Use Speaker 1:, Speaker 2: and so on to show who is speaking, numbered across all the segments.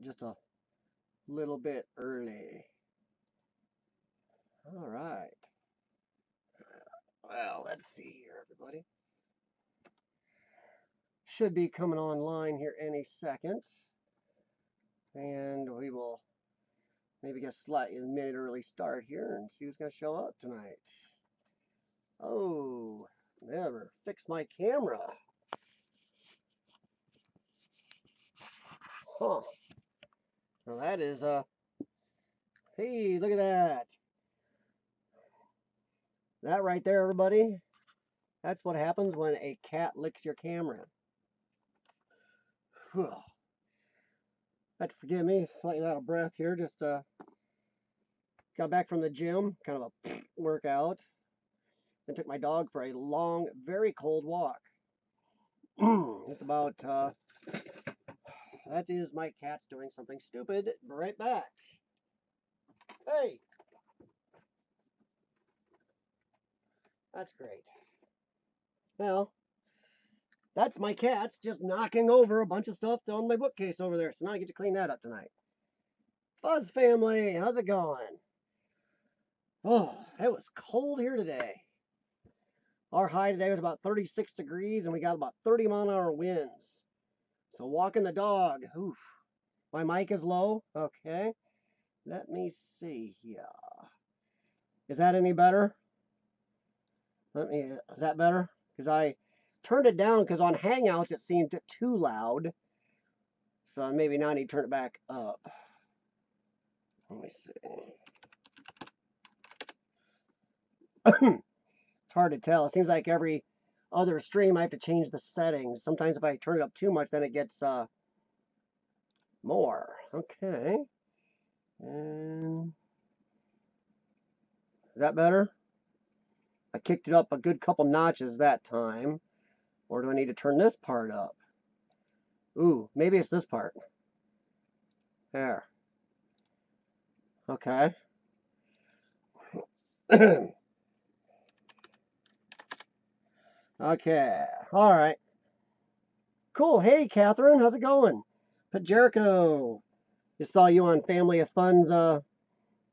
Speaker 1: Just a little bit early. All right. Well, let's see here, everybody. Should be coming online here any second. And we will maybe get a slightly minute early start here and see who's going to show up tonight. Oh, never fixed my camera. Huh. Well, that is, hey, look at that. That right there, everybody. That's what happens when a cat licks your camera. Whew. Have to forgive me, slightly out of breath here. Just got back from the gym, kind of a workout. Then took my dog for a long, very cold walk. It's about, that is my cat's doing something stupid. Be right back. Hey! That's great. Well, that's my cats just knocking over a bunch of stuff on my bookcase over there. So now I get to clean that up tonight. Fuzz family, how's it going? Oh, it was cold here today. Our high today was about 36 degrees and we got about 30-mile-an-hour winds. So walking the dog, oof. My mic is low. Okay. Let me see here. Is that any better? Is that better? Because I turned it down because on Hangouts it seemed too loud. So maybe now I need to turn it back up. Let me see. It's hard to tell. It seems like every other stream I have to change the settings. Sometimes if I turn it up too much, then it gets more. Okay. And is that better? I kicked it up a good couple notches that time. Or do I need to turn this part up? Ooh, maybe it's this part. There. Okay. Okay. All right. Cool. Hey, Catherine. How's it going? Put Jericho. Just saw you on Family of Fun's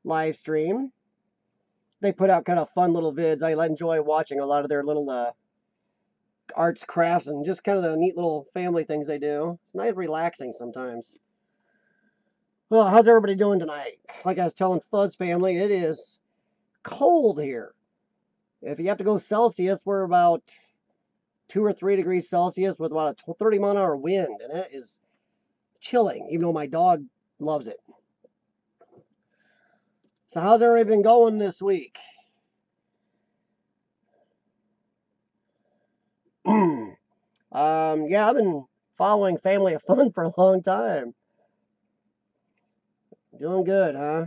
Speaker 1: live stream. They put out kind of fun little vids. I enjoy watching a lot of their little arts, crafts, and just kind of the neat little family things they do. It's nice, relaxing sometimes. Well, how's everybody doing tonight? Like I was telling Fuzz family, it is cold here. If you have to go Celsius, we're about 2 or 3 degrees Celsius with about a 30-mile-an-hour wind, and it is chilling, even though my dog loves it. So how's everybody been going this week? Yeah, I've been following Family of Fun for a long time. Doing good, huh?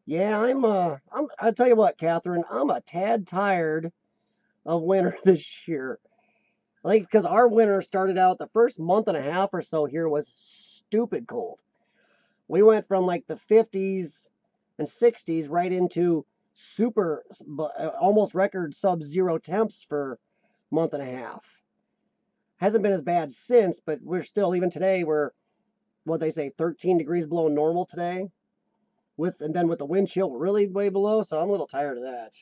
Speaker 1: Yeah, I'll tell you what, Catherine, I'm a tad tired of winter this year. Like, because our winter started out the first month and a half or so here was stupid cold. We went from like the 50s and 60s right into super, almost record sub-zero temps for a month and a half. Hasn't been as bad since, but we're still, even today, we're, what they say, 13 degrees below normal today. And then with the wind chill really way below, so I'm a little tired of that.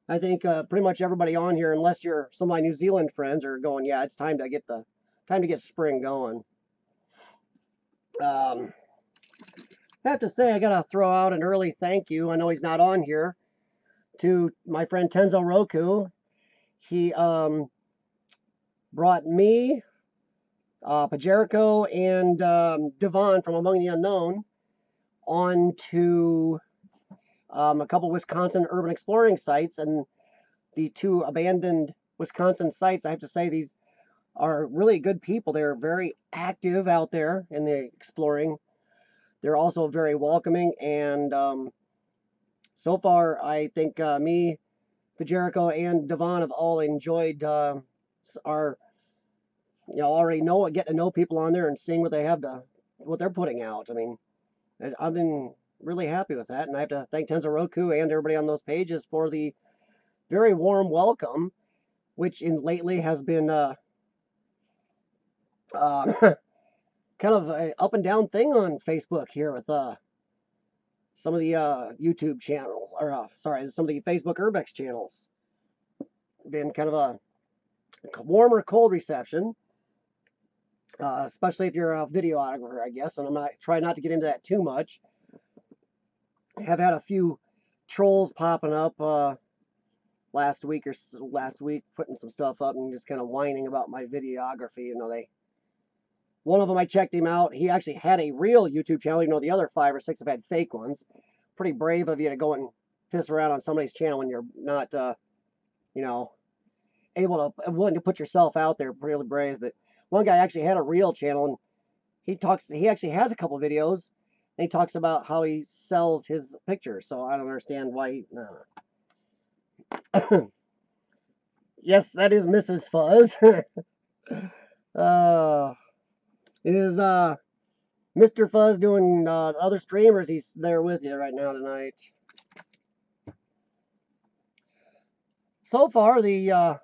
Speaker 1: I think pretty much everybody on here, unless you're some of my New Zealand friends, are going, yeah, it's time to get spring going. I have to say, I gotta throw out an early thank you. I know he's not on here, to my friend Tenzo Roku. He brought me, Pajerico, and Devon from Among the Unknown onto a couple Wisconsin urban exploring sites, and the 2 abandoned Wisconsin sites. I have to say, these are really good people. They're very active out there in the exploring. They're also very welcoming, and so far, I think me, Pajerico, and Devon have all enjoyed our, already getting to know people on there and seeing what they're putting out. I mean, I've been really happy with that, and I have to thank Tenzo Roku and everybody on those pages for the very warm welcome, which lately has been kind of a up and down thing on Facebook here with some of the YouTube channels, or sorry, some of the Facebook Urbex channels. Been kind of a warm or cold reception, especially if you're a videographer, I guess. And I'm not trying not to get into that too much. I have had a few trolls popping up last week, putting some stuff up and just kind of whining about my videography. You know, one of them, I checked him out. He actually had a real YouTube channel, even though the other 5 or 6 have had fake ones. Pretty brave of you to go and piss around on somebody's channel when you're not, you know, willing to put yourself out there. Really brave. But one guy actually had a real channel, and he actually has a couple videos, and he talks about how he sells his pictures. So I don't understand why yes, that is Mrs. Fuzz. Is Mr. Fuzz doing other streamers? He's there with you right now tonight. So far, I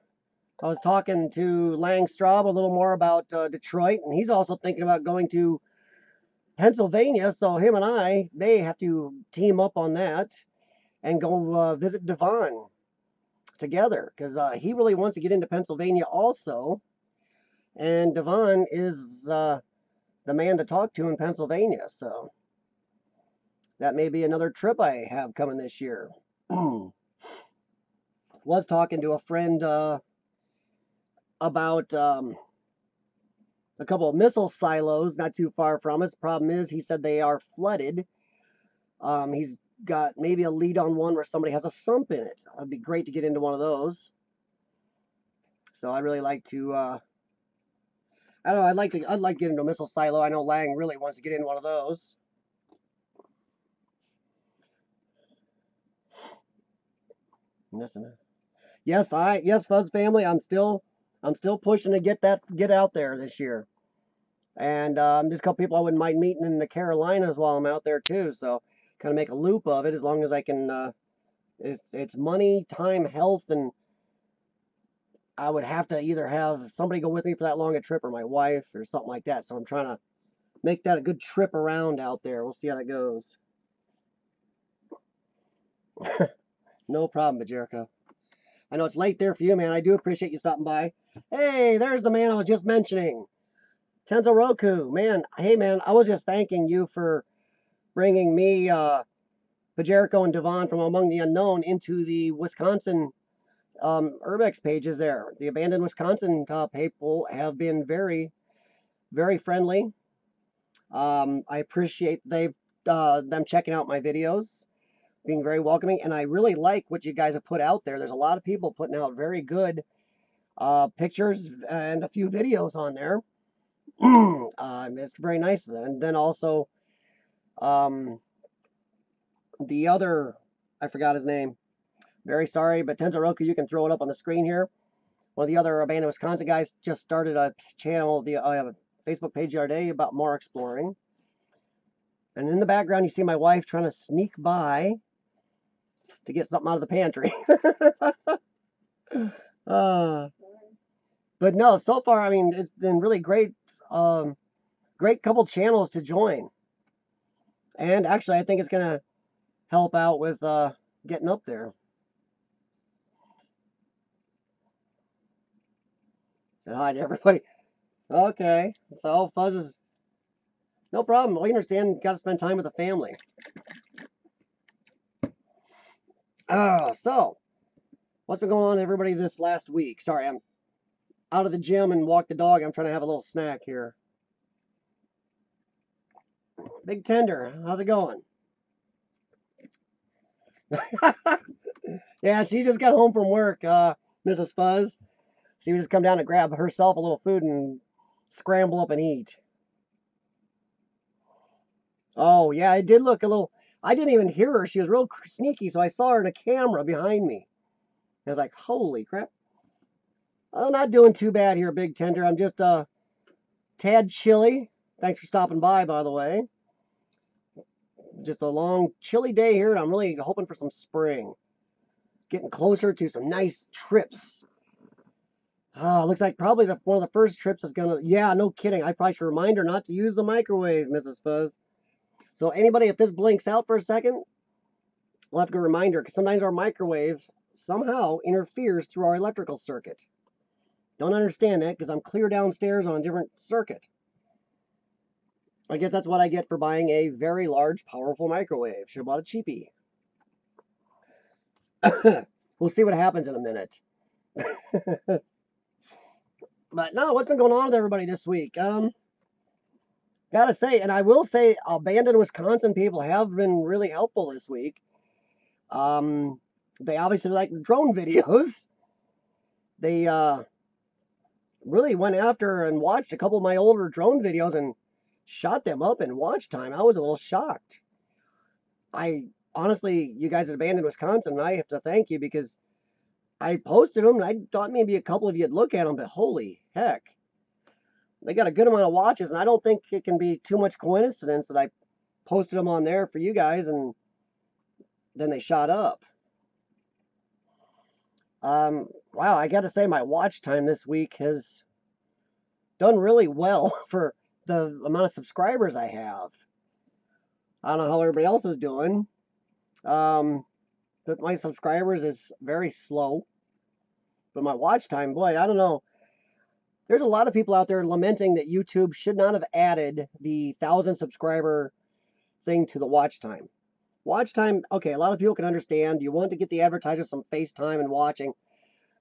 Speaker 1: was talking to Lang Straub a little more about Detroit, and he's also thinking about going to Pennsylvania. So him and I may have to team up on that and go visit Devon together, because he really wants to get into Pennsylvania also, and Devon is the man to talk to in Pennsylvania. So that may be another trip I have coming this year. Was talking to a friend about a couple of missile silos not too far from us. Problem is, he said they are flooded. He's got maybe a lead on one where somebody has a sump in it. It'd be great to get into one of those. So I'd really like to. I don't know. I'd like to get into a missile silo. I know Lang really wants to get into one of those. Yes, Fuzz family. I'm still pushing to get out there this year. And there's a couple people I wouldn't mind meeting in the Carolinas while I'm out there too. So kind of make a loop of it, as long as I can. It's money, time, health, and I would have to either have somebody go with me for that long a trip, or my wife, or something like that. So I'm trying to make that a good trip around out there. We'll see how that goes. No problem, Bajerica. I know it's late there for you, man. I do appreciate you stopping by. Hey, there's the man I was just mentioning. Tenzo Roku, man. Hey, man, I was just thanking you for bringing me, Bajerico and Devon from Among the Unknown into the Wisconsin Urbex pages there. The Abandoned Wisconsin people have been very, very friendly. I appreciate them checking out my videos, being very welcoming, and I really like what you guys have put out there. There's a lot of people putting out very good pictures and a few videos on there. It's very nice. And then also, the other, I forgot his name. Very sorry, but Tenzoroku, you can throw it up on the screen here. One of the other Abandoned Wisconsin guys just started a channel, the Facebook page the other day, about more exploring. And in the background, you see my wife trying to sneak by to get something out of the pantry. But no, so far, I mean, it's been really great. Great couple channels to join. And actually, I think it's going to help out with getting up there. Said hi to everybody. Okay, so Fuzz is no problem. We understand. Got to spend time with the family. So what's been going on, everybody, this last week? Sorry, I'm out of the gym and walk the dog. I'm trying to have a little snack here. Big Tender, how's it going? Yeah, she just got home from work, Mrs. Fuzz. She would just come down and grab herself a little food and scramble up and eat. Oh, yeah, it did look a little... I didn't even hear her. She was real sneaky, so I saw her in a camera behind me. I was like, holy crap. I'm not doing too bad here, Big Tender. I'm just a tad chilly. Thanks for stopping by the way. Just a long, chilly day here, and I'm really hoping for some spring. Getting closer to some nice trips. Looks like probably one of the first trips is gonna. Yeah, no kidding. I probably should remind her not to use the microwave, Mrs. Fuzz. So anybody, if this blinks out for a second, we'll have to remind her because sometimes our microwave somehow interferes through our electrical circuit. Don't understand that because I'm clear downstairs on a different circuit. I guess that's what I get for buying a very large, powerful microwave. Should have bought a cheapie. We'll see what happens in a minute. But no, what's been going on with everybody this week? Gotta say, and I will say, abandoned Wisconsin people have been really helpful this week. They obviously like drone videos. They really went after and watched a couple of my older drone videos and shot them up in watch time. I was a little shocked. I honestly, you guys at Abandoned Wisconsin, I have to thank you because I posted them and I thought maybe a couple of you'd look at them, but holy heck. They got a good amount of watches, and I don't think it can be too much coincidence that I posted them on there for you guys and then they shot up. Wow, I got to say my watch time this week has done really well for the amount of subscribers I have. I don't know how everybody else is doing. But my subscribers is very slow. But my watch time, boy, I don't know. There's a lot of people out there lamenting that YouTube should not have added the 1,000 subscriber thing to the watch time. Watch time, okay, a lot of people can understand. You want to get the advertisers some face time and watching.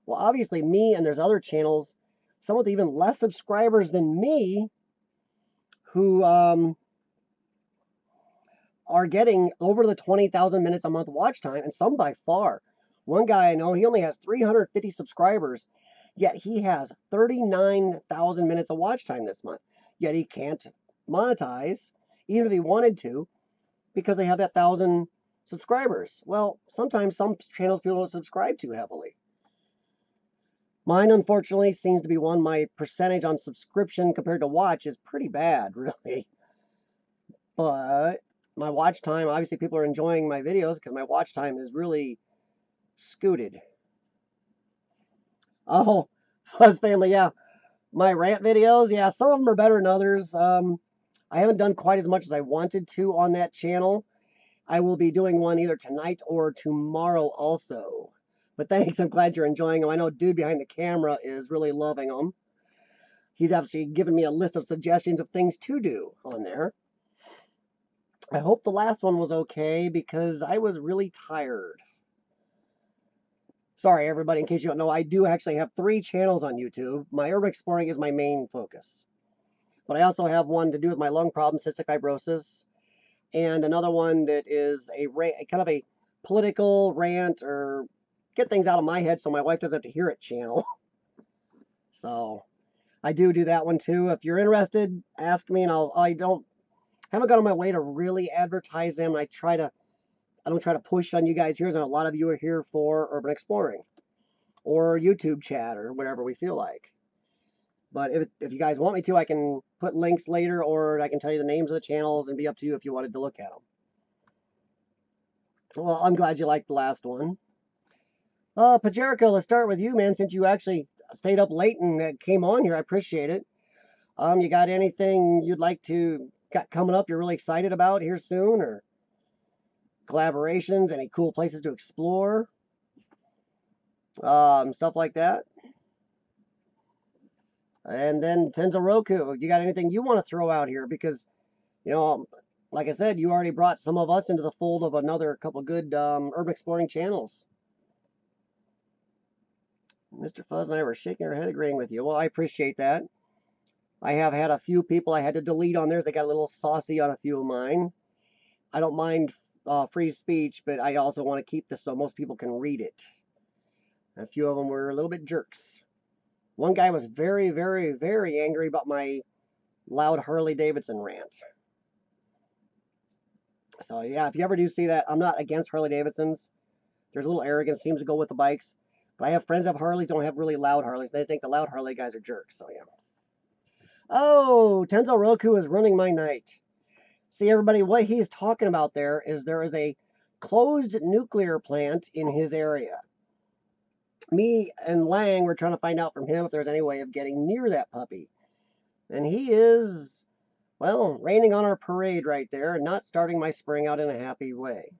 Speaker 1: Well, obviously, me and there's other channels, some with even less subscribers than me, who are getting over the 20,000 minutes a month watch time, and some by far. One guy I know, he only has 350 subscribers, yet he has 39,000 minutes of watch time this month. Yet he can't monetize, even if he wanted to, because they have that 1,000 subscribers. Well, sometimes some channels people don't subscribe to heavily. Mine, unfortunately, seems to be one. My percentage on subscription compared to watch is pretty bad, really. But my watch time, obviously people are enjoying my videos because my watch time is really scooted. Oh, Fuzz Family, yeah. My rant videos, yeah, some of them are better than others. I haven't done quite as much as I wanted to on that channel. I will be doing one either tonight or tomorrow also. But thanks, I'm glad you're enjoying them. I know dude behind the camera is really loving them. He's actually given me a list of suggestions of things to do on there. I hope the last one was okay because I was really tired. Sorry, everybody, in case you don't know, I do actually have 3 channels on YouTube. My urban exploring is my main focus. But I also have one to do with my lung problem, cystic fibrosis, and another one that is a kind of a political rant or get things out of my head so my wife doesn't have to hear it channel. So I do that one too. If you're interested, ask me, and haven't got on my way to really advertise them. I don't try to push on you guys here. A lot of you are here for urban exploring or YouTube chat or whatever we feel like. But if you guys want me to, I can put links later, or I can tell you the names of the channels and be up to you if you wanted to look at them. Well, I'm glad you liked the last one. Pajerico, let's start with you, man, since you actually stayed up late and came on here. I appreciate it. You got anything you'd like to got coming up you're really excited about here soon, or collaborations, any cool places to explore, stuff like that? And then Tenzo Roku, you got anything you want to throw out here? Because, like I said, you already brought some of us into the fold of another couple good urban exploring channels. Mr. Fuzz and I were shaking our head agreeing with you. Well, I appreciate that. I have had a few people I had to delete on theirs. They got a little saucy on a few of mine. I don't mind free speech, but I also want to keep this so most people can read it. A few of them were a little bit jerks. One guy was very, very, very angry about my loud Harley Davidson rant. So yeah, if you ever do see that, I'm not against Harley Davidsons. There's a little arrogance seems to go with the bikes. But I have friends that have Harleys, don't have really loud Harleys. They think the loud Harley guys are jerks, so yeah. Oh, Tenzo Roku is ruining my night. See, everybody, what he's talking about there is a closed nuclear plant in his area. Me and Lang were trying to find out from him if there's any way of getting near that puppy. And he is, well, raining on our parade right there and not starting my spring out in a happy way.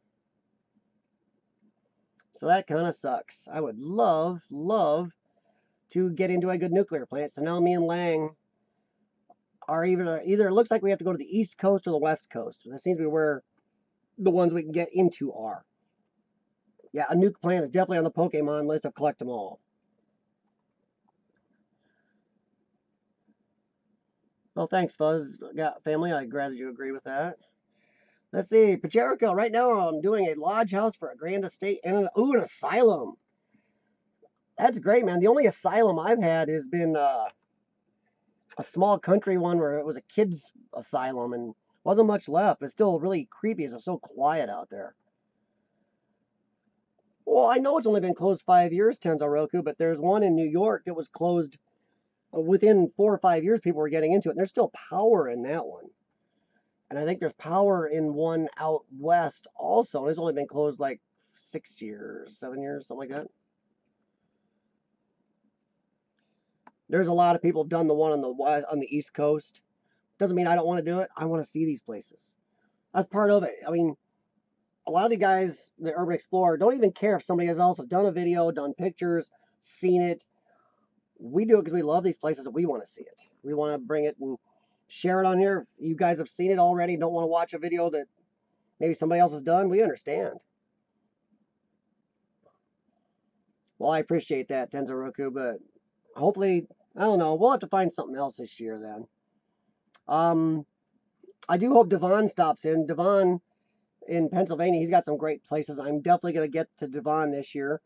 Speaker 1: So that kind of sucks. I would love to get into a good nuclear plant. So now me and Lang are either it looks like we have to go to the East Coast or the West Coast. That seems to be where the ones we can get into are. Yeah, a nuke plant is definitely on the Pokemon list of collect them all. Well, thanks, Fuzz. Got family. I'm glad you agree with that. Let's see, Pajerico. Right now, I'm doing a lodge house for a grand estate and an asylum. That's great, man. The only asylum I've had has been a small country one where it was a kids asylum and wasn't much left. It's still really creepy. It's so quiet out there. Well, I know it's only been closed 5 years, Tenzoroku, but there's one in New York that was closed within 4 or 5 years. People were getting into it, and there's still power in that one. And I think there's power in one out west also. And it's only been closed like 6 years, 7 years, something like that. There's a lot of people have done the one on the East Coast. Doesn't mean I don't want to do it. I want to see these places. That's part of it. I mean, a lot of the guys, the Urban Explorer, don't even care if somebody else has done a video, done pictures, seen it. We do it because we love these places and we want to see it. We want to bring it and share it on here. If you guys have seen it already, don't want to watch a video that maybe somebody else has done, we understand. Well, I appreciate that, Tenzoroku, but hopefully, I don't know, we'll have to find something else this year then. I do hope Devon stops in. Devon in Pennsylvania, he's got some great places. I'm definitely going to get to Devon this year.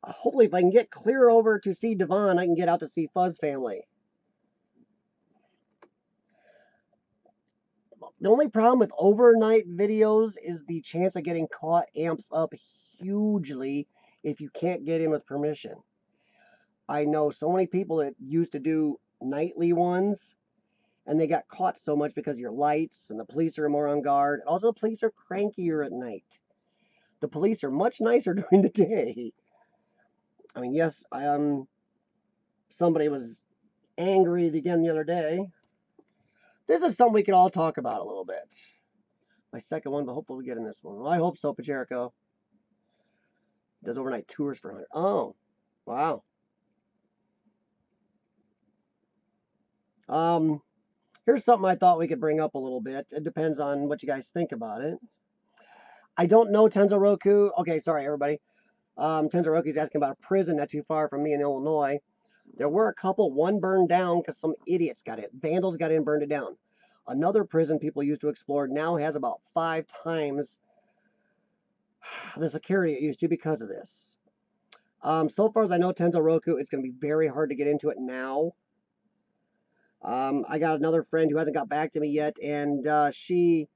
Speaker 1: Hopefully, if I can get clear over to see Devon, I can get out to see Fuzz Family. The only problem with overnight videos is the chance of getting caught amps up hugely if you can't get in with permission. I know so many people that used to do nightly ones and they got caught so much because of your lights and the police are more on guard. And also, the police are crankier at night. The police are much nicer during the day. I mean, yes, somebody was angry again the other day. This is something we could all talk about a little bit. My second one, but hopefully we get in this one. Well, I hope so, Pajerico. Does overnight tours for 100. Oh, wow. Here's something I thought we could bring up a little bit. It depends on what you guys think about it. I don't know Tenzoroku. Okay, sorry, everybody. Tenzoroku's asking about a prison not too far from me in Illinois. There were a couple. One burned down because some idiots got it. Vandals got in and burned it down. Another prison people used to explore now has about 5 times the security it used to because of this. So far as I know, Tenzoroku, it's going to be very hard to get into it now. I got another friend who hasn't got back to me yet, and she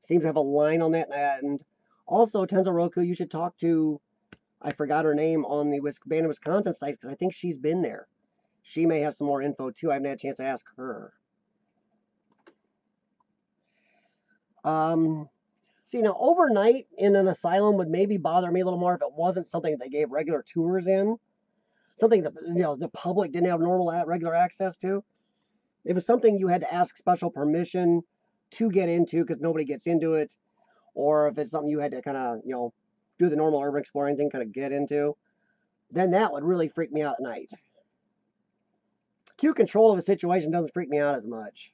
Speaker 1: seems to have a line on that. And also, Tenzoroku, you should talk to, I forgot her name, on the Band of Wisconsin sites, because I think she's been there. She may have some more info, too. I haven't had a chance to ask her. See, now, overnight in an asylum would maybe bother me a little more if it wasn't something they gave regular tours in. Something that, the public didn't have normal, regular access to. It was something you had to ask special permission to get into because nobody gets into it. Or if it's something you had to kind of, do the normal urban exploring thing, kind of get into, then that would really freak me out at night. Too control of a situation doesn't freak me out as much.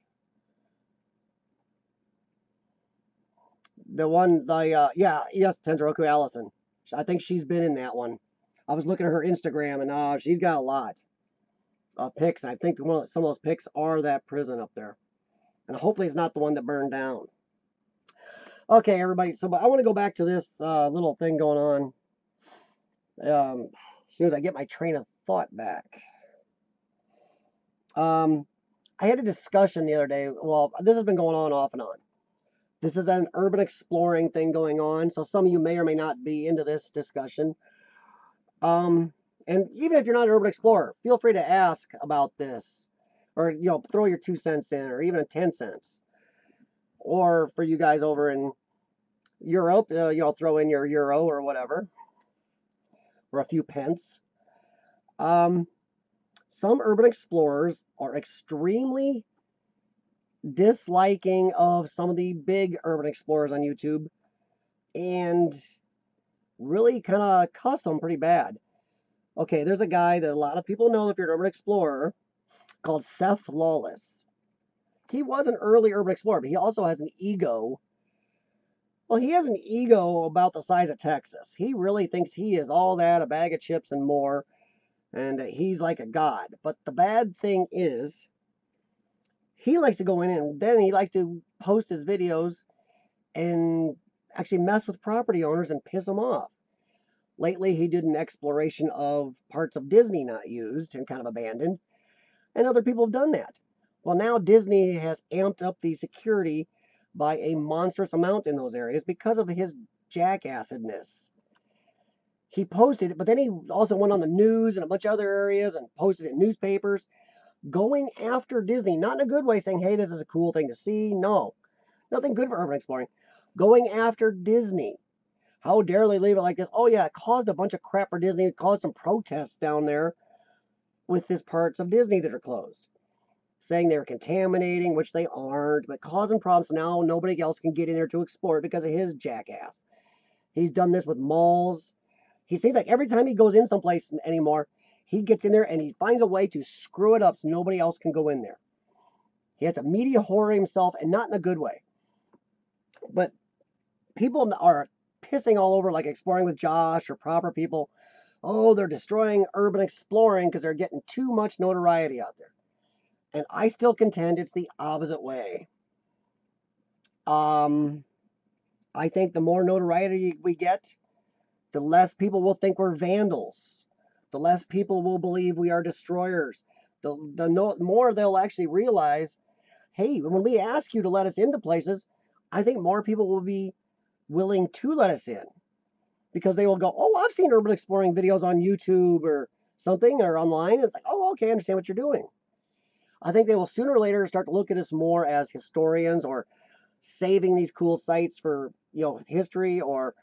Speaker 1: Yes, Tenzoroku Allison. I think she's been in that one. I was looking at her Instagram, and she's got a lot of pics. I think some of those pics are that prison up there. And hopefully it's not the one that burned down. Okay, everybody. So I want to go back to this little thing going on. As soon as I get my train of thought back. I had a discussion the other day. Well, this has been going on off and on. This is an urban exploring thing going on. So some of you may or may not be into this discussion. And even if you're not an urban explorer, feel free to ask about this. Or, throw your 2 cents in, or even a 10 cents. Or for you guys over in Europe, throw in your euro or whatever. Or a few pence. Some urban explorers are extremely disliking of some of the big urban explorers on YouTube and really kind of cuss them pretty bad. Okay, there's a guy that a lot of people know if you're an urban explorer called Seth Lawless. He was an early urban explorer, but he also has an ego. Well, he has an ego about the size of Texas. He really thinks he is all that, a bag of chips and more, and he's like a god. But the bad thing is, he likes to go in and then he likes to post his videos and actually mess with property owners and piss them off. Lately, he did an exploration of parts of Disney not used and kind of abandoned, and other people have done that. Well, now Disney has amped up the security by a monstrous amount in those areas because of his jackassedness. He posted it, but then he also went on the news and a bunch of other areas and posted it in newspapers, going after Disney, not in a good way, saying, hey, this is a cool thing to see. No, nothing good for urban exploring. Going after Disney. How dare they leave it like this? Oh, yeah, it caused a bunch of crap for Disney. It caused some protests down there with these parts of Disney that are closed, saying they're contaminating, which they aren't, but causing problems. So now nobody else can get in there to explore it because of his jackass. He's done this with malls. He seems like every time he goes in someplace anymore, he gets in there and he finds a way to screw it up so nobody else can go in there. He has a media whore himself, and not in a good way. But people are pissing all over, like Exploring with Josh or proper people. Oh, they're destroying urban exploring because they're getting too much notoriety out there. And I still contend it's the opposite way. I think the more notoriety we get, the less people will think we're vandals. The less people will believe we are destroyers. The more they'll actually realize, hey, when we ask you to let us into places, I think more people will be willing to let us in because they will go, oh, I've seen urban exploring videos on YouTube or something or online. It's like, oh, okay, I understand what you're doing. I think they will sooner or later start to look at us more as historians or saving these cool sites for history or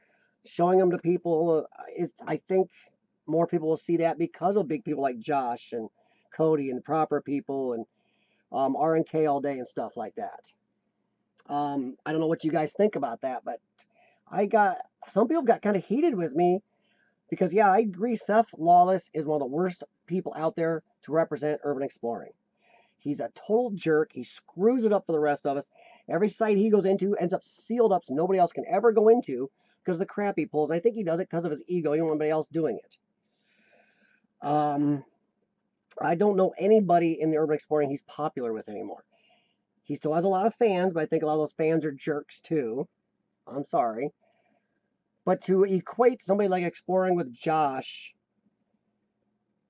Speaker 1: showing them to people. I think more people will see that because of big people like Josh and Cody and proper people and RNK all day and stuff like that. I don't know what you guys think about that, but some people got kind of heated with me because yeah, I agree. Seth Lawless is one of the worst people out there to represent urban exploring. He's a total jerk. He screws it up for the rest of us. Every site he goes into ends up sealed up so nobody else can ever go into because of the crap he pulls. I think he does it because of his ego. He don't want anybody else doing it. I don't know anybody in the urban exploring he's popular with anymore. He still has a lot of fans, but I think a lot of those fans are jerks too. I'm sorry. But to equate somebody like Exploring with Josh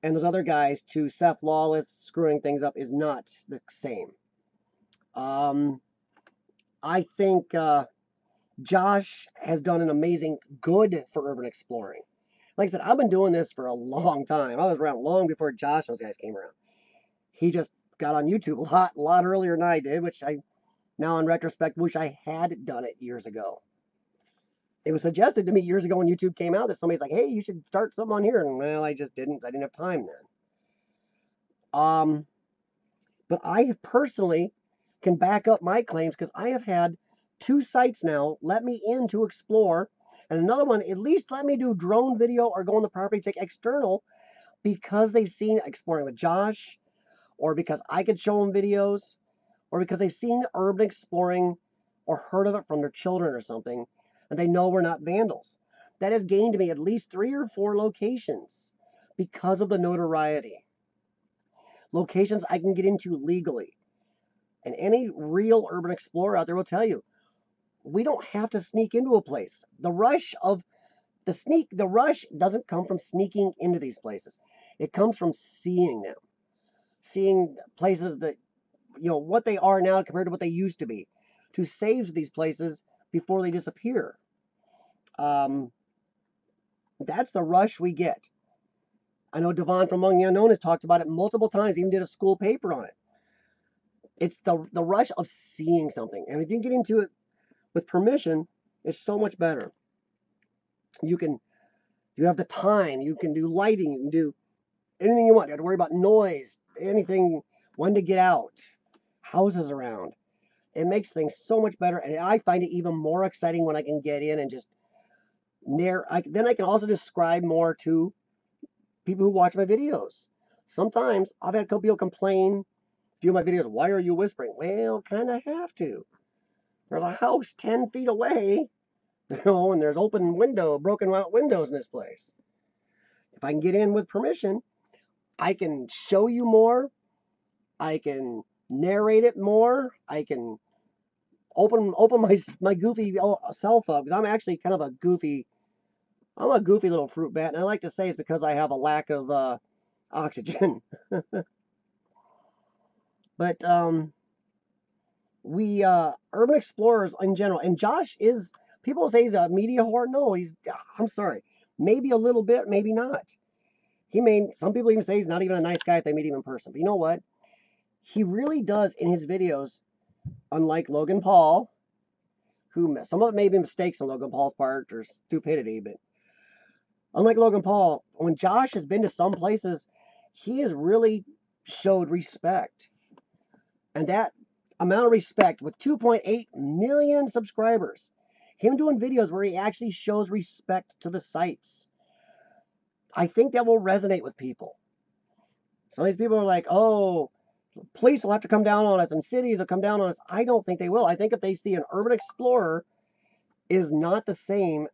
Speaker 1: and those other guys to Seth Lawless screwing things up is not the same. I think Josh has done an amazing good for urban exploring. Like I said, I've been doing this for a long time. I was around long before Josh and those guys came around. He just got on YouTube a lot earlier than I did, which I now in retrospect wish I had done it years ago. It was suggested to me years ago when YouTube came out that somebody's like, hey, you should start something on here. And well, I just didn't. I didn't have time then. But I personally can back up my claims because I have had 2 sites now let me in to explore, and another one at least let me do drone video or go on the property, take external, because they've seen Exploring with Josh, or because I could show them videos, or because they've seen urban exploring or heard of it from their children or something, and they know we're not vandals. That has gained me at least 3 or 4 locations because of the notoriety. Locations I can get into legally. And any real urban explorer out there will tell you, we don't have to sneak into a place. The rush doesn't come from sneaking into these places. It comes from seeing them. Seeing places that, what they are now compared to what they used to be. To save these places before they disappear. That's the rush we get. I know Devon from Among the Unknown has talked about it multiple times, even did a school paper on it. It's the rush of seeing something. And if you can get into it with permission, it's so much better. You have the time, you can do lighting, you can do anything you want. You don't have to worry about noise, anything, when to get out, houses around. It makes things so much better, and I find it even more exciting when I can get in and just then I can also describe more to people who watch my videos. Sometimes I've had a couple people complain, a few of my videos, why are you whispering? Well, kind of have to. There's a house 10 feet away, and there's broken out windows in this place. If I can get in with permission, I can show you more. I can narrate it more. I can open my goofy self up, because I'm actually kind of a goofy little fruit bat, and I like to say it's because I have a lack of oxygen. But we urban explorers in general, and Josh is, people say he's a media whore. No, I'm sorry, maybe a little bit, maybe not. Some people even say he's not even a nice guy if they meet him in person. But you know what? He really does in his videos, unlike Logan Paul, who some of it may be mistakes on Logan Paul's part or stupidity, but unlike Logan Paul, when Josh has been to some places, he has really showed respect. And that amount of respect with 2.8 million subscribers, him doing videos where he actually shows respect to the sites, I think that will resonate with people. Some of these people are like, oh, police will have to come down on us and cities will come down on us. I don't think they will. I think if they see an urban explorer is not the same,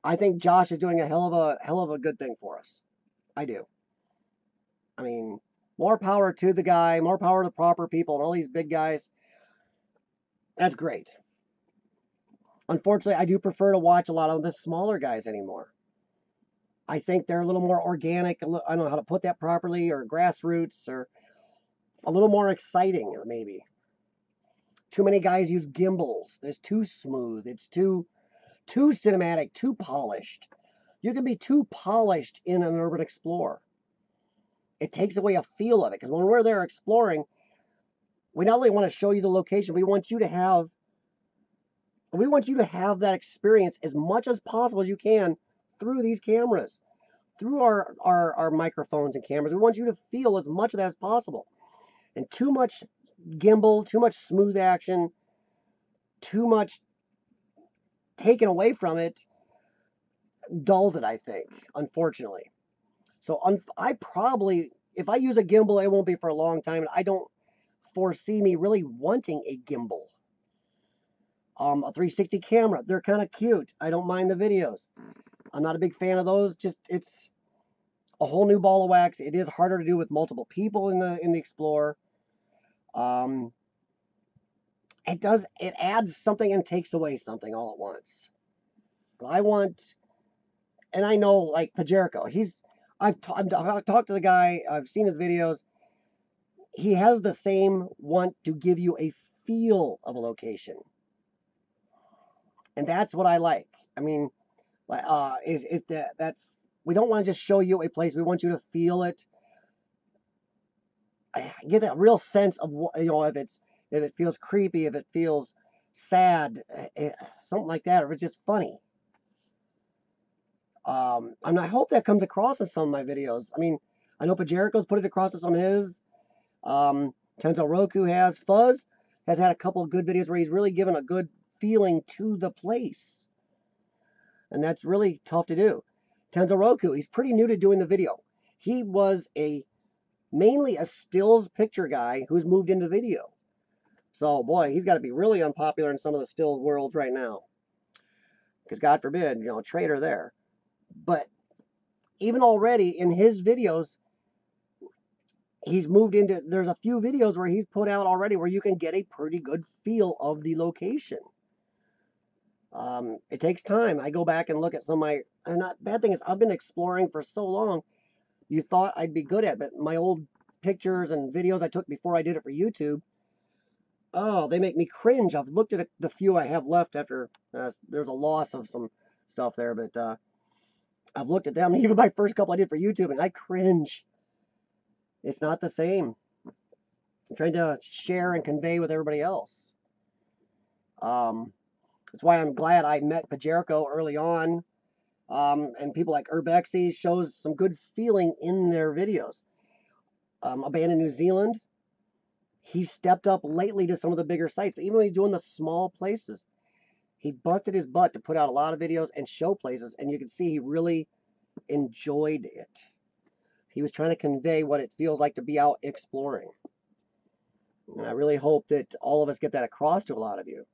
Speaker 1: I think Josh is doing a hell of a good thing for us. I do. I mean, more power to the guy, more power to the proper people and all these big guys. That's great. Unfortunately, I do prefer to watch a lot of the smaller guys anymore. I think they're a little more organic. I don't know how to put that properly, or grassroots, or a little more exciting, maybe. Too many guys use gimbals. It's too smooth. It's too cinematic, too polished. You can be too polished in an urban explorer. It takes away a feel of it, because when we're there exploring, we not only want to show you the location, we want you to have that experience as much as possible as you can through these cameras, through our microphones and cameras. We want you to feel as much of that as possible. And too much gimbal, too much smooth action, too much taken away from it dulls it, I think, unfortunately. So I probably, if I use a gimbal, it won't be for a long time, and I don't foresee me really wanting a gimbal. A 360 camera, they're kind of cute. I don't mind the videos. I'm not a big fan of those. Just, it's a whole new ball of wax. It is harder to do with multiple people in the Explorer. It adds something and takes away something all at once. But I want, and I know, like Pajerico, I've talked to the guy, I've seen his videos. He has the same want to give you a feel of a location. And that's what I like. I mean, that's, we don't want to just show you a place. We want you to feel it. I get that real sense of what, if it feels creepy, if it feels sad, something like that, or if it's just funny. And I hope that comes across in some of my videos. I mean, I know Pajerico's put it across in some of his. Tenzo Roku has. Fuzz has had a couple of good videos where he's really given a good feeling to the place. And that's really tough to do. Tenzo Roku, he's pretty new to doing the video. He was mainly a stills picture guy who's moved into video. So, boy, he's got to be really unpopular in some of the stills worlds right now. Because God forbid, traitor there. But even already in his videos, he's moved into, there's a few videos where he's put out already where you can get a pretty good feel of the location. It takes time. I go back and look at some of my, and not bad thing is I've been exploring for so long, you thought I'd be good at it, but my old pictures and videos I took before I did it for YouTube, oh, they make me cringe. I've looked at the few I have left after, there's a loss of some stuff there, but I've looked at them, even my first couple I did for YouTube, and I cringe. It's not the same. I'm trying to share and convey with everybody else. That's why I'm glad I met Pajerico early on. And people like Urbex shows some good feeling in their videos. Abandoned New Zealand, he's stepped up lately to some of the bigger sites, but even when he's doing the small places, he busted his butt to put out a lot of videos and show places, and you can see he really enjoyed it. He was trying to convey what it feels like to be out exploring. And I really hope that all of us get that across to a lot of you.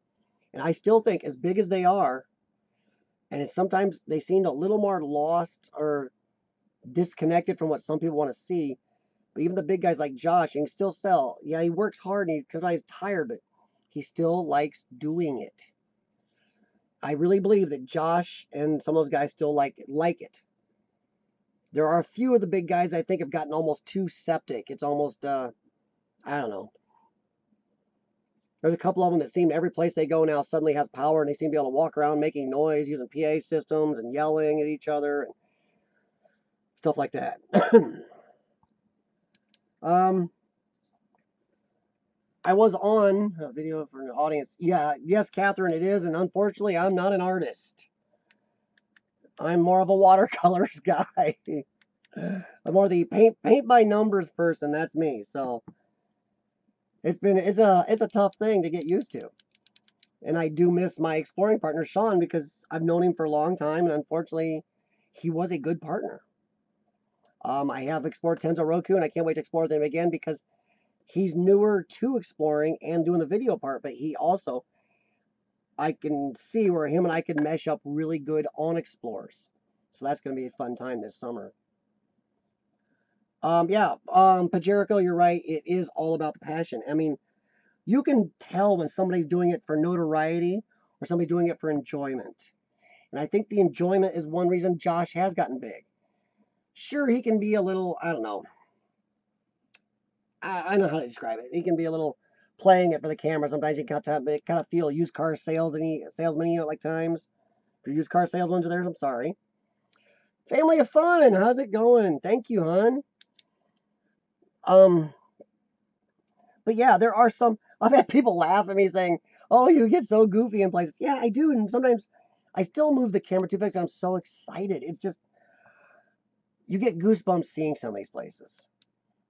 Speaker 1: And I still think, as big as they are, and it's sometimes they seem a little more lost or disconnected from what some people want to see. But even the big guys like Josh, he can still sell. Yeah, he works hard and he's tired, but he still likes doing it. I really believe that Josh and some of those guys still like it. There are a few of the big guys I think have gotten almost too septic. It's almost, I don't know. There's a couple of them that seem every place they go now suddenly has power, and they seem to be able to walk around making noise, using PA systems and yelling at each other and stuff like that. I was on a video for an audience. Yeah, yes, Catherine, it is, and unfortunately, I'm not an artist. I'm more of a watercolors guy. I'm more the paint by numbers person. That's me. So it's a tough thing to get used to, and I do miss my exploring partner Sean because I've known him for a long time, and unfortunately, he was a good partner. I have explored Tenzo Roku, and I can't wait to explore them again because he's newer to exploring and doing the video part, but he also, I can see where him and I could mesh up really good on explores. So that's going to be a fun time this summer. Pajerico, you're right. It is all about the passion. I mean, you can tell when somebody's doing it for notoriety or somebody doing it for enjoyment. And I think the enjoyment is one reason Josh has gotten big. Sure, he can be a little, I don't know. I know how to describe it. He can be a little playing it for the camera. Sometimes you kind of feel used car salesman at like times. If your used car salesmen are there, I'm sorry. Family of Fun, how's it going? Thank you, hon. Um, but yeah, there are some. I've had people laugh at me saying, "Oh, you get so goofy in places." Yeah, I do, and sometimes I still move the camera too fast. I'm so excited. It's just you get goosebumps seeing some of these places.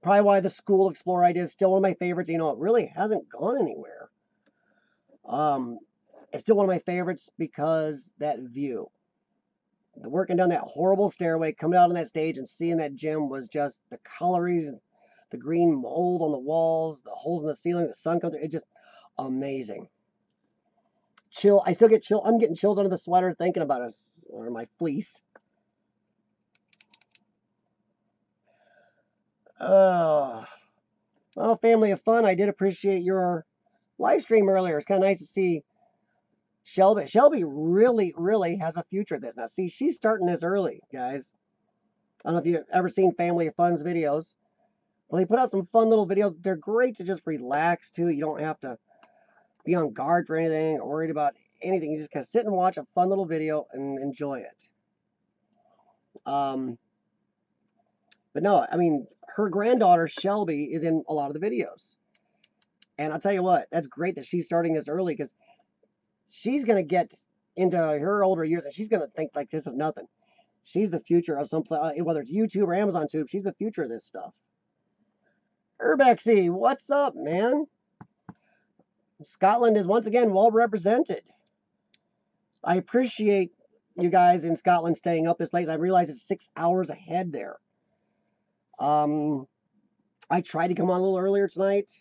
Speaker 1: Probably why the school explorer idea is still one of my favorites. You know, it really hasn't gone anywhere. Um, it's still one of my favorites because that view. Working down that horrible stairway, coming out on that stage and seeing that gym was just the colorings and the green mold on the walls, the holes in the ceiling, the sun comes through. It's just amazing. Chill. I still get chill. I'm getting chills under the sweater thinking about it, or my fleece. Well, Family of Fun, I did appreciate your live stream earlier. It's kind of nice to see Shelby. Shelby really, really has a future at this. Now, see, she's starting this early, guys. I don't know if you've ever seen Family of Fun's videos. Well, they put out some fun little videos. They're great to just relax to. You don't have to be on guard for anything or worried about anything. You just kind of sit and watch a fun little video and enjoy it. But no, I mean, her granddaughter, Shelby, is in a lot of the videos. And I'll tell you what, that's great that she's starting this early because she's going to get into her older years and she's going to think like this is nothing. She's the future of some place, whether it's YouTube or Amazon Tube, she's the future of this stuff. Urbexy, what's up, man? Scotland is once again well represented. I appreciate you guys in Scotland staying up this late. I realize it's 6 hours ahead there. I tried to come on a little earlier tonight.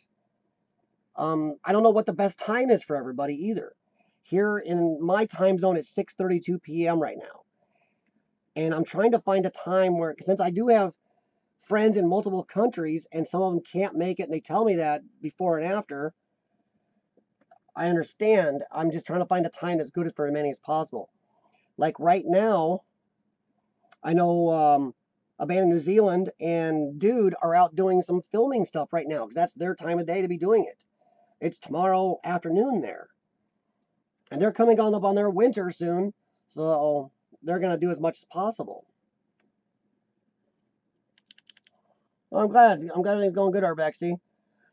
Speaker 1: I don't know what the best time is for everybody either. Here in my time zone, it's 6:32 p.m. right now. And I'm trying to find a time where, since I do have friends in multiple countries and some of them can't make it and they tell me that before and after, I understand. I'm just trying to find a time that's good for as many as possible. Like right now, I know Abandoned New Zealand and Dude are out doing some filming stuff right now because that's their time of day to be doing it. It's tomorrow afternoon there. And they're coming on up on their winter soon, so they're going to do as much as possible. Well, I'm glad everything's going good, Arbexy.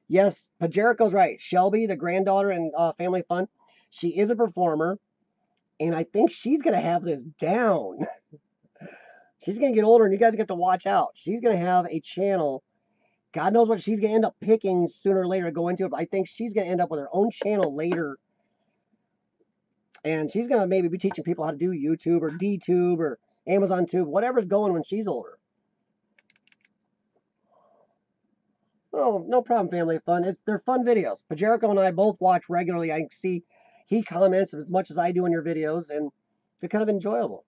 Speaker 1: Yes, Pajerico's right. Shelby, the granddaughter in Family Fun, she is a performer, and I think she's going to have this down. She's going to get older, and you guys get to watch out. She's going to have a channel. God knows what she's going to end up picking sooner or later to go into it, but I think she's going to end up with her own channel later. And she's going to maybe be teaching people how to do YouTube or DTube or Amazon Tube, whatever's going when she's older. Oh, no problem, Family Fun. They're fun videos. Pajerico and I both watch regularly. I see he comments as much as I do on your videos, and they're kind of enjoyable.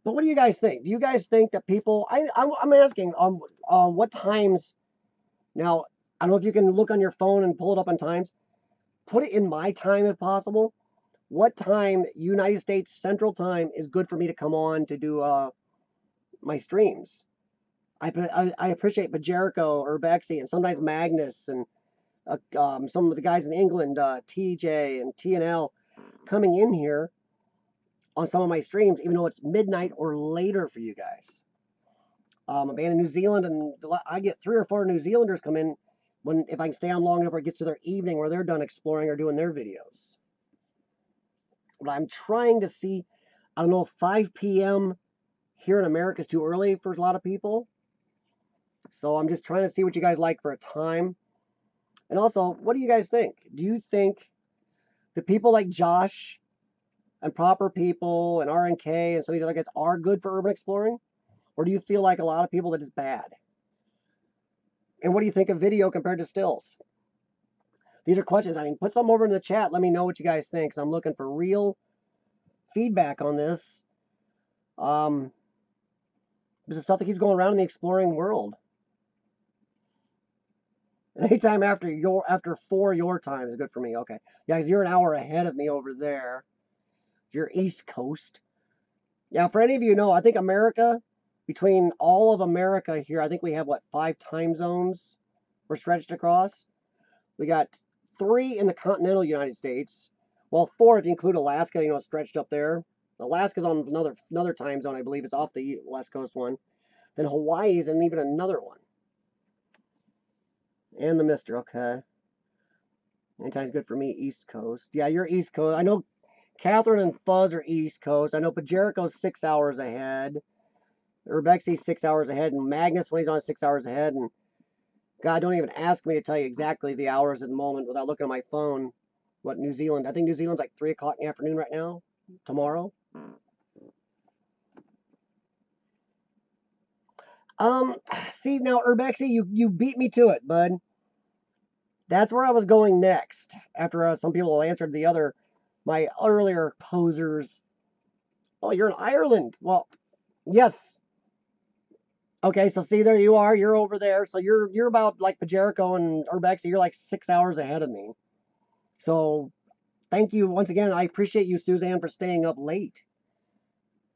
Speaker 1: But what do you guys think? Do you guys think that people... I'm asking what times... Now, I don't know if you can look on your phone and pull it up on times. Put it in my time if possible. What time, United States Central Time, is good for me to come on to do my streams? I appreciate Pajerico, Urbexy, and sometimes Magnus, and some of the guys in England, TJ and TNL, coming in here on some of my streams, even though it's midnight or later for you guys. A band in New Zealand, and I get 3 or 4 New Zealanders come in if I can stay on long enough, or it gets to their evening where they're done exploring or doing their videos. But I'm trying to see, I don't know if 5 p.m. here in America is too early for a lot of people. So I'm just trying to see what you guys like for a time. And also, what do you guys think? Do you think the people like Josh and Proper People and RNK and some of these other guys are good for urban exploring? Or do you feel like a lot of people that is bad? And what do you think of video compared to stills? These are questions. I mean, put some over in the chat. Let me know what you guys think. So I'm looking for real feedback on this. This is stuff that keeps going around in the exploring world. And anytime after 4 your time is good for me. Okay. Yeah, because you're an hour ahead of me over there. You're East Coast. Now, for any of you know, I think America, between all of America here, I think we have, what, 5 time zones we're stretched across? We got 3 in the continental United States. Well, 4 if you include Alaska, you know, stretched up there. Alaska's on another time zone, I believe. It's off the West Coast one. Then Hawaii's in even another one. And the Mister, okay. Anytime's good for me, East Coast. Yeah, you're East Coast. I know Catherine and Fuzz are East Coast. I know Pajerico's 6 hours ahead. Urbexy's 6 hours ahead. And Magnus, when he's on, 6 hours ahead. And God, don't even ask me to tell you exactly the hours at the moment without looking at my phone. What, New Zealand? I think New Zealand's like 3 o'clock in the afternoon right now. Tomorrow. See, now, Urbexy, you beat me to it, bud. That's where I was going next. After some people answered my earlier posers. Oh, you're in Ireland. Well, yes. Okay, so see, there you are. You're over there. So you're about like Pajerico and Urbex. You're like 6 hours ahead of me. So thank you once again. I appreciate you, Suzanne, for staying up late.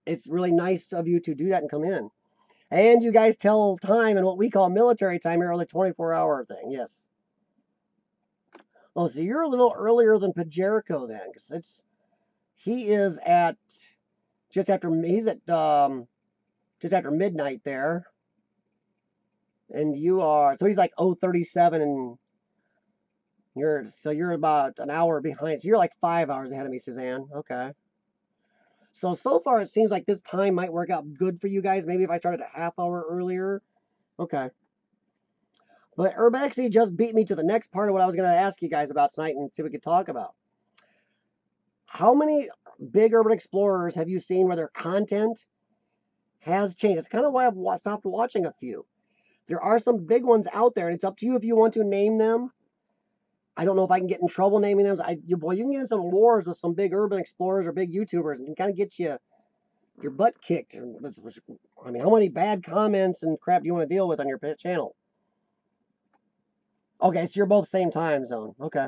Speaker 1: It's really nice of you to do that and come in. And you guys tell time in what we call military time here, the 24-hour thing. Yes. Oh, so you're a little earlier than Pajerico then, because he is at just after midnight there. And you are, so he's like 037, and you're about an hour behind. So you're like 5 hours ahead of me, Suzanne. Okay. So far it seems like this time might work out good for you guys. Maybe if I started a half hour earlier. Okay. But Urbexy just beat me to the next part of what I was going to ask you guys about tonight and see what we could talk about. How many big urban explorers have you seen where their content has changed? It's kind of why I've stopped watching a few. There are some big ones out there, and it's up to you if you want to name them. I don't know if I can get in trouble naming them. You can get in some wars with some big urban explorers or big YouTubers and kind of get your butt kicked. I mean, how many bad comments and crap do you want to deal with on your channel? Okay, so you're both same time zone. Okay.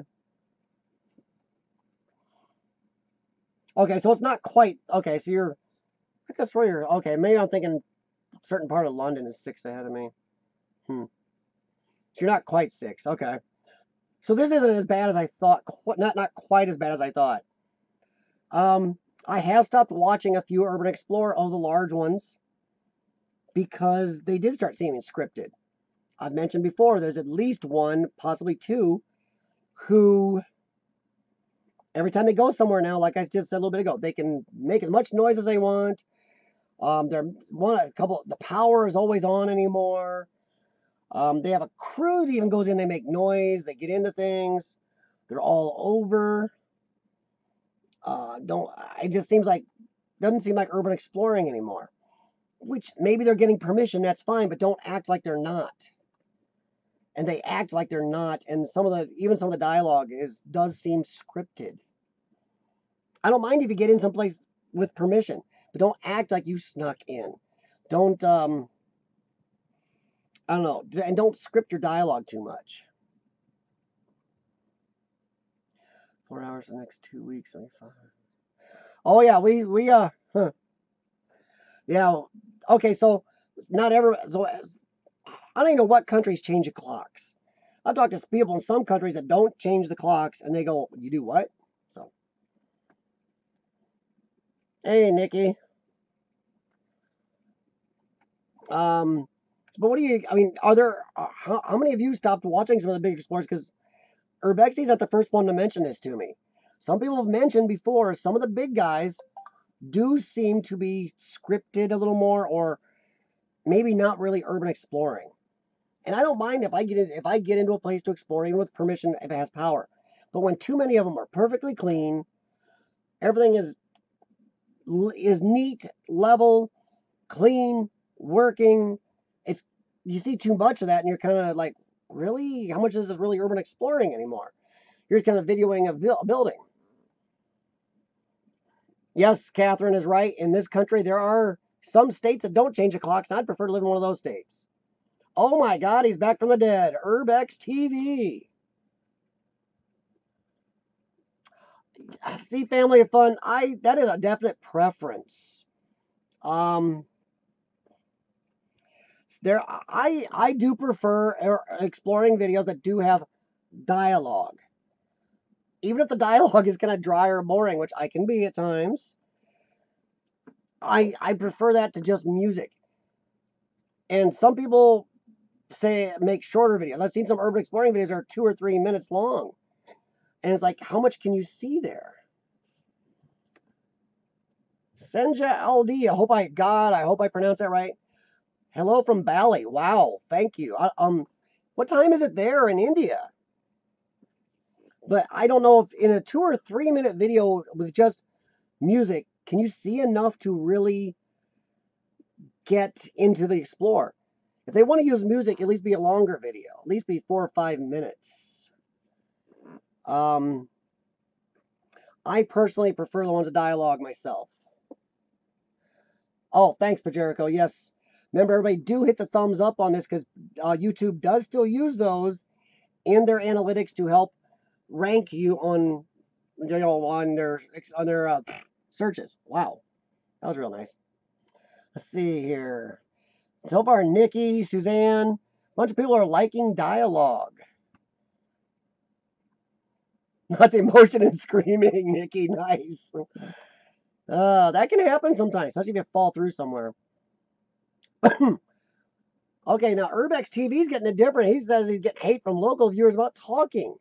Speaker 1: Okay, so it's not quite. Okay, so I guess where you're. Okay, maybe I'm thinking a certain part of London is 6 ahead of me. So you're not quite 6. Okay. So this isn't as bad as I thought. Not quite as bad as I thought. I have stopped watching a few Urban Explorer of the large ones because they did start seeming scripted. I've mentioned before, there's at least 1, possibly 2, who every time they go somewhere now, like I just said a little bit ago, they can make as much noise as they want. The power is always on anymore. They have a crew that even goes in, they make noise, they get into things. They're all over. Don't It just doesn't seem like urban exploring anymore. Which maybe they're getting permission, that's fine, but don't act like they're not. And they act like they're not, and some of the dialogue does seem scripted. I don't mind if you get in someplace with permission, but don't act like you snuck in. Don't I don't know, and don't script your dialogue too much. 4 hours the next 2 weeks. Oh yeah, huh. Yeah. Okay, so not every so I don't even know what countries change the clocks. I've talked to people in some countries that don't change the clocks, and they go, "You do what?" So, hey, Nikki. But what do you? I mean, are there? How many of you stopped watching some of the big explorers? Because Urbexi's not the first one to mention this to me. Some people have mentioned before. Some of the big guys do seem to be scripted a little more, or maybe not really urban exploring. And I don't mind if I get into a place to explore, even with permission, if it has power. But when too many of them are perfectly clean, everything is neat, level, clean, working. It's You see too much of that, and you're kind of like, really, how much is this really urban exploring anymore? You're just kind of videoing a building. Yes, Catherine is right. In this country, there are some states that don't change the clocks, and I'd prefer to live in one of those states. Oh my God, he's back from the dead. Urbex TV. See, family of fun. That is a definite preference. Um, I do prefer exploring videos that do have dialogue. Even if the dialogue is kind of dry or boring, which I can be at times, I prefer that to just music. And some people say make shorter videos. I've seen some urban exploring videos that are 2 or 3 minutes long. And it's like, how much can you see there? Senja LD, I hope I pronounced that right. Hello from Bali. Wow, thank you. What time is it there in India? But I don't know if in a 2 or 3 minute video with just music, can you see enough to really get into the explore? If they want to use music, at least be a longer video, at least be 4 or 5 minutes. I personally prefer the ones with dialogue myself. Oh, thanks, Pajerico. Yes. Remember, everybody do hit the thumbs up on this because YouTube does still use those in their analytics to help rank you on, on their searches. Wow, that was real nice. Let's see here. So far, Nikki, Suzanne, a bunch of people are liking dialogue. Not emotion and screaming, Nikki. Nice. That can happen sometimes, especially if you fall through somewhere. Okay, now Urbex TV's getting it different. He says he's getting hate from local viewers about talking.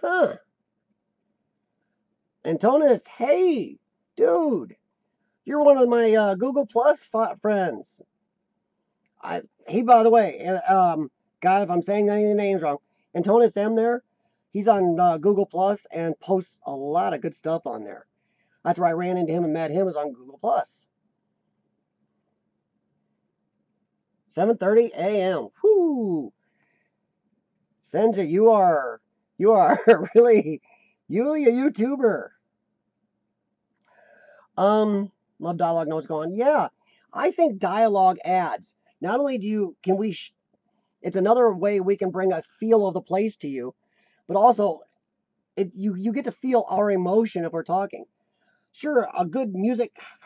Speaker 1: Huh. Antonis, hey, dude, you're one of my Google Plus friends. By the way, God, if I'm saying any of the names wrong, Antonis M there, he's on Google Plus and posts a lot of good stuff on there. That's where I ran into him and met him, was on Google Plus. 7:30 a.m. Whoo! Senja, you are really a YouTuber. Love dialogue knows going. Yeah, I think dialogue adds. Not only can we, it's another way we can bring a feel of the place to you, but also you get to feel our emotion if we're talking. Sure, a good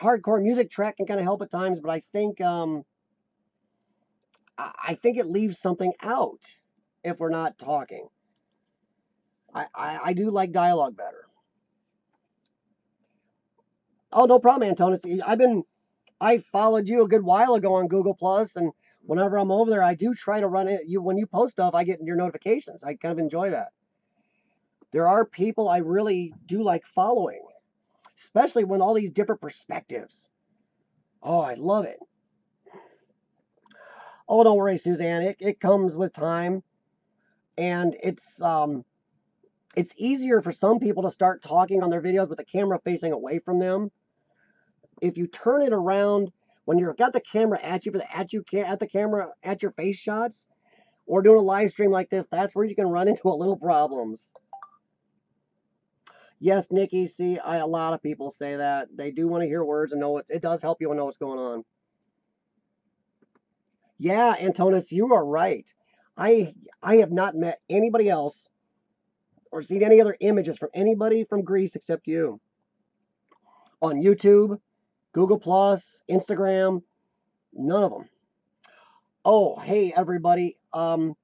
Speaker 1: hardcore music track can kind of help at times, but I think it leaves something out if we're not talking. I do like dialogue better. Oh, no problem, Antonis. I followed you a good while ago on Google Plus, and whenever I'm over there, I do try to run it. When you post stuff, I get your notifications. I kind of enjoy that. There are people I really do like following, especially when all these different perspectives. Oh, I love it. Oh, don't worry, Suzanne. It comes with time, and it's easier for some people to start talking on their videos with the camera facing away from them. If you turn it around when you've got the camera at you at the camera at your face shots, or doing a live stream like this, that's where you can run into a little problems. Yes, Nikki. See, a lot of people say that they do want to hear words and know it does help you know what's going on. Yeah, Antonis, you are right. I have not met anybody else or seen any other images from anybody from Greece except you on YouTube, Google Plus, Instagram. None of them. Oh, hey everybody. I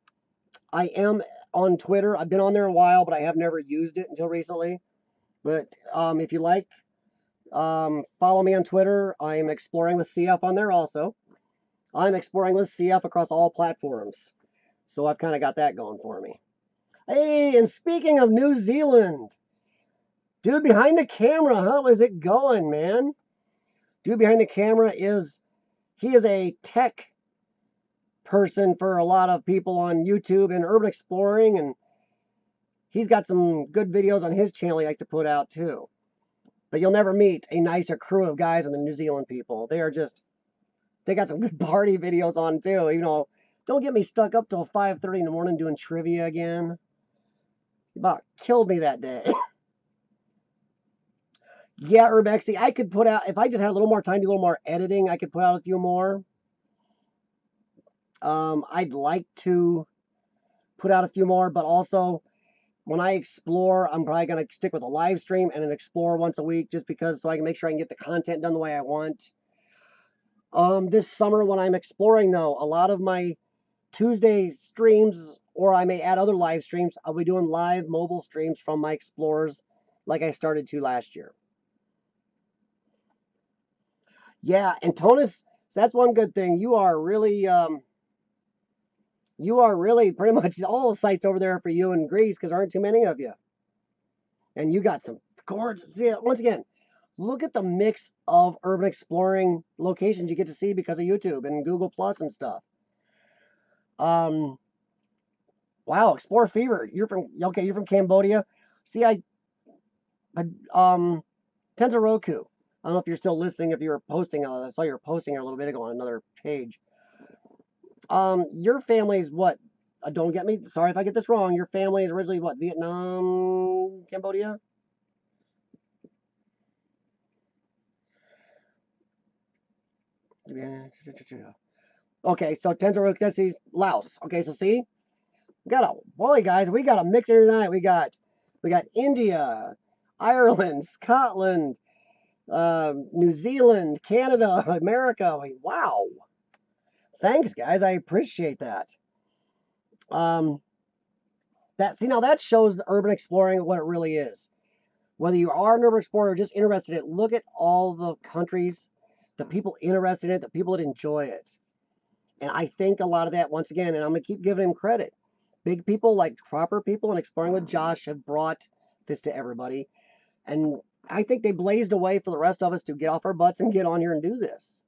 Speaker 1: am on Twitter. I've been on there a while, but I have never used it until recently. But if you like, follow me on Twitter. I'm exploring with CF on there also. I'm exploring with CF across all platforms. So I've kind of got that going for me. Hey, and speaking of New Zealand, dude behind the camera, how is it going, man? Dude behind the camera he is a tech person for a lot of people on YouTube and urban exploring, and he's got some good videos on his channel he likes to put out too. But you'll never meet a nicer crew of guys than the New Zealand people. They got some good party videos on too. You know, don't get me stuck up till 5:30 in the morning doing trivia again. You about killed me that day. Yeah, Urbexy, I could put out, if I just had a little more time to do a little more editing, I could put out a few more. I'd like to put out a few more, but also when I explore, I'm probably going to stick with a live stream and an explore once a week just because so I can make sure I can get the content done the way I want. This summer when I'm exploring though, a lot of my Tuesday streams, or I may add other live streams, I'll be doing live mobile streams from my explorers like I started to last year. Yeah, and Tonus, so that's one good thing. You are really pretty much all the sites over there for you in Greece because there aren't too many of you. And you got some gorgeous, see, once again, look at the mix of urban exploring locations you get to see because of YouTube and Google Plus and stuff. Um, wow, Explore Fever. You're from Cambodia. See, um, Tenzaroku. I don't know if you're still listening. If you were posting, I saw you were posting a little bit ago on another page. Your family's what? Don't get me. Sorry if I get this wrong. Your family is originally what? Vietnam, Cambodia. Okay, so Tenzaroku, this is Laos. Okay, so see, we got a boy, guys. We got a mixer tonight. We got India, Ireland, Scotland, New Zealand, Canada, America. Wow. Thanks, guys. I appreciate that. Um, now that shows the urban exploring what it really is. Whether you are an urban explorer or just interested in it, look at all the countries, the people interested in it, the people that enjoy it. And I think a lot of that, once again, and I'm going to keep giving him credit. Big people like Proper People and Exploring with Josh have brought this to everybody. And I think they blazed a way for the rest of us to get off our butts and get on here and do this.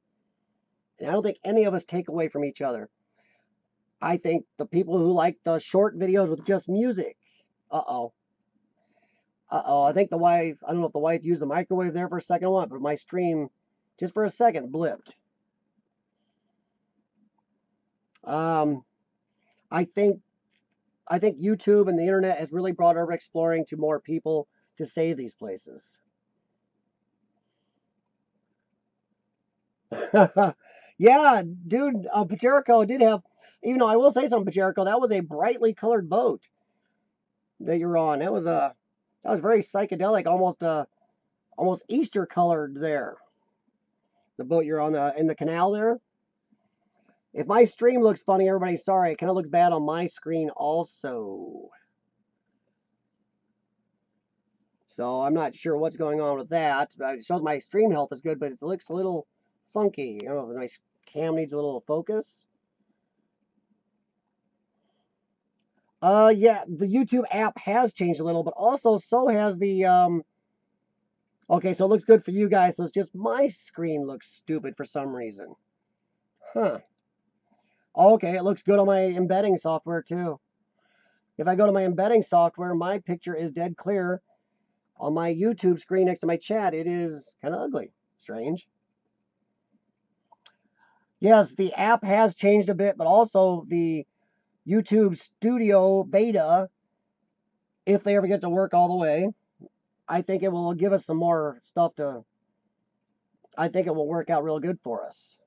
Speaker 1: And I don't think any of us take away from each other. I think the people who like the short videos with just music, uh-oh. Uh-oh, I think I don't know if the wife used the microwave there for a second or what, but my stream, just for a second, blipped. Um, I think YouTube and the internet has really brought urban exploring to more people to save these places. Yeah, dude, Pacherico did have, even though I will say something, Pacherico, that was a brightly colored boat that you're on. That was very psychedelic, almost Easter colored there. The boat you're on in the canal there. If my stream looks funny, everybody, sorry, it kind of looks bad on my screen also. So I'm not sure what's going on with that. It shows my stream health is good, but it looks a little funky. I don't know if my cam needs a little focus. Yeah, the YouTube app has changed a little, but also so has the Okay, so it looks good for you guys, so it's just my screen looks stupid for some reason. Huh. Okay, it looks good on my embedding software too. If I go to my embedding software, my picture is dead clear. On my YouTube screen next to my chat, it is kind of ugly. Strange. Yes, the app has changed a bit, but also the YouTube Studio beta, if they ever get to work all the way, I think it will give us some more stuff to. I think it will work out real good for us.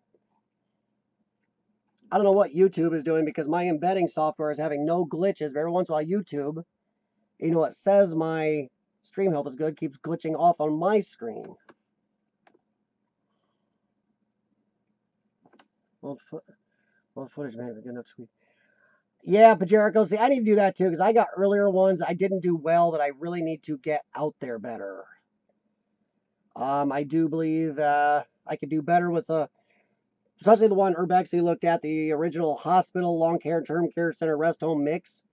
Speaker 1: I don't know what YouTube is doing because my embedding software is having no glitches. But every once in a while, YouTube, it says my stream health is good, keeps glitching off on my screen. Old, old footage may have been good enough to. Yeah, but Jericho, see, I need to do that too because I got earlier ones I didn't do well that I really need to get out there better. I do believe I could do better with especially the one Urbex he looked at, the original hospital, long care, term care center, rest home mix.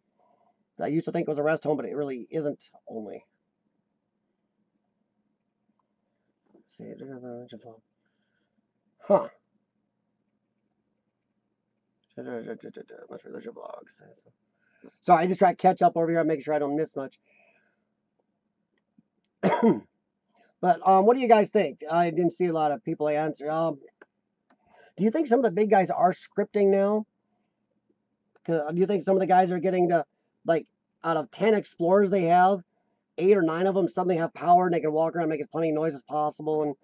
Speaker 1: I used to think it was a rest home, but it really isn't only. Huh. Much religion blogs. So I just try to catch up over here and make sure I don't miss much. But what do you guys think? I didn't see a lot of people answer. Do you think some of the big guys are scripting now? Do you think some of the guys are getting to, like, out of 10 explorers they have, 8 or 9 of them suddenly have power and they can walk around and make as plenty of noise as possible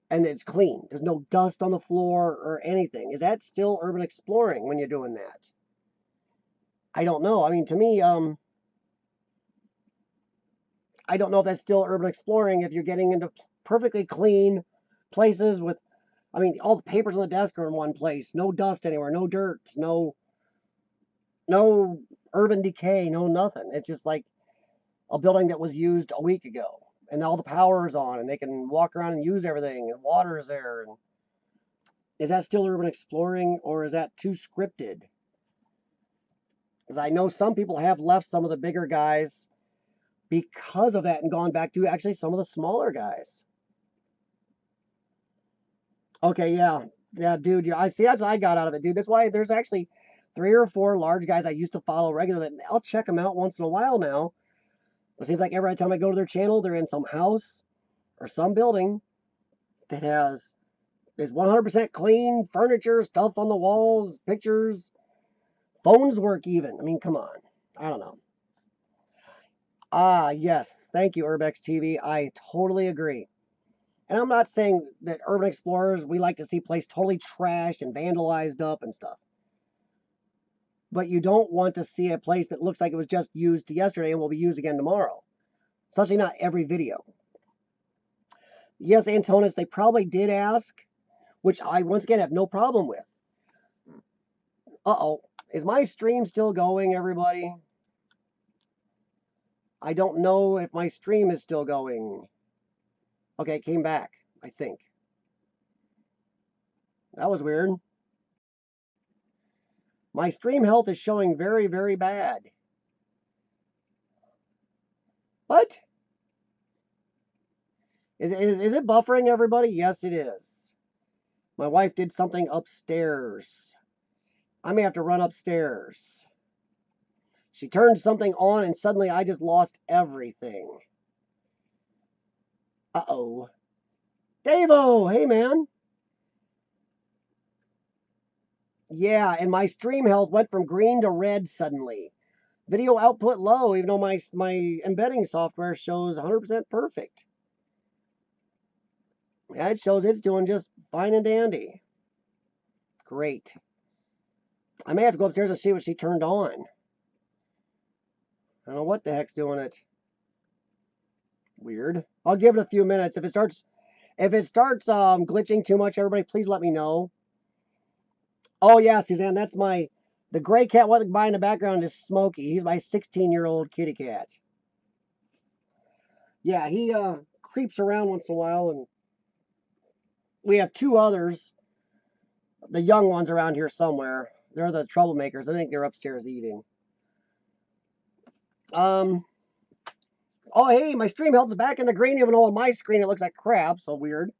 Speaker 1: and it's clean. There's no dust on the floor or anything. Is that still urban exploring when you're doing that? I don't know. I mean, to me, I don't know if that's still urban exploring if you're getting into perfectly clean places with, I mean, all the papers on the desk are in one place, no dust anywhere, no dirt, no urban decay, no nothing. It's just like a building that was used a week ago, and all the power is on, and they can walk around and use everything, and water is there. And is that still urban exploring, or is that too scripted? Because I know some people have left some of the bigger guys because of that and gone back to actually some of the smaller guys. Okay, yeah, dude. Yeah, I see. That's what I got out of it, dude. That's why there's actually 3 or 4 large guys I used to follow regularly. I'll check them out once in a while now. It seems like every time I go to their channel, they're in some house or some building that is 100% clean, furniture, stuff on the walls, pictures, phones work even. I mean, come on. I don't know. Ah, yes. Thank you, Urbex TV. I totally agree. And I'm not saying that urban explorers, we like to see place totally trashed and vandalized up and stuff. But you don't want to see a place that looks like it was just used yesterday and will be used again tomorrow. Especially not every video. Yes, Antonis, they probably did ask, which I, once again, have no problem with. Uh-oh. Is my stream still going, everybody? I don't know if my stream is still going. Okay, it came back, I think. That was weird. My stream health is showing very, very bad. What? Is it buffering, everybody? Yes, it is. My wife did something upstairs. I may have to run upstairs. She turned something on and suddenly I just lost everything. Uh-oh. Davo, hey man. Yeah, and my stream health went from green to red suddenly. Video output low, even though my embedding software shows 100% perfect. Yeah, it shows it's doing just fine and dandy. Great. I may have to go upstairs and see what she turned on. I don't know what the heck's doing it. Weird. I'll give it a few minutes. If it starts glitching too much, everybody, please let me know. Oh yeah, Suzanne, that's the gray cat walking by in the background is Smokey. He's my 16-year-old kitty cat. Yeah, he creeps around once in a while, and we have 2 others, the young ones around here somewhere. They're the troublemakers. I think they're upstairs eating. Oh, hey, my stream health is back in the green, even though on my screen it looks like crap. So weird.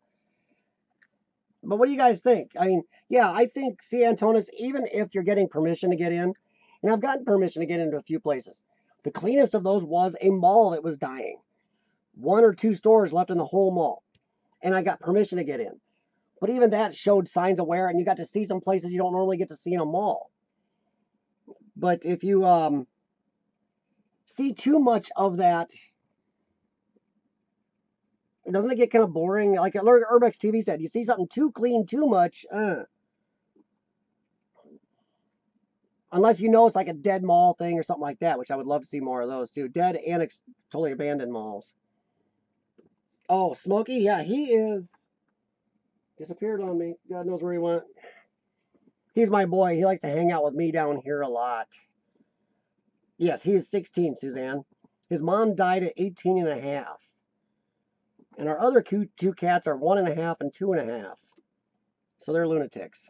Speaker 1: But what do you guys think? I mean, yeah, I think, see, Antonis, even if you're getting permission to get in, and I've gotten permission to get into a few places, the cleanest of those was a mall that was dying. 1 or 2 stores left in the whole mall. And I got permission to get in. But even that showed signs of wear, and you got to see some places you don't normally get to see in a mall. But if you see too much of that, doesn't it get kind of boring? Like Urbex TV said, you see something too clean too much, unless you know it's like a dead mall thing or something like that, which I would love to see more of those too. Dead and totally abandoned malls. Oh, Smokey, yeah, he is disappeared on me. God knows where he went. He's my boy. He likes to hang out with me down here a lot. Yes, he is 16, Suzanne. His mom died at 18 and a half. And our other 2 cats are 1.5 and 2.5. So they're lunatics.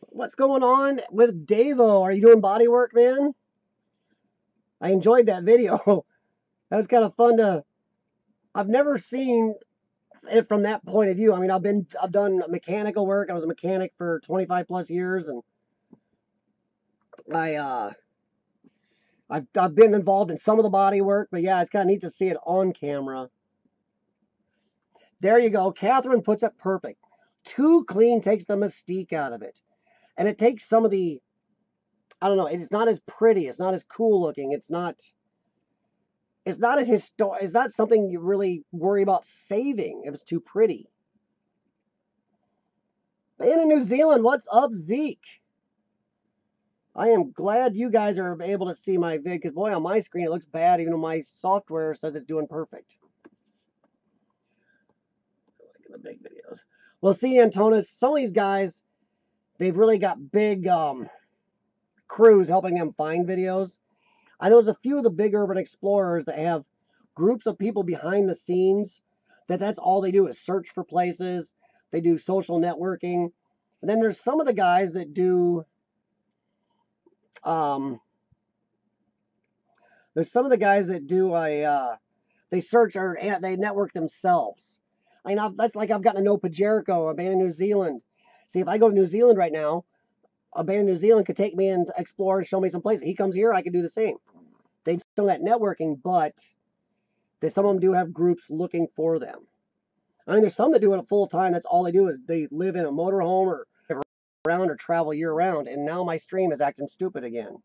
Speaker 1: What's going on with Davo? Are you doing body work, man? I enjoyed that video. That was kind of fun to... I've never seen it from that point of view. I mean, I've done mechanical work. I was a mechanic for 25 plus years, and I've been involved in some of the body work, but yeah, it's kind of neat to see it on camera. There you go. Catherine puts it perfect. Too clean takes the mystique out of it. And it takes some of the, I don't know, it's not as pretty. It's not as cool looking. It's not as it's not something you really worry about saving if it's too pretty. And in New Zealand, what's up, Zeke? I am glad you guys are able to see my vid, because boy, on my screen it looks bad, even though my software says it's doing perfect. Like in the big videos. Well, see, Antonis, some of these guys, they've really got big crews helping them find videos. I know there's a few of the big urban explorers that have groups of people behind the scenes that's all they do is search for places. They do social networking. And then there's some of the guys that do there's some of the guys that do they search or they network themselves. I mean, that's like I've gotten to know Pajerico, a band in New Zealand. See, if I go to New Zealand right now, a band in New Zealand could take me and explore and show me some places. He comes here, I could do the same. They do some of that networking, but some of them do have groups looking for them. I mean, there's some that do it full time. That's all they do is they live in a motorhome or around or travel year round. And now my stream is acting stupid again.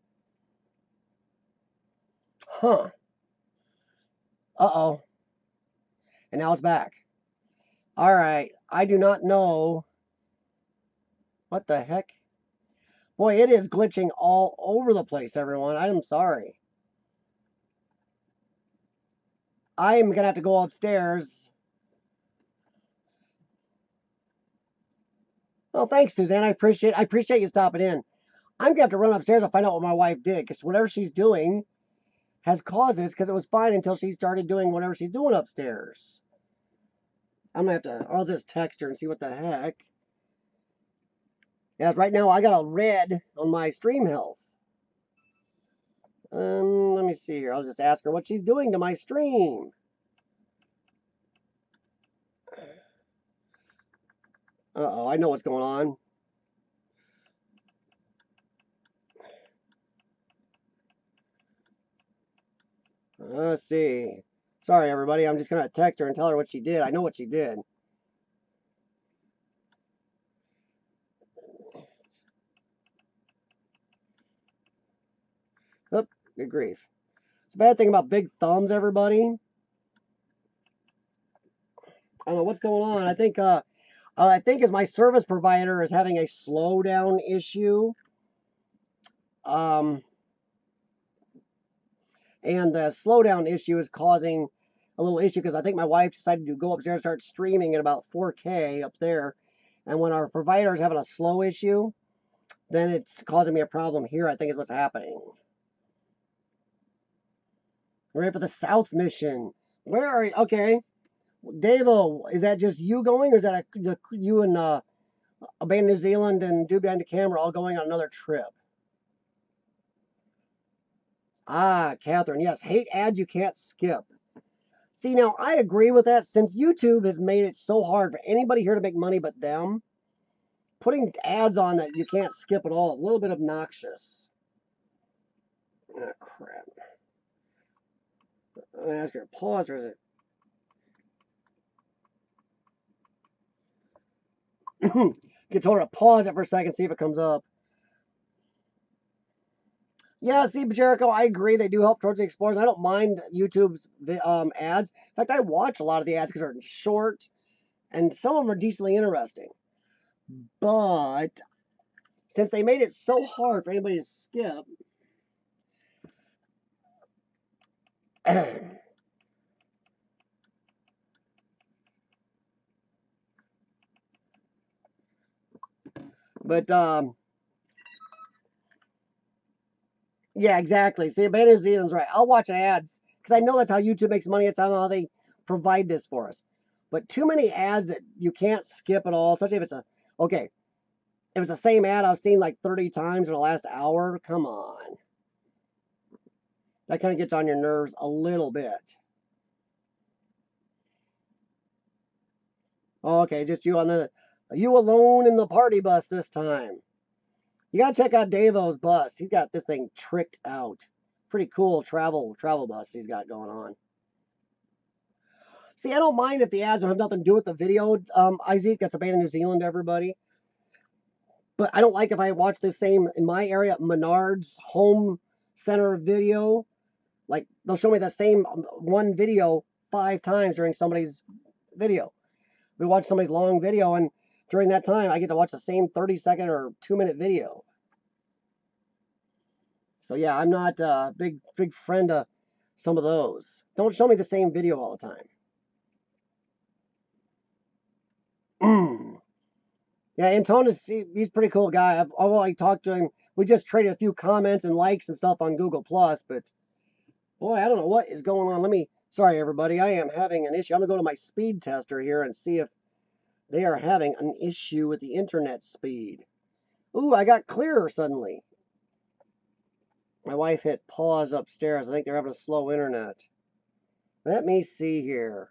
Speaker 1: Huh. Uh-oh. And now it's back. All right. I do not know. What the heck? Boy, it is glitching all over the place, everyone. I'm sorry. I'm going to have to go upstairs. Well, thanks, Suzanne. I appreciate you stopping in. I'm going to have to run upstairs and find out what my wife did, because whatever she's doing has causes, because it was fine until she started doing whatever she's doing upstairs. I'm going to have to, I'll just text her and see what the heck. Yeah, right now I got a red on my stream health. Let me see here. I'll just ask her what she's doing to my stream. Uh-oh, I know what's going on. Let's see. Sorry, everybody. I'm just going to text her and tell her what she did. I know what she did. Oh, good grief. It's a bad thing about big thumbs, everybody. I don't know what's going on. I think as my service provider is having a slowdown issue. And the slowdown issue is causing a little issue because I think my wife decided to go upstairs and start streaming at about 4K up there. And when our provider is having a slow issue, then it's causing me a problem here, I think is what's happening. We're ready for the South mission. Where are you? Okay. Davo, is that just you going, or is that you and Abandoned New Zealand and Dude Behind the Camera all going on another trip? Ah, Catherine, yes, hate ads you can't skip. See, now I agree with that. Since YouTube has made it so hard for anybody here to make money but them, putting ads on that you can't skip at all is a little bit obnoxious. Ah, crap. I'm gonna ask her to pause, or is it? You told her to pause it for a second, see if it comes up. Yeah, see, Jericho, I agree. They do help towards the explorers. I don't mind YouTube's ads. In fact, I watch a lot of the ads because they're short and some of them are decently interesting. But since they made it so hard for anybody to skip, but yeah, exactly. See, Abandoned New Zealand's right. I'll watch ads because I know that's how YouTube makes money. It's how they provide this for us. But too many ads that you can't skip at all, especially if it's a okay. If it's the same ad I've seen like 30 times in the last hour, come on. That kind of gets on your nerves a little bit. Okay, just you alone in the party bus this time. You gotta check out Davo's bus. He's got this thing tricked out. Pretty cool travel bus he's got going on. See, I don't mind if the ads don't have nothing to do with the video. Isaac, that's Abandoned New Zealand, everybody. But I don't like if I watch the same in my area, Menards home center video. Like they'll show me the same one video 5 times during somebody's video. We watch somebody's long video, and during that time, I get to watch the same 30-second or 2-minute video. So yeah, I'm not a big friend of some of those. Don't show me the same video all the time. Yeah, Antonis, he's a pretty cool guy. I've already talked to him. We just traded a few comments and likes and stuff on Google Plus, but boy, I don't know what is going on. Sorry everybody, I am having an issue. I'm gonna go to my speed tester here and see if they are having an issue with the internet speed. Ooh, I got clearer suddenly. My wife hit pause upstairs. I think they're having a slow internet. Let me see here.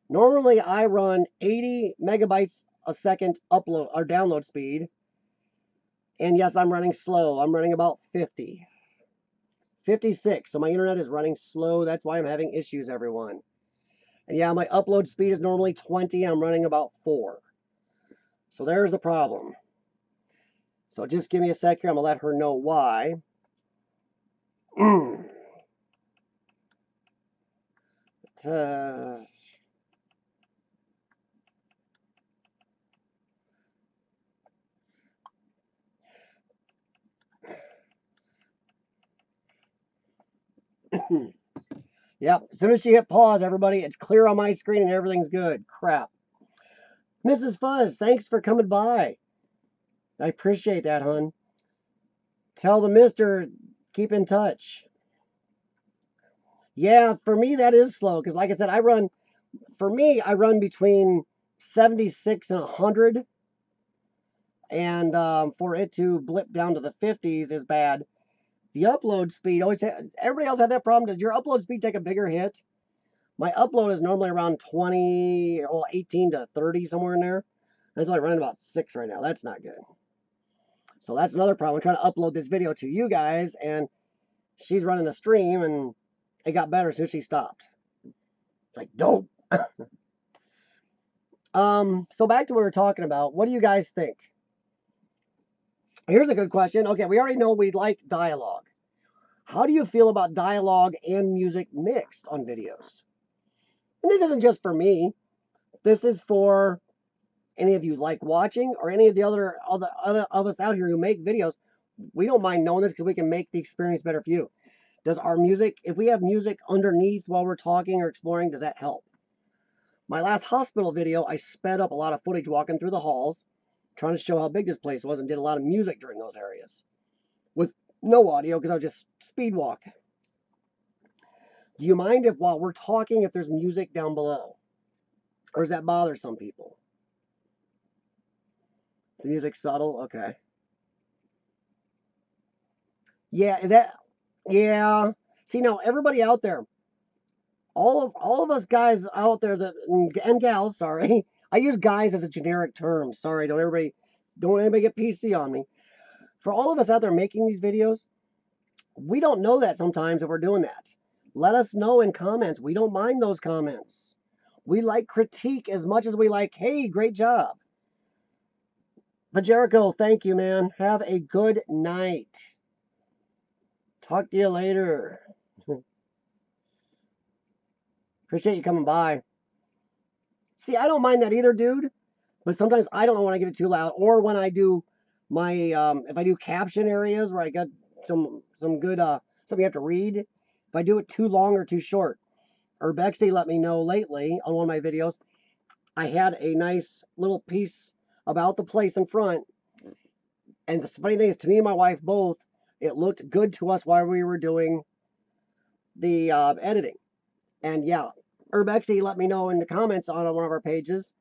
Speaker 1: Normally I run 80 megabytes a second upload or download speed. And yes, I'm running slow. I'm running about 50. 56. So my internet is running slow. That's why I'm having issues, everyone. And yeah, my upload speed is normally 20. I'm running about 4. So there's the problem. So just give me a sec here. I'm going to let her know why. Yep, as soon as she hit pause, everybody, it's clear on my screen and everything's good. Crap. Mrs. Fuzz, thanks for coming by. I appreciate that, hon. Tell the mister, keep in touch. Yeah, for me, that is slow. Because like I said, I run between 76 and 100. And for it to blip down to the 50s is bad. The upload speed, everybody else have that problem? Does your upload speed take a bigger hit? My upload is normally around 20, well, 18 to 30, somewhere in there. And it's only running about 6 right now. That's not good. So that's another problem. I'm trying to upload this video to you guys, and she's running a stream, and it got better as soon as she stopped. It's like, dope. So back to what we were talking about. What do you guys think? Here's a good question. Okay, we already know we like dialogue. How do you feel about dialogue and music mixed on videos? And this isn't just for me. This is for any of you like watching or any of the other of us out here who make videos. We don't mind knowing this because we can make the experience better for you. Does our music, if we have music underneath while we're talking or exploring, does that help? My last hospital video, I sped up a lot of footage walking through the halls, trying to show how big this place was, and did a lot of music during those areas with no audio because I was just speed walk. Do you mind if while we're talking, if there's music down below? Or does that bother some people? The music's subtle? Okay. Yeah, is that... Yeah. See, now everybody out there, all of us guys out there that and gals, sorry. I use guys as a generic term. Sorry, don't anybody get PC on me. For all of us out there making these videos, we don't know that sometimes if we're doing that. Let us know in comments. We don't mind those comments. We like critique as much as we like, hey, great job. But Jericho, thank you, man. Have a good night. Talk to you later. Appreciate you coming by. See, I don't mind that either, dude. But sometimes I don't know when I get it too loud, or when I do my if I do caption areas where I got some good something you have to read. If I do it too long or too short. Urbexy let me know lately on one of my videos. I had a nice little piece about the place in front, and the funny thing is, to me and my wife both, it looked good to us while we were doing the editing. And yeah, Urbexy let me know in the comments on one of our pages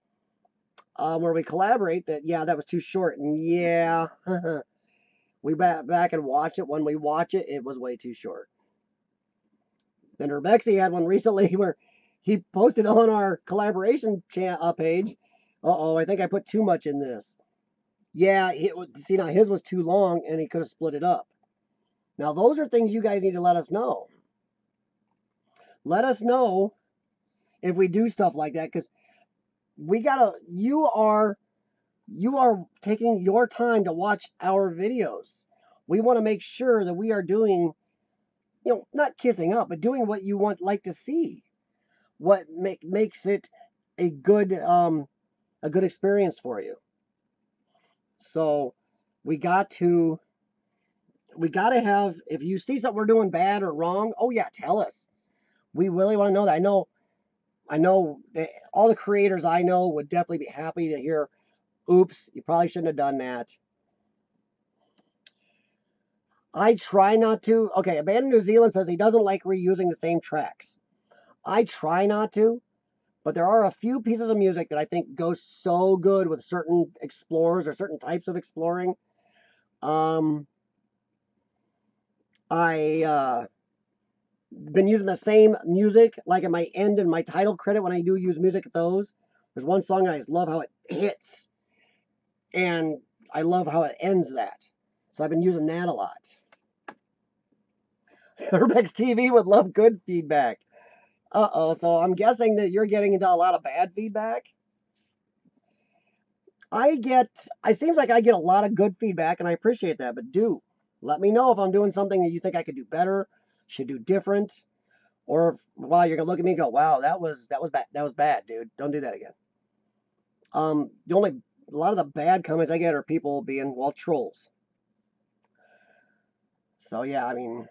Speaker 1: where we collaborate that, yeah, that was too short. And yeah, we back and watch it. When we watch it, it was way too short. Then Urbexy had one recently where he posted on our collaboration page. Uh-oh, I think I put too much in this. Yeah, see, now his was too long and he could have split it up. Now, those are things you guys need to let us know. Let us know if we do stuff like that, because you are taking your time to watch our videos. We want to make sure that we are doing, not kissing up, but doing what you like to see. What makes it a good experience for you. So we got to have, if you see something we're doing bad or wrong, oh yeah, tell us. We really want to know that. I know that all the creators I know would definitely be happy to hear, oops, you probably shouldn't have done that. I try not to. Okay, Abandoned New Zealand says he doesn't like reusing the same tracks. I try not to, but there are a few pieces of music that I think go so good with certain explorers or certain types of exploring. I been using the same music like at my end and my title credit when I do use music at those. There's one song I just love how it hits, and I love how it ends that. So I've been using that a lot. Urbex TV would love good feedback. Uh-oh, so I'm guessing that you're getting into a lot of bad feedback? It seems like I get a lot of good feedback, and I appreciate that, but let me know if I'm doing something that you think I could do better, should do different, or wow, you're gonna look at me and go, wow, that was bad. That was bad, dude. Don't do that again. The only a lot of the bad comments I get are people being, well, trolls. So yeah, I mean,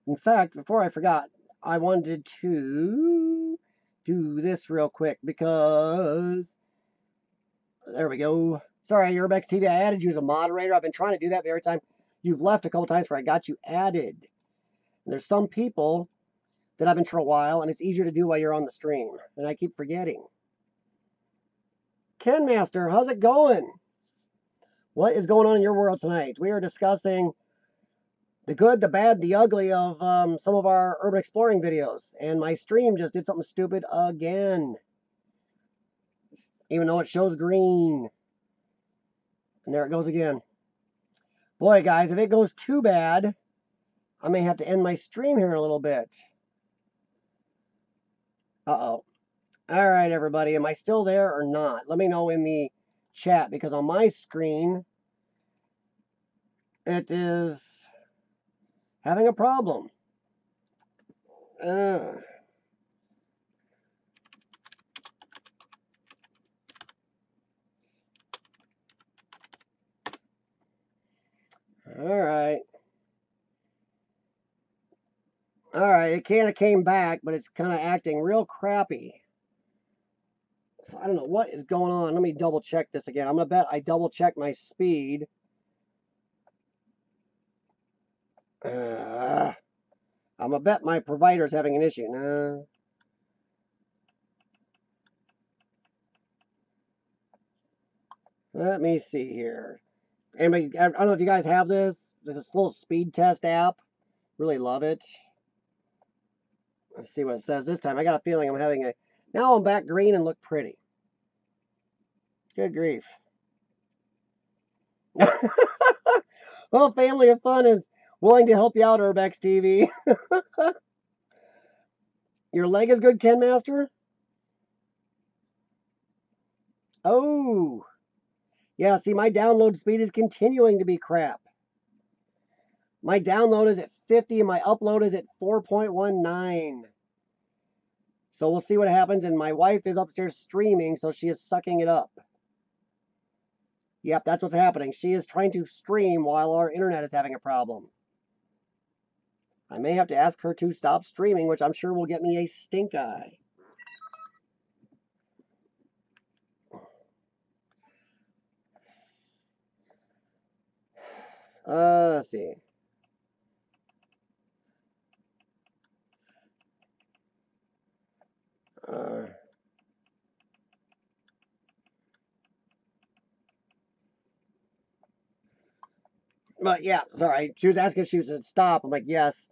Speaker 1: in fact, before I forgot, I wanted to do this real quick because there we go. Sorry, Urbex TV, I added you as a moderator. I've been trying to do that every time you've left a couple times where I got you added. And there's some people that I've been for a while, and it's easier to do while you're on the stream, and I keep forgetting. Ken Master, how's it going? What is going on in your world tonight? We are discussing the good, the bad, the ugly of some of our urban exploring videos, and my stream just did something stupid again, even though it shows green. And there it goes again. Boy, guys, if it goes too bad, I may have to end my stream here in a little bit. Uh-oh. All right, everybody. Am I still there or not? Let me know in the chat, because on my screen, it is having a problem. All right. All right, it kind of came back, but it's kind of acting real crappy. So I don't know what is going on. Let me double check this again. I'm going to bet I double check my speed. I'm going to bet my provider's having an issue. No. Let me see here. Anybody, I don't know if you guys have this. There's this little speed test app Really love it. Let's see what it says this time. I got a feeling I'm having a... Now I'm back green and look pretty. Good grief. Well, Family of Fun is willing to help you out, Urbex TV. Your leg is good, Ken Master? Oh. Yeah, see, my download speed is continuing to be crap. My download is at 50 and my upload is at 4.19. So we'll see what happens. And my wife is upstairs streaming, so she is sucking it up. Yep, that's what's happening. She is trying to stream while our internet is having a problem. I may have to ask her to stop streaming, which I'm sure will get me a stink eye. Let's see. But yeah, sorry. She was asking if she was to stop. I'm like, yes.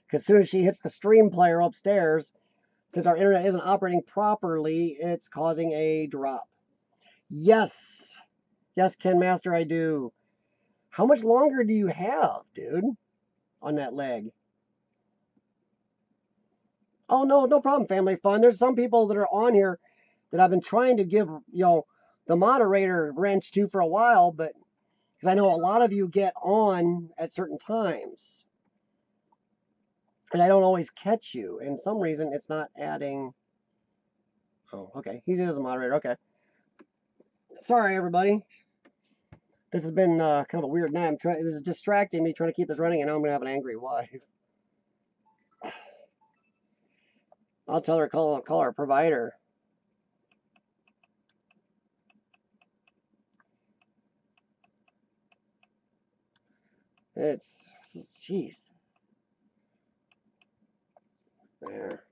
Speaker 1: Because as soon as she hits the stream player upstairs, since our internet isn't operating properly, it's causing a drop. Yes. Yes, Ken Master, I do. How much longer do you have, dude, on that leg? Oh, no, no problem, Family Fun. There's some people that are on here that I've been trying to give, the moderator wrench to for a while, but because I know a lot of you get on at certain times. And I don't always catch you. And some reason it's not adding. Oh, okay. He is a moderator. Okay. Sorry, everybody. This has been kind of a weird night. This is distracting me trying to keep this running, and now I'm going to have an angry wife. I'll tell her call our provider. It's jeez. There.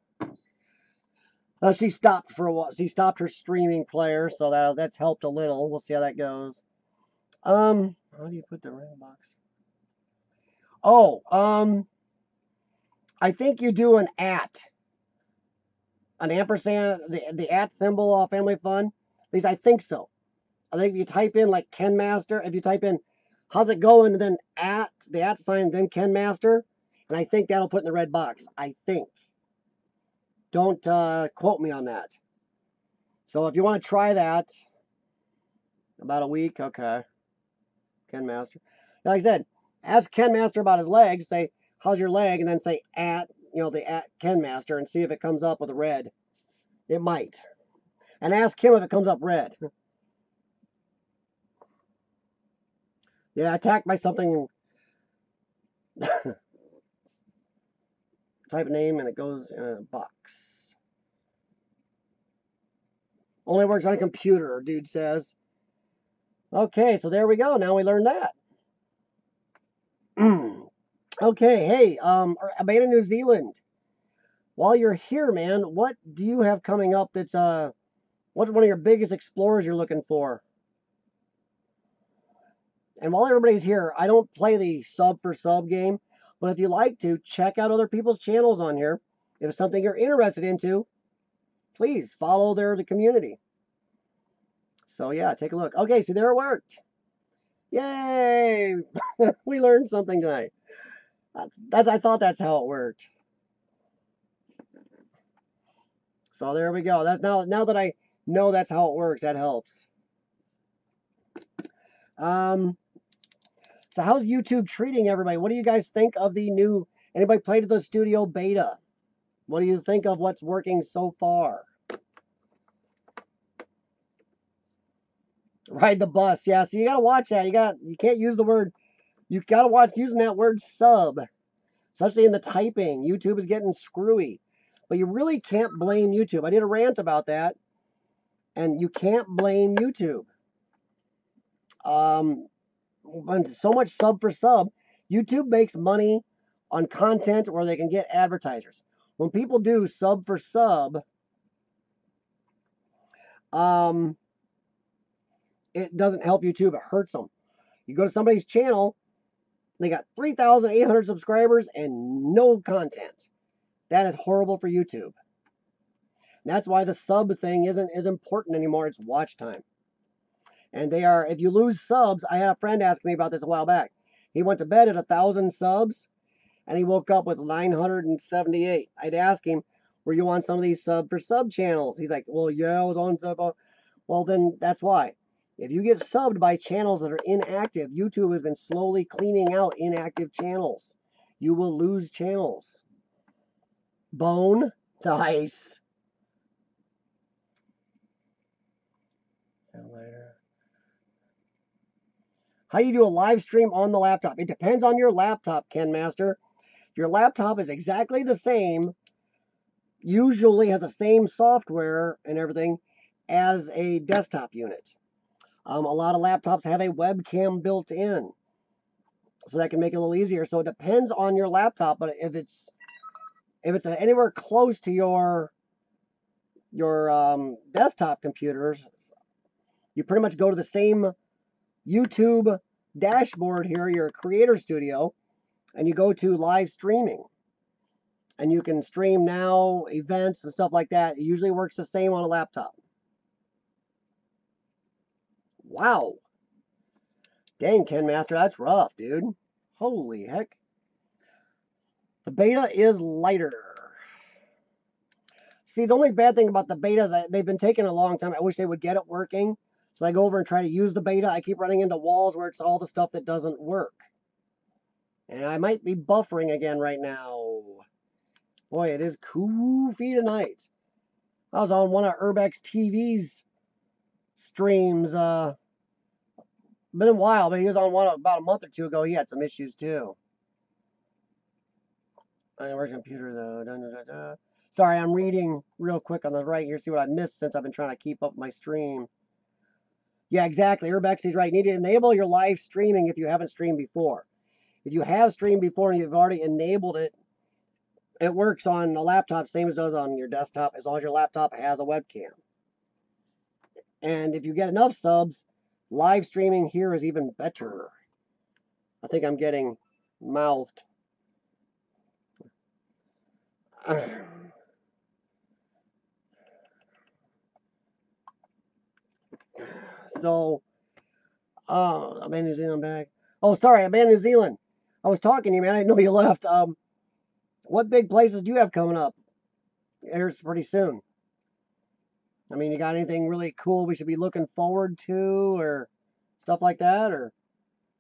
Speaker 1: She stopped for a while. She stopped her streaming player, so that's helped a little. We'll see how that goes. How do you put the ring box? Oh, I think you do an ampersand, the at symbol, Family Fun. At least I think so. I think if you type in like Ken Master, if you type in how's it going, and then the at sign, then Ken Master, and I think that'll put in the red box. I think. Don't quote me on that. So if you want to try that, about a week, okay. Ken Master. Like I said, ask Ken Master about his legs. Say, how's your leg? And then say the at Ken Master, and see if it comes up with a red. It might. And ask him if it comes up red. Yeah, attacked by something. Type a name and it goes in a box. Only works on a computer, dude says. Okay, so there we go. Now we learned that. Okay, hey, Abeta New Zealand. While you're here, man, what do you have coming up that's what's one of your biggest explorers you're looking for? And while everybody's here, I don't play the sub for sub game, but if you like to, check out other people's channels on here. If it's something you're interested into, please follow the community. So yeah, take a look. Okay, so there it worked. Yay! We learned something tonight. I thought that's how it worked. So there we go. That's now that I know that's how it works, that helps. So how's YouTube treating everybody? What do you guys think of the new? Anybody played the studio beta? What do you think of what's working so far? Ride the bus, yeah. So you gotta watch that. You can't use the word. You gotta watch using that word sub, especially in the typing. YouTube is getting screwy, but you really can't blame YouTube. I did a rant about that, and you can't blame YouTube. So much sub for sub. YouTube makes money on content where they can get advertisers. When people do sub for sub, it doesn't help YouTube. It hurts them. You go to somebody's channel, They got 3,800 subscribers and no content. That is horrible for YouTube. That's why the sub thing isn't as important anymore. It's watch time. And they are, if you lose subs, I had a friend ask me about this a while back. He went to bed at 1,000 subs and he woke up with 978. I'd ask him, were you on some of these sub for sub channels? He's like, well, yeah, I was on sub. Well, then that's why. If you get subbed by channels that are inactive, YouTube has been slowly cleaning out inactive channels. You will lose channels. Bone. Nice. How you do a live stream on the laptop? It depends on your laptop, Ken Master. Your laptop is exactly the same, usually has the same software and everything as a desktop unit. A lot of laptops have a webcam built in, so that can make it a little easier. So it depends on your laptop, but if it's anywhere close to your desktop computers, you pretty much go to the same YouTube dashboard here, your Creator Studio, and you go to live streaming. And you can stream now, events and stuff like that. It usually works the same on a laptop. Wow. Dang, Ken Master, that's rough, dude. Holy heck. The beta is lighter. See, the only bad thing about the beta is that they've been taking a long time. I wish they would get it working. So when I go over and try to use the beta, I keep running into walls where it's all the stuff that doesn't work. And I might be buffering again right now. Boy, it is koofy tonight. I was on one of Urbex TV's streams. Been a while, but he was on one about a month or two ago. He had some issues too. Where's the computer though? Da, da, da, da. Sorry, I'm reading real quick on the right here. See what I missed since I've been trying to keep up my stream. Yeah, exactly. Urbex is right. You need to enable your live streaming if you haven't streamed before. If you have streamed before and you've already enabled it, it works on a laptop same as it does on your desktop as long as your laptop has a webcam. And if you get enough subs, live streaming here is even better. I think I'm getting mouthed. So, I'm in New Zealand back. Oh, sorry, I'm in New Zealand. I was talking to you, man. I didn't know you left. What big places do you have coming up? Here's pretty soon. I mean, you got anything really cool we should be looking forward to or stuff like that, or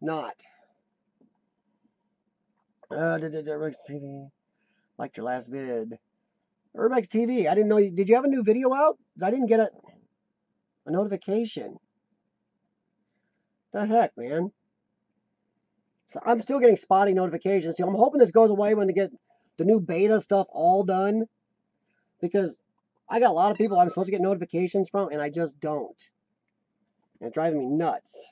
Speaker 1: not? Urbex TV. Liked your last vid. Urbex TV. I didn't know you. Did you have a new video out? 'Cause I didn't get a notification. The heck, man. So I'm still getting spotty notifications. So I'm hoping this goes away when they get the new beta stuff all done. Because I got a lot of people I'm supposed to get notifications from, and I just don't. And it's driving me nuts.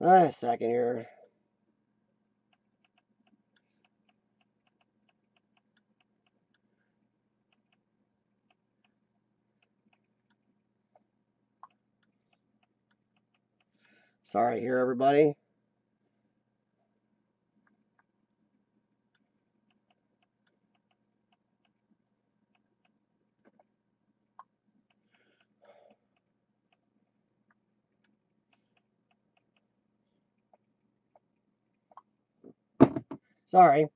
Speaker 1: A second here. Sorry here, everybody. Sorry.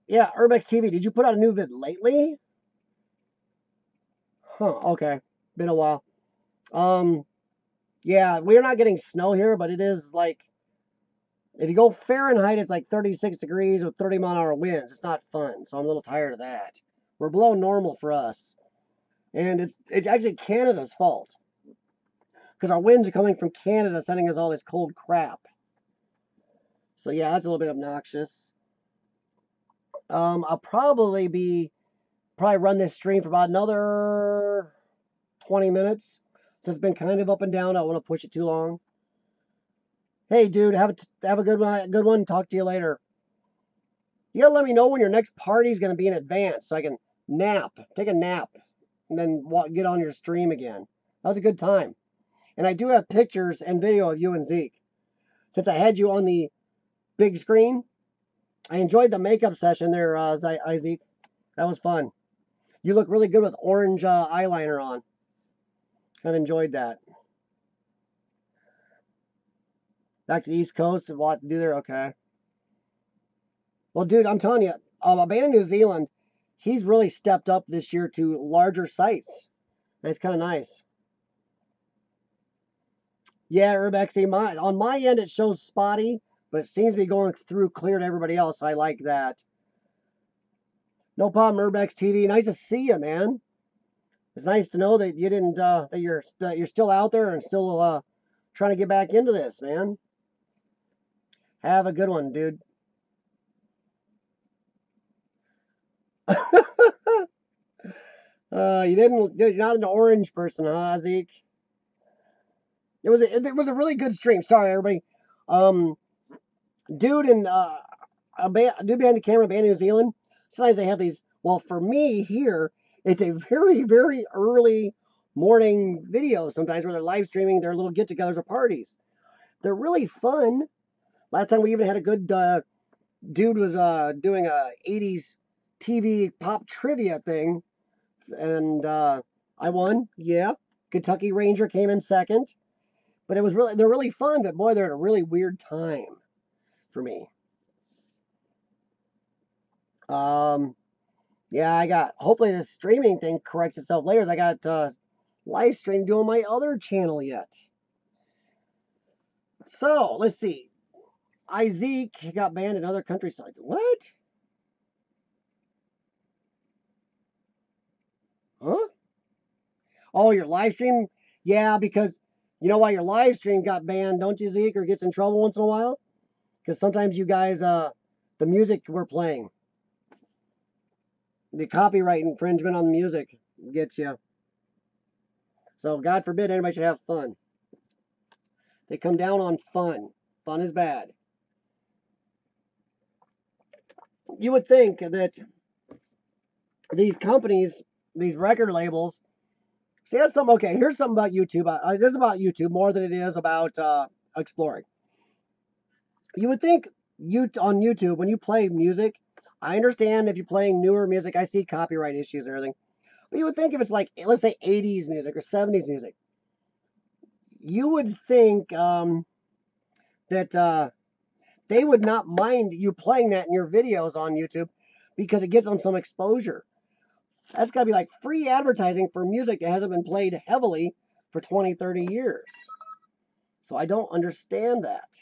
Speaker 1: Yeah, Urbex TV. Did you put out a new vid lately? Huh, okay. Been a while. Yeah, we're not getting snow here, but it is like, if you go Fahrenheit, it's like 36 degrees with 30-mile-an-hour winds. It's not fun, so I'm a little tired of that. We're below normal for us. And it's actually Canada's fault. Because our winds are coming from Canada, sending us all this cold crap. So yeah, that's a little bit obnoxious. I'll probably run this stream for about another 20 minutes. So it's been kind of up and down. I don't want to push it too long. Hey, dude, have a good one. Talk to you later. You gotta let me know when your next party is gonna be in advance so I can take a nap, and then get on your stream again. That was a good time. And I do have pictures and video of you and Zeke. Since I had you on the big screen, I enjoyed the makeup session there, Zeke. That was fun. You look really good with orange eyeliner on. Kind of enjoyed that. Back to the East Coast and what to do there? Okay. Well, dude, I'm telling you, a band in New Zealand, he's really stepped up this year to larger sites. That's kind of nice. Yeah, Urbex, on my end it shows spotty, but it seems to be going through clear to everybody else. I like that. No problem, Urbex TV. Nice to see you, man. It's nice to know that you didn't that you're still out there and still trying to get back into this, man. Have a good one, dude. You're not an orange person, huh, Zeke? It was a really good stream. Sorry, everybody. Um, dude and dude behind the camera, band in New Zealand. Sometimes they have these. Well, for me here, it's a very early morning video. Sometimes where they're live streaming their little get-togethers or parties. They're really fun. Last time we even had a good dude was doing a '80s TV pop trivia thing, and I won. Yeah, Kentucky Ranger came in second, but they're really fun. But boy, they're at a really weird time for me. Yeah, I got. Hopefully, this streaming thing corrects itself later. As I got live stream doing my other channel yet. So let's see. Isaac got banned in other countries. What? Huh? Oh, your live stream? Yeah, because you know why your live stream got banned, don't you, Zeke, or gets in trouble once in a while? Because sometimes you guys, the music we're playing, the copyright infringement on the music gets you. So God forbid anybody should have fun. They come down on fun. Fun is bad. You would think that these companies, these record labels, see, that's something. Okay, here's something about YouTube. It is about YouTube more than it is about exploring. You would think on YouTube when you play music, I understand if you're playing newer music, I see copyright issues and everything. But you would think if it's like, let's say 80s music or 70s music, you would think that they would not mind you playing that in your videos on YouTube because it gives them some exposure. That's got to be like free advertising for music that hasn't been played heavily for 20, 30 years. So I don't understand that.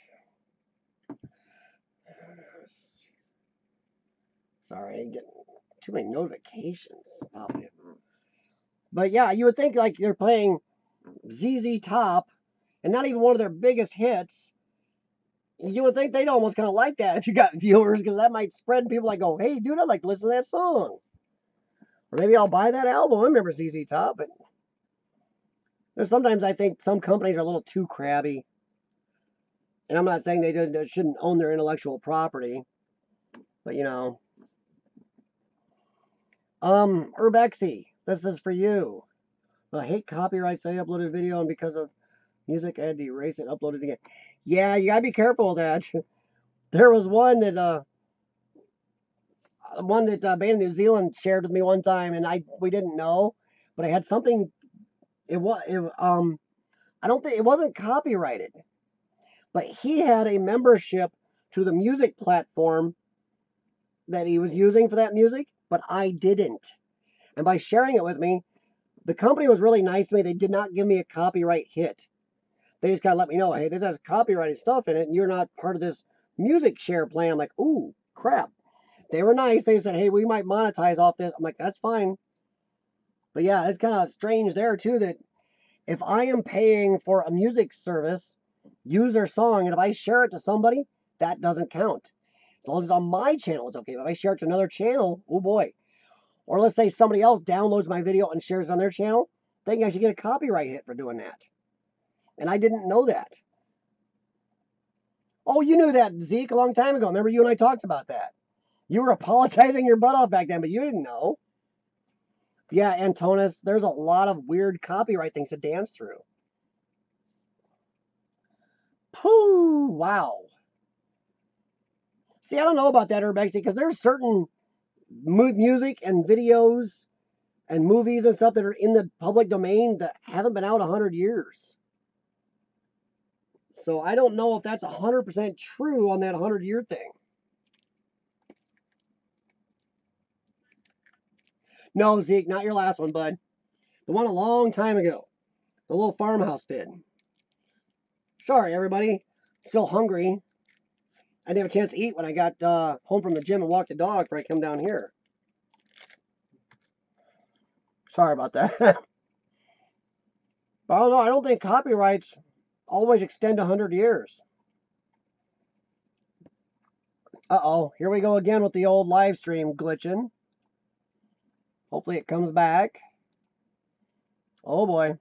Speaker 1: Sorry, I'm getting too many notifications popping in. But yeah, you would think like they're playing ZZ Top and not even one of their biggest hits. You would think they'd almost kind of like that if you got viewers because that might spread people like go, hey, dude, I'd like to listen to that song. Or maybe I'll buy that album. I remember ZZ Top, but sometimes I think some companies are a little too crabby. And I'm not saying they shouldn't own their intellectual property, but you know. Urbexy, this is for you. I hate copyrights. I uploaded a video and because of music, I had to erase it, upload it again. Yeah, you gotta be careful of that. There was one that band in New Zealand shared with me one time, and we didn't know, but I had something. I don't think it wasn't copyrighted, but he had a membership to the music platform that he was using for that music, but I didn't. And by sharing it with me, the company was really nice to me. They did not give me a copyright hit. They just gotta let me know, hey, this has copyrighted stuff in it, and you're not part of this music share plan. I'm like, ooh, crap. They were nice. They said, hey, we might monetize off this. I'm like, that's fine. But yeah, it's kind of strange there too that if I am paying for a music service, use their song, and if I share it to somebody, that doesn't count. As long as it's on my channel, it's okay. But if I share it to another channel, oh boy. Or let's say somebody else downloads my video and shares it on their channel, they can actually get a copyright hit for doing that. And I didn't know that. Oh, you knew that, Zeke, a long time ago. Remember you and I talked about that. You were apologizing your butt off back then, but you didn't know. Yeah, Antonis, there's a lot of weird copyright things to dance through. Pooh, wow. See, I don't know about that, Urbex, because there's certain music and videos and movies and stuff that are in the public domain that haven't been out 100 years. So I don't know if that's 100% true on that 100-year thing. No, Zeke, not your last one, bud. The one a long time ago. The little farmhouse vid. Sorry, everybody. Still hungry. I didn't have a chance to eat when I got home from the gym and walked the dog before I come down here. Sorry about that. But I don't know. I don't think copyrights always extend 100 years. Uh-oh. Here we go again with the old live stream glitching. Hopefully it comes back. Oh, boy.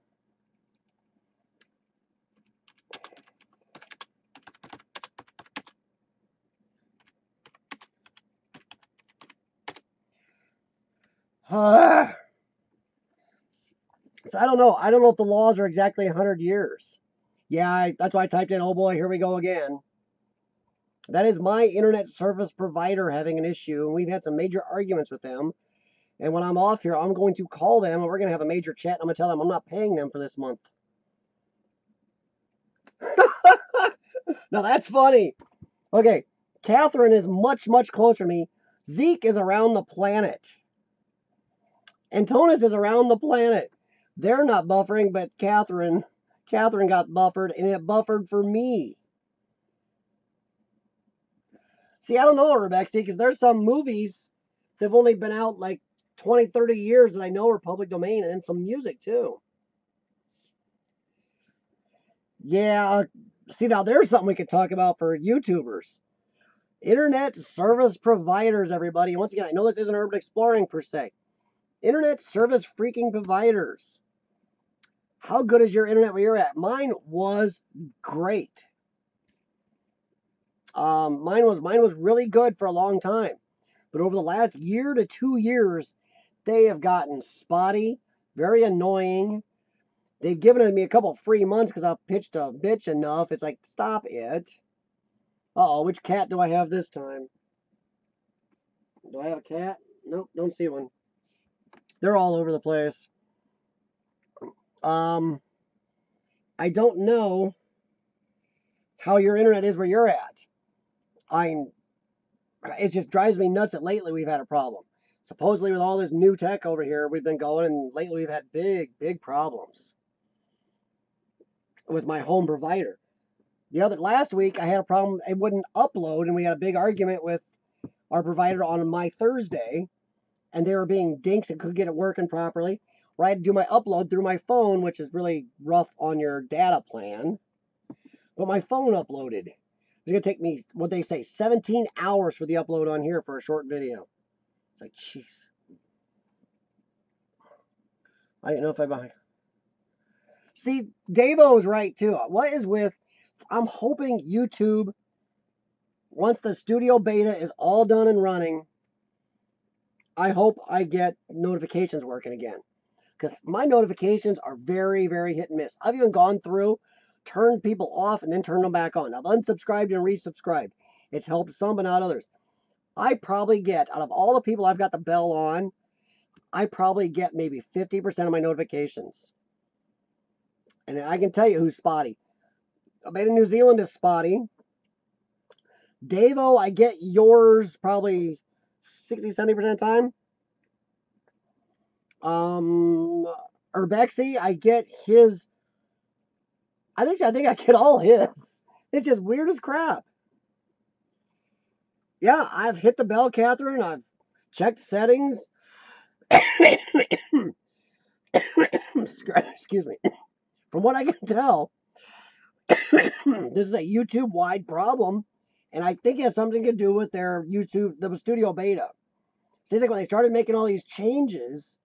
Speaker 1: So I don't know. I don't know if the laws are exactly 100 years. Yeah, that's why I typed in, oh boy, here we go again. That is my internet service provider having an issue, and we've had some major arguments with them. And when I'm off here, I'm going to call them, and we're going to have a major chat. And I'm going to tell them I'm not paying them for this month. Now, that's funny. Okay, Catherine is much, much closer to me. Zeke is around the planet. Antonis is around the planet. They're not buffering, but Catherine got buffered, and it buffered for me. See, I don't know, Rebecca, because there's some movies that have only been out like 20, 30 years that I know are public domain, and some music, too. Yeah, see, now there's something we could talk about for YouTubers. Internet service providers, everybody. Once again, I know this isn't urban exploring per se. Internet service freaking providers. How good is your internet where you're at? Mine was great. Mine was really good for a long time. But over the last year to 2 years, they have gotten spotty, very annoying. They've given me a couple free months because I've pitched a bitch enough. It's like, stop it. Uh-oh, which cat do I have this time? Do I have a cat? Nope, don't see one. They're all over the place. I don't know how your internet is where you're at. It just drives me nuts that lately we've had a problem. Supposedly with all this new tech over here, we've been going, and lately we've had big, big problems with my home provider. Last week I had a problem, it wouldn't upload, and we had a big argument with our provider on my Thursday, and they were being dinks and couldn't get it working properly. Where I had to do my upload through my phone, which is really rough on your data plan. But my phone uploaded. It's going to take me, what they say, 17 hours for the upload on here for a short video. It's like, jeez. I didn't know if I buy. See, Davo's right too. What is with, I'm hoping YouTube, once the studio beta is all done and running, I hope I get notifications working again. Because my notifications are very, very hit and miss. I've even gone through, turned people off, and then turned them back on. I've unsubscribed and resubscribed. It's helped some, but not others. I probably get, out of all the people I've got the bell on, I probably get maybe 50% of my notifications. And I can tell you who's spotty. Made in New Zealand is spotty. Davo, I get yours probably 60, 70% of the time. Urbexy, I get his. I think I get all his. It's just weird as crap. Yeah, I've hit the bell, Catherine. I've checked settings. Excuse me. From what I can tell, this is a YouTube-wide problem, and I think it has something to do with their YouTube, the studio beta. Seems like when they started making all these changes,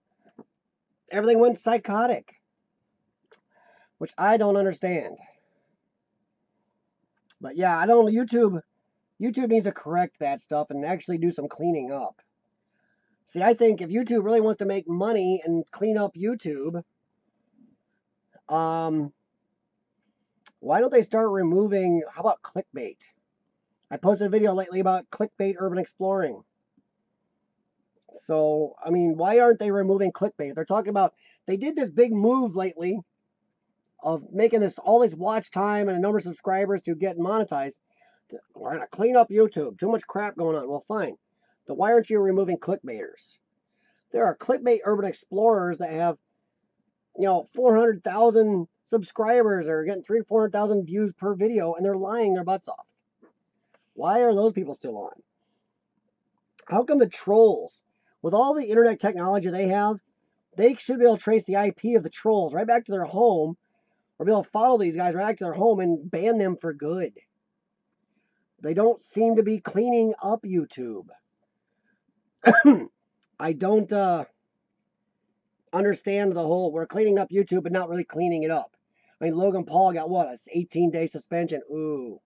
Speaker 1: everything went psychotic, which I don't understand. But yeah, I don't know. YouTube needs to correct that stuff and actually do some cleaning up. See, I think if YouTube really wants to make money and clean up YouTube, why don't they start removing, how about clickbait? I posted a video lately about clickbait urban exploring. So, I mean, why aren't they removing clickbait? They're talking about, they did this big move lately of making this all this watch time and a number of subscribers to get monetized. We're going to clean up YouTube. Too much crap going on. Well, fine. But why aren't you removing clickbaiters? There are clickbait urban explorers that have, 400,000 subscribers or getting 400,000 views per video, and they're lying their butts off. Why are those people still on? How come the trolls, with all the internet technology they have, they should be able to trace the IP of the trolls right back to their home, or be able to follow these guys right back to their home and ban them for good? They don't seem to be cleaning up YouTube. I don't understand the whole, we're cleaning up YouTube but not really cleaning it up. I mean, Logan Paul got what, an 18-day suspension. Ooh.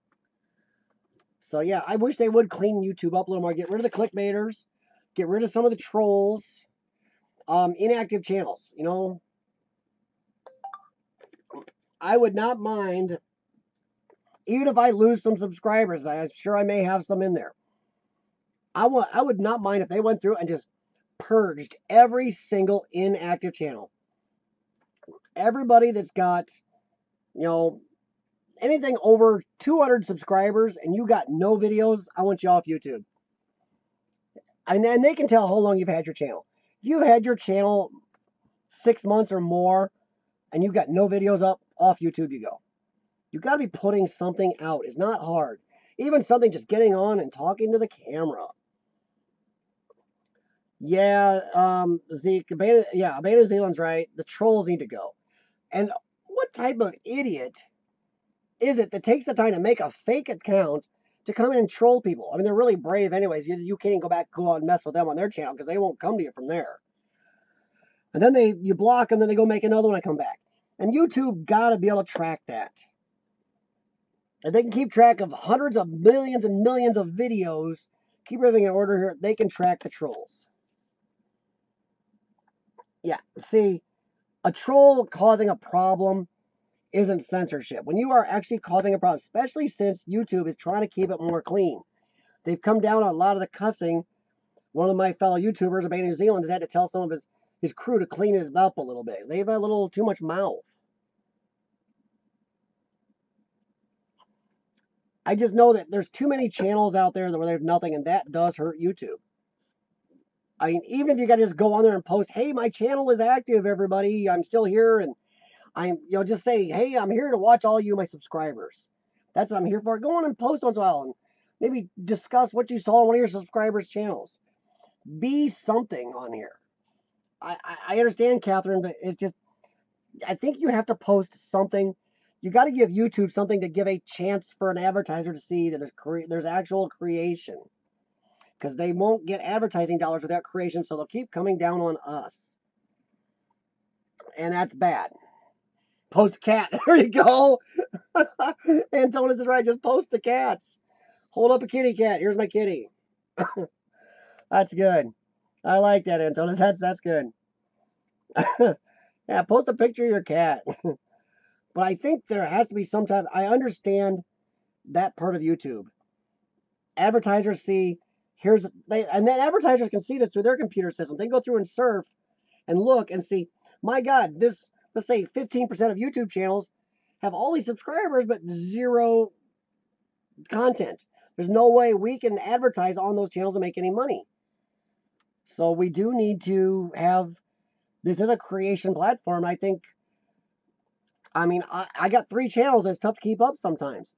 Speaker 1: So yeah, I wish they would clean YouTube up a little more. Get rid of the clickbaiters. Get rid of some of the trolls. Inactive channels. I would not mind, even if I lose some subscribers, I'm sure I may have some in there. I would not mind if they went through and just purged every single inactive channel. Everybody that's got, anything over 200 subscribers and you got no videos, I want you off YouTube. And then they can tell how long you've had your channel. If you've had your channel 6 months or more and you've got no videos up, off YouTube you go. You got to be putting something out. It's not hard. Even something just getting on and talking to the camera. Yeah, Zeke, New Zealand's right. The trolls need to go. And what type of idiot is it that takes the time to make a fake account to come in and troll people? I mean, they're really brave anyways. You can't even go out and mess with them on their channel because they won't come to you from there. And then you block them, then they go make another one and come back. And YouTube got to be able to track that. And they can keep track of hundreds of millions and millions of videos. Keep everything in order here. They can track the trolls. Yeah, see, a troll causing a problem isn't censorship. When you are actually causing a problem, especially since YouTube is trying to keep it more clean. They've come down on a lot of the cussing. One of my fellow YouTubers in New Zealand has had to tell some of his crew to clean it up a little bit. They've had a little too much mouth. I just know that there's too many channels out there where there's nothing, and that does hurt YouTube. I mean, even if you got to just go on there and post, hey, my channel is active, everybody. I'm still here, and I'm, just say, hey, I'm here to watch all you, my subscribers. That's what I'm here for. Go on and post once in a while and maybe discuss what you saw on one of your subscribers' channels. Be something on here. I understand, Catherine, but it's just, I think you have to post something. You got to give YouTube something to give a chance for an advertiser to see that there's actual creation. Because they won't get advertising dollars without creation, so they'll keep coming down on us. And that's bad. Post cat. There you go. Antonis is right. Just post the cats. Hold up a kitty cat. Here's my kitty. That's good. I like that, Antonis. That's good. Yeah, post a picture of your cat. But I think there has to be some type. I understand that part of YouTube. Advertisers see and then advertisers can see this through their computer system. They can go through and surf and look and see, my God, let's say 15% of YouTube channels have all these subscribers but zero content. There's no way we can advertise on those channels and make any money. So we do need to have, this is a creation platform. I got 3 channels. It's tough to keep up sometimes.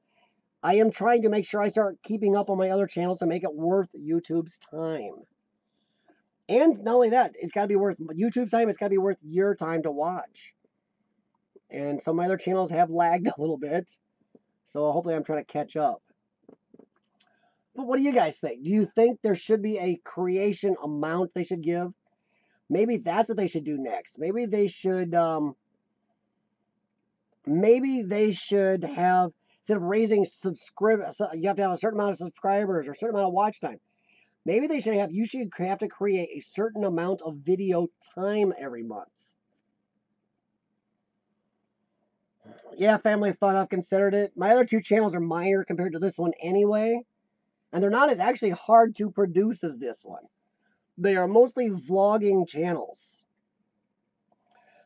Speaker 1: I am trying to make sure I start keeping up on my other channels to make it worth YouTube's time. And not only that, it's got to be worth YouTube's time. It's got to be worth your time to watch. And some of my other channels have lagged a little bit. So hopefully I'm trying to catch up. But what do you guys think? Do you think there should be a creation amount they should give? Maybe that's what they should do next. Maybe they should have... instead of raising you have to have a certain amount of subscribers or a certain amount of watch time. Maybe they should have, you should have to create a certain amount of video time every month. Yeah, Family Fun, I've considered it. My other two channels are minor compared to this one anyway. And they're not as actually hard to produce as this one. They are mostly vlogging channels.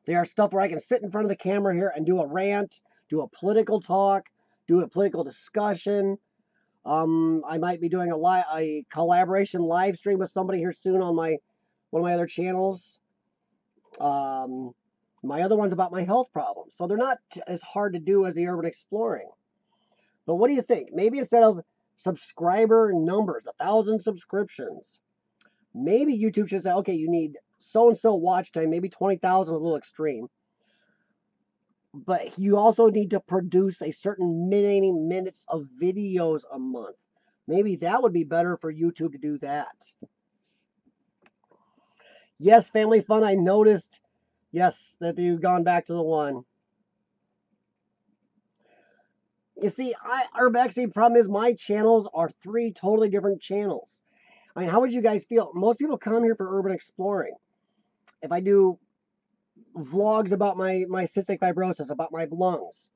Speaker 1: They are stuff where I can sit in front of the camera here and do a rant, do a political talk, do a political discussion. I might be doing a collaboration live stream with somebody here soon on one of my other channels. My other one's about my health problems. So they're not as hard to do as the urban exploring. But what do you think? Maybe instead of subscriber numbers, 1,000 subscriptions, maybe YouTube should say, okay, you need so-and-so watch time, maybe 20,000, a little extreme. But you also need to produce a certain many minutes of videos a month. Maybe that would be better for YouTube to do that. Yes, Family Fun, I noticed, yes, that you've gone back to the one. You see, Urbex, the problem is my channels are 3 totally different channels. I mean, how would you guys feel? Most people come here for urban exploring. If I do vlogs about my cystic fibrosis, about my lungs,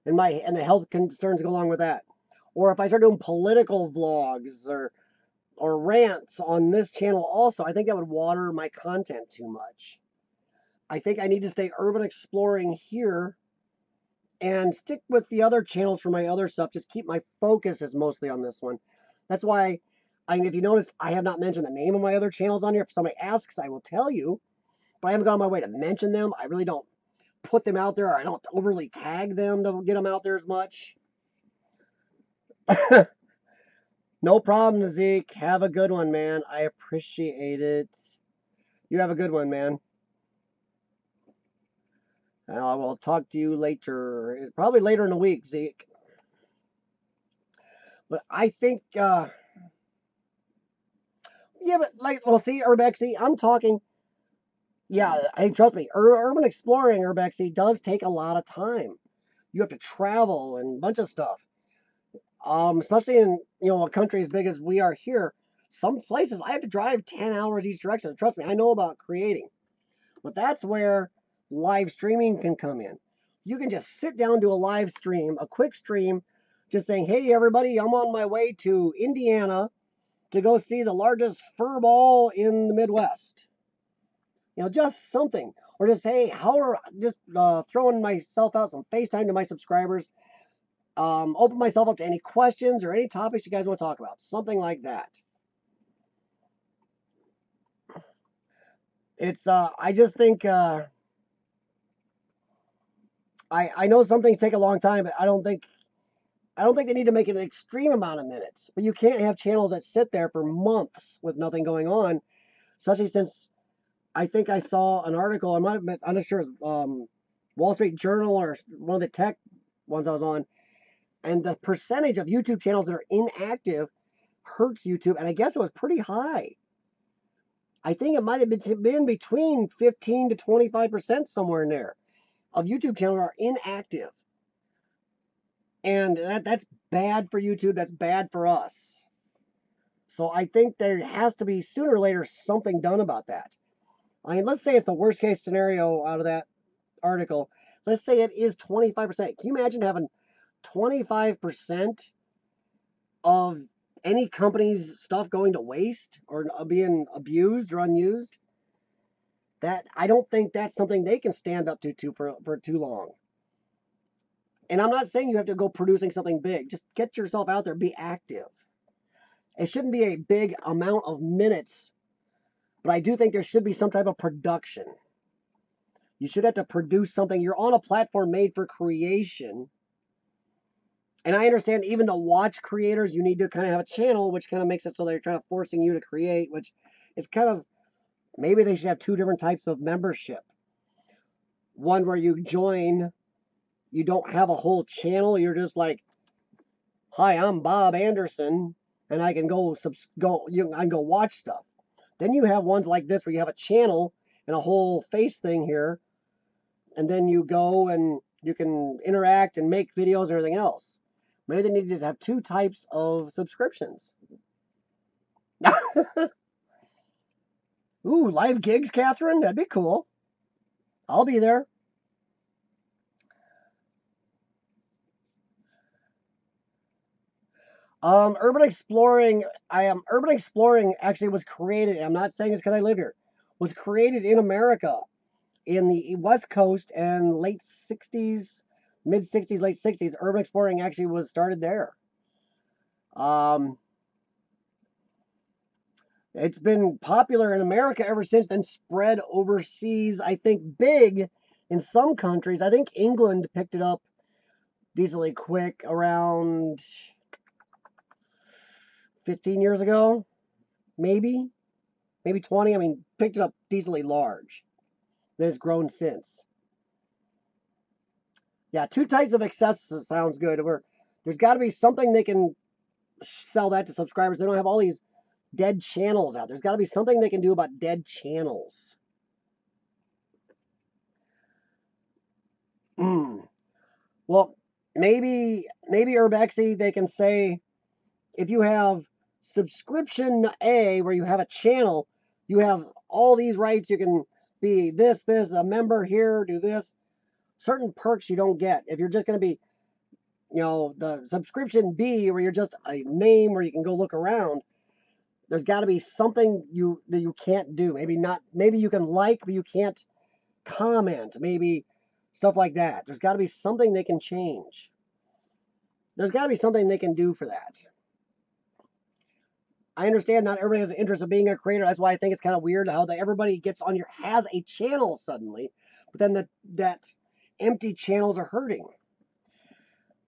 Speaker 1: and the health concerns go along with that, or if I start doing political vlogs or rants on this channel also, I think that would water my content too much. I think I need to stay urban exploring here and stick with the other channels for my other stuff. Just keep my focus is mostly on this one. That's why, if you notice, I have not mentioned the name of my other channels on here. If somebody asks, I will tell you. But I haven't gone my way to mention them. I really don't put them out there. I don't overly tag them to get them out there as much. No problem, Zeke. Have a good one, man. I appreciate it. You have a good one, man. I will talk to you later. Probably later in the week, Zeke. But I think, yeah, but see, Urbexy, I'm talking, yeah, hey, trust me, urban exploring, Urbexy, does take a lot of time. You have to travel and a bunch of stuff. Especially in, a country as big as we are here, some places I have to drive 10 hours each direction. Trust me, I know about creating. But that's where live streaming can come in. You can just sit down, do a live stream, a quick stream, just saying, hey, everybody, I'm on my way to Indiana to go see the largest fur ball in the Midwest. Just something. Or just, hey, throwing myself out some FaceTime to my subscribers. Open myself up to any questions or any topics you guys want to talk about. Something like that. It's, I just think, I know some things take a long time, but I don't think they need to make an extreme amount of minutes. But you can't have channels that sit there for months with nothing going on, especially since I think I saw an article. I'm not sure it's Wall Street Journal or one of the tech ones I was on, and the percentage of YouTube channels that are inactive hurts YouTube, and I guess it was pretty high. I think it might have been between 15 to 25% somewhere in there of YouTube channels are inactive. And that's bad for YouTube. That's bad for us. So I think there has to be sooner or later something done about that. I mean, let's say it's the worst case scenario out of that article. Let's say it is 25%. Can you imagine having 25% of any company's stuff going to waste or being abused or unused? That I don't think that's something they can stand up to for too long. And I'm not saying you have to go producing something big. Just get yourself out there, be active. It shouldn't be a big amount of minutes, but I do think there should be some type of production. You should have to produce something. You're on a platform made for creation. And I understand even to watch creators, you need to kind of have a channel, which kind of makes it so they're trying to forcing you to create, which is kind of, maybe they should have 2 different types of membership. One where you join, you don't have a whole channel. You're just like, hi, I'm Bob Anderson, and I can I can go watch stuff. Then you have ones like this where you have a channel and a whole face thing here, and then you go and you can interact and make videos and everything else. Maybe they need to have 2 types of subscriptions. Ooh, live gigs, Catherine? That'd be cool. I'll be there. Urban Exploring, Urban Exploring actually was created, and I'm not saying it's because I live here, was created in America in the West Coast and late 60s, mid 60s, late 60s. Urban Exploring actually was started there. Um, it's been popular in America ever since, then spread overseas, I think big in some countries. I think England picked it up decently quick around 15 years ago, maybe 20. I mean, picked it up decently large. Then it's grown since. Yeah, 2 types of accesses sounds good. Where there's got to be something they can sell that to subscribers. They don't have all these dead channels out. There's got to be something they can do about dead channels. Well, maybe Urbexy, they can say if you have subscription A where you have a channel, you have all these rights. You can be this, a member here, do this. Certain perks you don't get. If you're just going to be, the subscription B where you're just a name where you can go look around, there's got to be something that you can't do. Maybe you can like, but you can't comment. Maybe stuff like that. There's got to be something they can change. There's got to be something they can do for that. I understand not everybody has an interest in being a creator. That's why I think it's kind of weird how everybody gets on has a channel suddenly, but then that empty channels are hurting.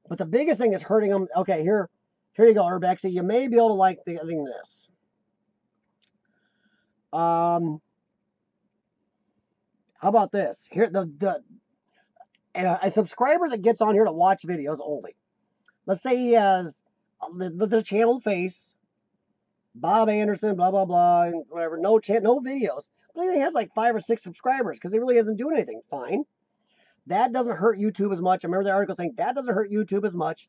Speaker 1: But the biggest thing is hurting them. Okay, here you go, Urbex. You may be able to like this. How about this? Here a subscriber that gets on here to watch videos only. Let's say he has the channel face, Bob Anderson, blah blah blah, and whatever. No videos, but he has like 5 or 6 subscribers because he really isn't doing anything. Fine, that doesn't hurt YouTube as much. I remember the article saying that doesn't hurt YouTube as much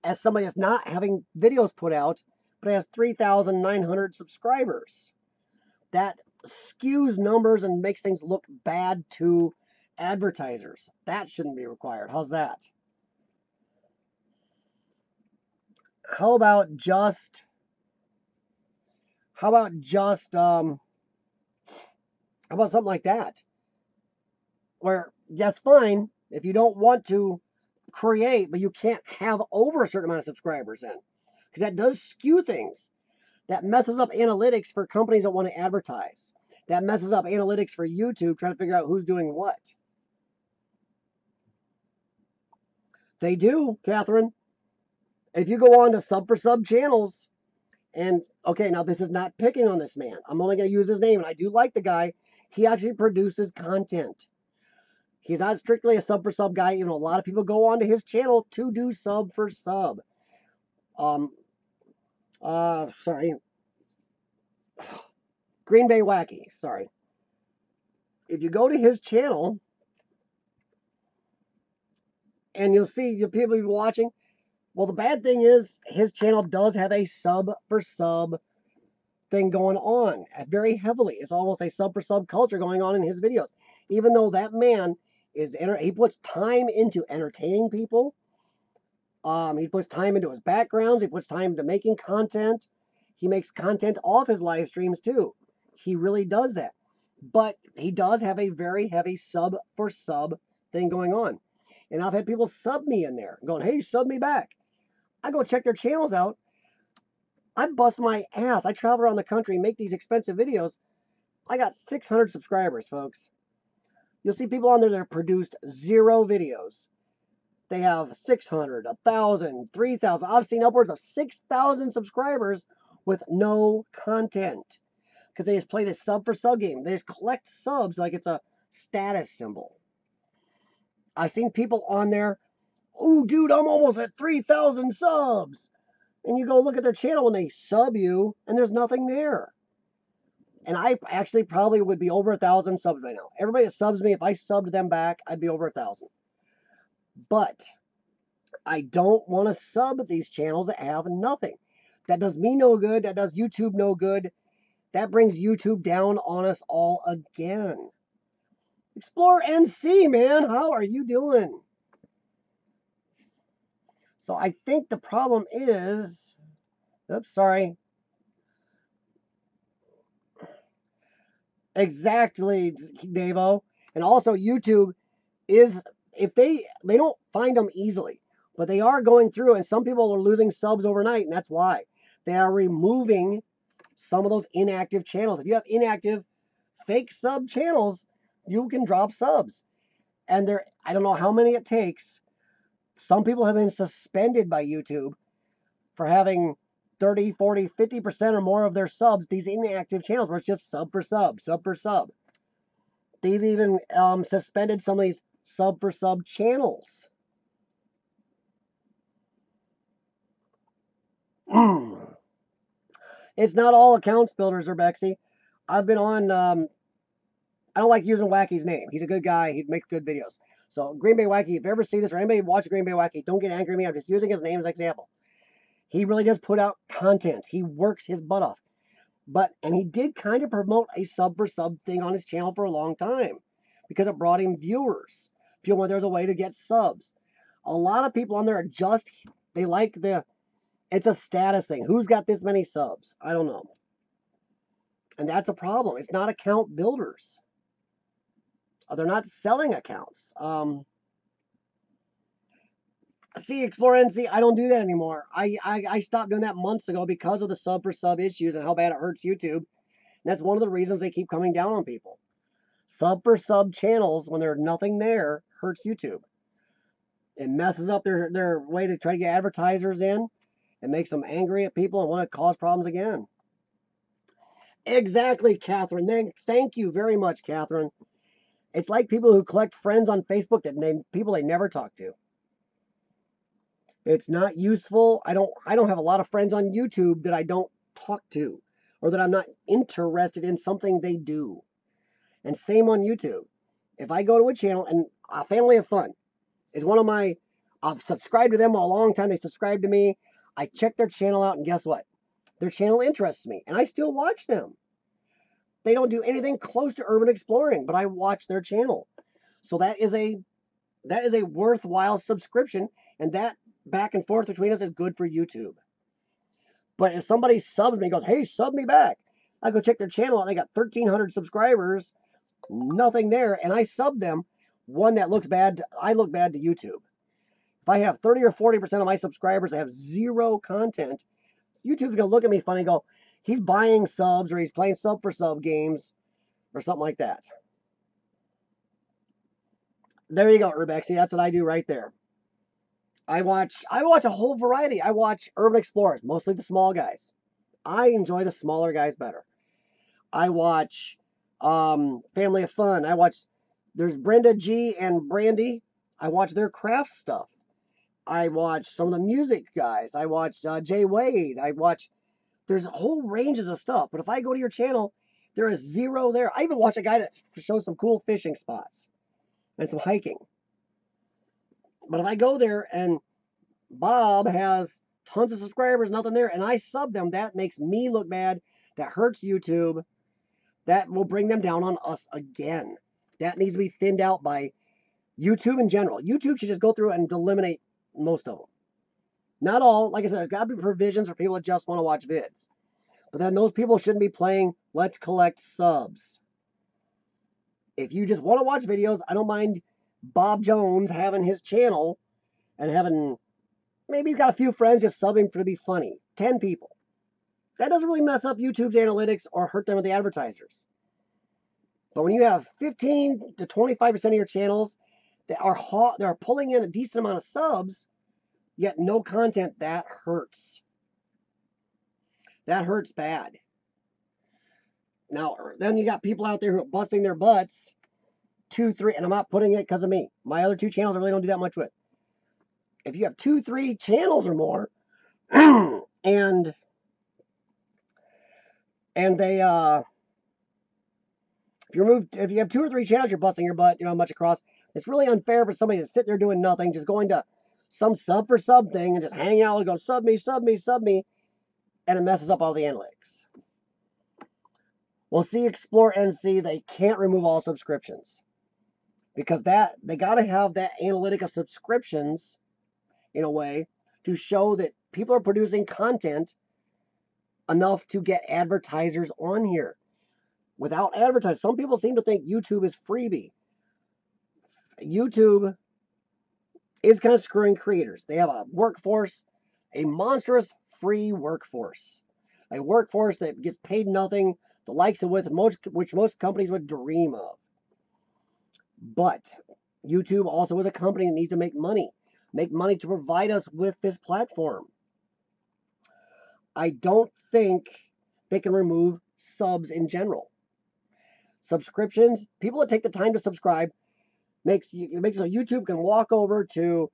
Speaker 1: as somebody that's not having videos put out, but has 3,900 subscribers. That skews numbers and makes things look bad to advertisers. That shouldn't be required. How's that? How about just how about something like that? Where that's fine if you don't want to create, but you can't have over a certain amount of subscribers then. Because that does skew things. That messes up analytics for companies that want to advertise. That messes up analytics for YouTube trying to figure out who's doing what. They do, Catherine. If you go on to sub for sub channels, and okay, now this is not picking on this man. I'm only going to use his name, and I do like the guy. He actually produces content. He's not strictly a sub for sub guy, even though a lot of people go onto his channel to do sub for sub. Sorry. Green Bay Wacky, sorry. If you go to his channel, and you'll see the people be watching, well, the bad thing is his channel does have a sub for sub thing going on very heavily. It's almost a sub for sub culture going on in his videos. Even though that man he puts time into entertaining people. He puts time into his backgrounds. He puts time into making content. He makes content off his live streams too. He really does that. But he does have a very heavy sub for sub thing going on. And I've had people sub me in there going, hey, sub me back. I go check their channels out. I bust my ass. I travel around the country and make these expensive videos. I got 600 subscribers, folks. You'll see people on there that have produced 0 videos. They have 600, 1,000, 3,000. I've seen upwards of 6,000 subscribers with no content. Because they just play this sub for sub game. They just collect subs like it's a status symbol. I've seen people on there, oh, dude, I'm almost at 3,000 subs. And you go look at their channel when they sub you, and there's nothing there. And I actually probably would be over 1,000 subs right now. Everybody that subs me, if I subbed them back, I'd be over 1,000. But I don't want to sub these channels that have nothing. That does me no good. That does YouTube no good. That brings YouTube down on us all again. Explore NC, man. How are you doing? So I think the problem is, oops, sorry. Exactly, Davo. And also YouTube is, if they don't find them easily, but they are going through, and some people are losing subs overnight, and that's why. They are removing some of those inactive channels. If you have inactive fake sub channels, you can drop subs. And there, I don't know how many it takes. Some people have been suspended by YouTube for having 30, 40, 50% or more of their subs, these inactive channels where it's just sub for sub, sub for sub. They've even suspended some of these sub for sub channels. It's not all accounts builders, Urbexy. I've been on, I don't like using Wacky's name. He's a good guy. He makes good videos. So Green Bay Wacky, if you ever see this or anybody watch Green Bay Wacky, don't get angry at me. I'm just using his name as an example. He really does put out content. He works his butt off. And he did kind of promote a sub for sub thing on his channel for a long time because it brought him viewers. People went, there's a way to get subs. A lot of people on there are just, they like it's a status thing. Who's got this many subs? I don't know. And that's a problem. It's not account builders. They're not selling accounts. See, Explore NC, I don't do that anymore. I stopped doing that months ago because of the sub for sub issues and how bad it hurts YouTube. And that's one of the reasons they keep coming down on people. Sub for sub channels, when there's nothing there, hurts YouTube. It messes up their way to try to get advertisers in. It makes them angry at people and want to cause problems again. Exactly, Catherine. Thank you very much, Catherine. It's like people who collect friends on Facebook that name people they never talk to. It's not useful. I don't have a lot of friends on YouTube that I don't talk to or that I'm not interested in something they do. And same on YouTube. If I go to a channel, and a Family of Fun is one of my, I've subscribed to them a long time. They subscribe to me. I check their channel out, and guess what? Their channel interests me, and I still watch them. They don't do anything close to urban exploring, but I watch their channel. So that is a worthwhile subscription, and that back and forth between us is good for YouTube. But if somebody subs me, goes, hey, sub me back, I go check their channel and they got 1,300 subscribers, nothing there, and I sub them, one that looks bad, I look bad to YouTube. If I have 30 or 40% of my subscribers that have zero content, YouTube's going to look at me funny and go, he's buying subs or he's playing sub for sub games or something like that. There you go, Urbexy. That's what I do right there. I watch a whole variety. I watch urban explorers, mostly the small guys. I enjoy the smaller guys better. I watch Family of Fun. There's Brenda G and Brandy. I watch their craft stuff. I watch some of the music guys. I watch Jay Wade. There's whole ranges of stuff. But if I go to your channel, there is zero there. I even watch a guy that shows some cool fishing spots and some hiking. But if I go there and Bob has tons of subscribers, nothing there, and I sub them, that makes me look bad. That hurts YouTube. That will bring them down on us again. That needs to be thinned out by YouTube in general. YouTube should just go through and eliminate most of them. Not all. Like I said, there's got to be provisions for people that just want to watch vids. But then those people shouldn't be playing Let's Collect Subs. If you just want to watch videos, I don't mind Bob Jones having his channel and having, maybe he's got a few friends just subbing to be funny. 10 people. That doesn't really mess up YouTube's analytics or hurt them with the advertisers. But when you have 15 to 25% of your channels that are pulling in a decent amount of subs, yet no content, that hurts. That hurts bad. Now, then you got people out there who are busting their butts, 2, 3, and I'm not putting it because of me. My other 2 channels I really don't do that much with. If you have 2, 3 channels or more, and they if you have 2 or 3 channels, you're busting your butt, much across. It's really unfair for somebody to sit there doing nothing, just going to some sub for sub thing and just hang out and go sub me, sub me, sub me, and it messes up all the analytics. Well, see, Explore NC, they can't remove all subscriptions because they got to have that analytic of subscriptions in a way to show that people are producing content enough to get advertisers on here. Without advertising, some people seem to think YouTube is freebie. YouTube is kind of screwing creators. They have a workforce, a monstrous free workforce, a workforce that gets paid nothing, the likes of which most companies would dream of. But YouTube also is a company that needs to make money to provide us with this platform. I don't think they can remove subs in general. Subscriptions, people that take the time to subscribe, makes so YouTube can walk over to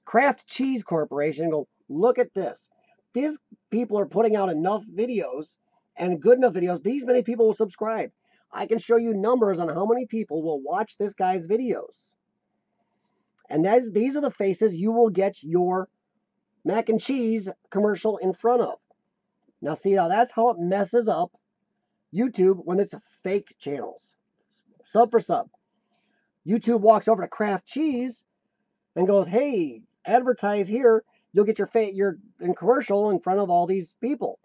Speaker 1: Kraft Cheese Corporation and go, look at this. These people are putting out enough videos and good enough videos. These many people will subscribe. I can show you numbers on how many people will watch this guy's videos. And these are the faces you will get your mac and cheese commercial in front of. Now see, now that's how it messes up YouTube when it's fake channels. Sub for sub. YouTube walks over to Kraft Cheese and goes, hey, advertise here. You'll get your commercial in front of all these people.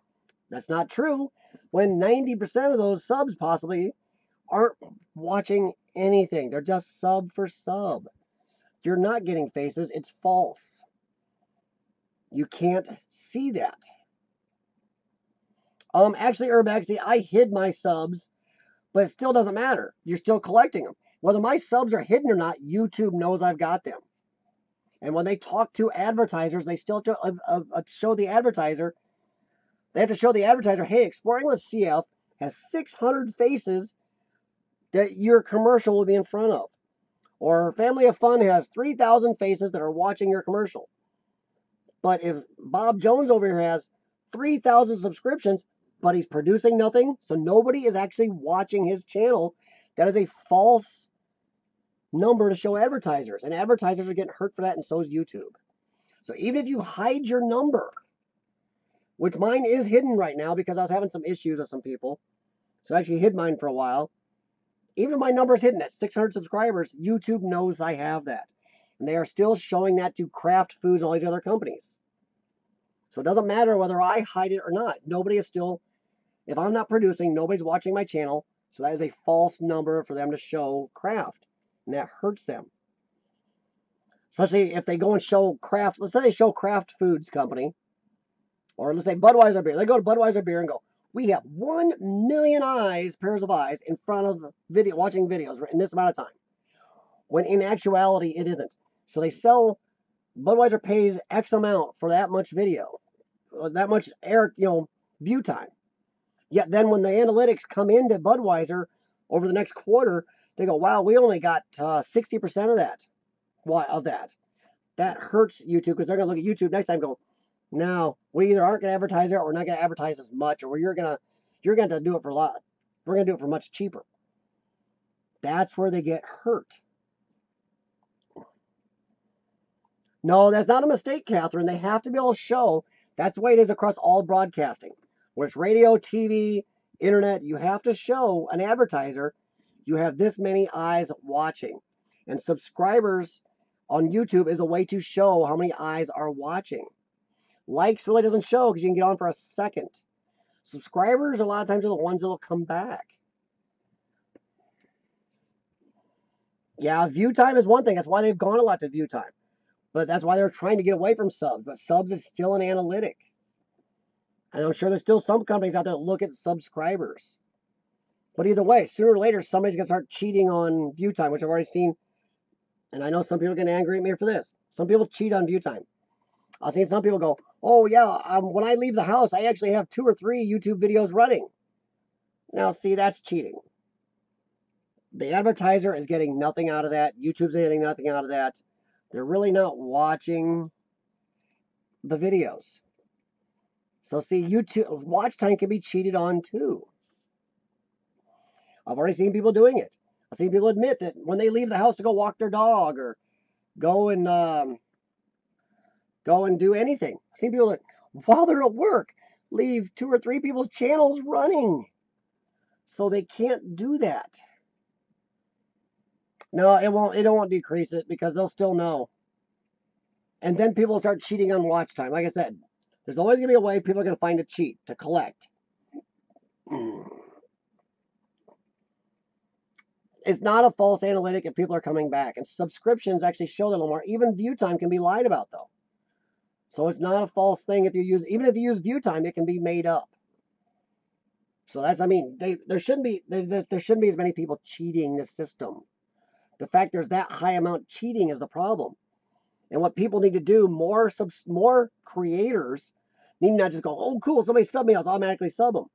Speaker 1: That's not true when 90% of those subs possibly aren't watching anything. They're just sub for sub. You're not getting faces. It's false. You can't see that. Actually, Urbex, I hid my subs, but it still doesn't matter. You're still collecting them. Whether my subs are hidden or not, YouTube knows I've got them. And when they talk to advertisers, they still have to show the advertiser. They have to show the advertiser, hey, Exploring with CF has 600 faces that your commercial will be in front of. Or Family of Fun has 3,000 faces that are watching your commercial. But if Bob Jones over here has 3,000 subscriptions, but he's producing nothing, so nobody is actually watching his channel, that is a false number to show advertisers. And advertisers are getting hurt for that, and so is YouTube. So even if you hide your number, which mine is hidden right now because I was having some issues with some people, so I actually hid mine for a while. Even if my number is hidden at 600 subscribers, YouTube knows I have that. And they are still showing that to Kraft Foods and all these other companies. So it doesn't matter whether I hide it or not. Nobody is still, if I'm not producing, nobody's watching my channel. So that is a false number for them to show Kraft. And that hurts them. Especially if they go and show Kraft, let's say they show Kraft Foods Company, or let's say Budweiser Beer. They go to Budweiser Beer and go, we have 1 million pairs of eyes in front of watching videos in this amount of time. When in actuality, it isn't. So they sell, Budweiser pays X amount for that much video, that much view time. Yet then when the analytics come into Budweiser over the next quarter, they go, wow, we only got 60% of that. Why of that? That hurts YouTube because they're going to look at YouTube next time and go, no, we either aren't going to advertise it or we're not going to advertise as much, or you're going to do it for a lot. We're going to do it for much cheaper. That's where they get hurt. No, that's not a mistake, Catherine. They have to be able to show. That's the way it is across all broadcasting. Where it's radio, TV, internet, you have to show an advertiser you have this many eyes watching. And subscribers on YouTube is a way to show how many eyes are watching. Likes really doesn't show because you can get on for a second. Subscribers a lot of times are the ones that will come back. Yeah, view time is one thing. That's why they've gone a lot to view time. But that's why they're trying to get away from subs. But subs is still an analytic. And I'm sure there's still some companies out there that look at subscribers. But either way, sooner or later, somebody's going to start cheating on view time, which I've already seen. And I know some people are going to angry at me for this. Some people cheat on view time. I've seen some people go, oh yeah, when I leave the house, I actually have 2 or 3 YouTube videos running. Now, see, that's cheating. The advertiser is getting nothing out of that. YouTube's getting nothing out of that. They're really not watching the videos. So see, YouTube watch time can be cheated on too. I've already seen people doing it. I've seen people admit that when they leave the house to go walk their dog or go and do anything. I've seen people that, while they're at work, leave 2 or 3 people's channels running. So they can't do that. No, it won't decrease it because they'll still know. And then people will start cheating on watch time. Like I said, there's always going to be a way people are going to find to cheat, to collect. It's not a false analytic if people are coming back. And subscriptions actually show that a little more. Even view time can be lied about, though. So it's not a false thing if you use, even if you use view time, it can be made up. So that's, I mean, there shouldn't be as many people cheating the system. The fact there's that high amount cheating is the problem. And what people need to do, more creators need to not just go, oh, cool, somebody sub me, I'll automatically sub them.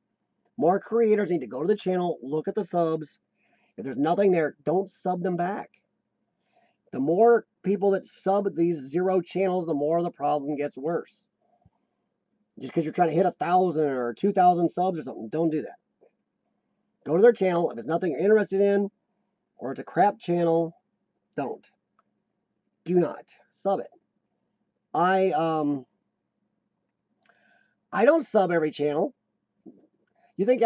Speaker 1: More creators need to go to the channel, look at the subs. If there's nothing there, don't sub them back. The more people that sub these 0 channels, the more the problem gets worse. Just because you're trying to hit 1,000 or 2,000 subs or something, don't do that. Go to their channel. If it's nothing you're interested in, or it's a crap channel, don't. Do not sub it. I don't sub every channel. You think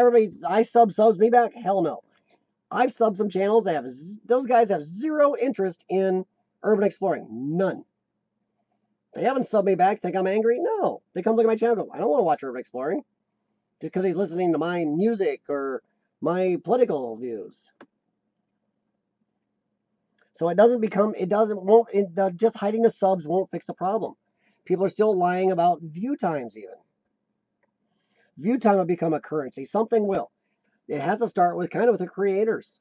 Speaker 1: I subs me back? Hell no. I've subbed some channels that those guys have 0 interest in urban exploring. None. They haven't subbed me back. Think I'm angry? No. They come look at my channel and go, I don't want to watch urban exploring. Just because he's listening to my music or my political views. So just hiding the subs won't fix the problem. People are still lying about view times even. View time will become a currency. Something will. It has to start with the creators.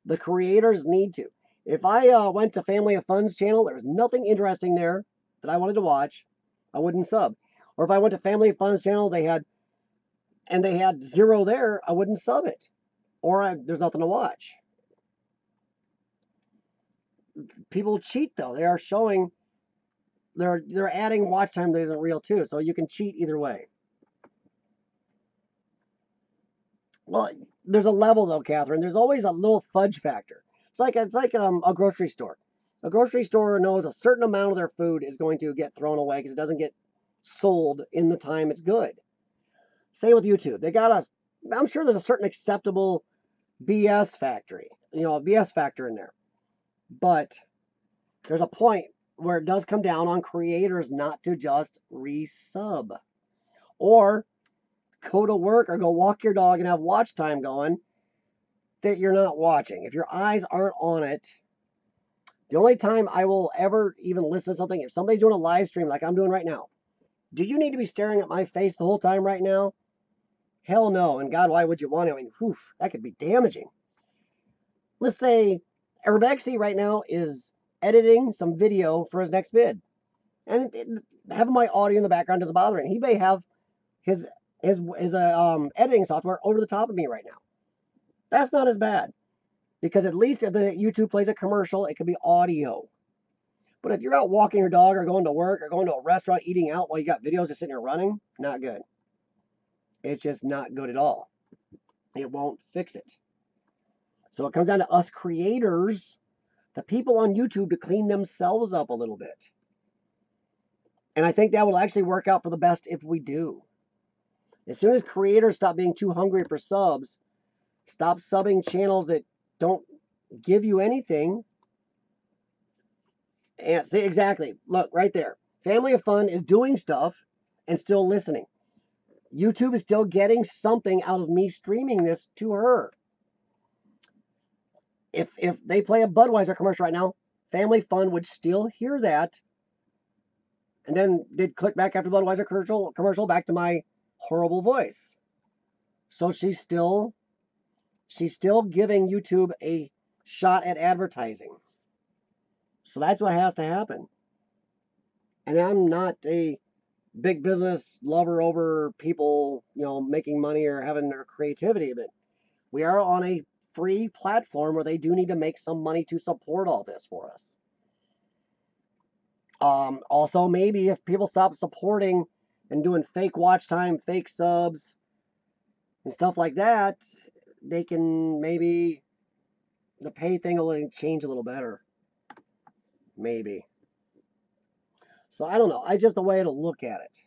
Speaker 1: The creators need to. If I went to Family of Fun's channel, there was nothing interesting there that I wanted to watch, I wouldn't sub. Or if I went to Family of Fun's channel, they had 0 there, I wouldn't sub it. Or there's nothing to watch. People cheat though. They are showing, they're adding watch time that isn't real too. So you can cheat either way. Well, there's a level though, Catherine. There's always a little fudge factor. It's like a grocery store. A grocery store knows a certain amount of their food is going to get thrown away because it doesn't get sold in the time it's good. Same with YouTube. I'm sure there's a certain acceptable BS factor in there. But there's a point where it does come down on creators not to just resub. Or go to work or go walk your dog and have watch time going that you're not watching. If your eyes aren't on it, the only time I will ever even listen to something, if somebody's doing a live stream like I'm doing right now, do you need to be staring at my face the whole time right now? Hell no. And God, why would you want to? I mean, that could be damaging. Let's say Urbex right now is editing some video for his next vid. And having my audio in the background doesn't bother him. He may have his editing software over the top of me right now. That's not as bad. Because at least if the YouTube plays a commercial, it can be audio. But if you're out walking your dog or going to work or going to a restaurant eating out while you got videos just sitting there running, not good. It's just not good at all. It won't fix it. So it comes down to us creators, the people on YouTube, to clean themselves up a little bit. And I think that will actually work out for the best if we do. As soon as creators stop being too hungry for subs, stop subbing channels that don't give you anything. And see, exactly. Look, right there. Family of Fun is doing stuff and still listening. YouTube is still getting something out of me streaming this to her. If they play a Budweiser commercial right now, Family Fun would still hear that. And then they'd click back after Budweiser commercial back to my horrible voice. So she's still giving YouTube a shot at advertising. So that's what has to happen. And I'm not a big business lover over people, making money or having their creativity, but we are on a free platform where they do need to make some money to support all this for us. Also, maybe if people stop supporting and doing fake watch time, fake subs, and stuff like that, they can maybe the pay thing will change a little better. maybe. So I don't know. I just the way to look at it.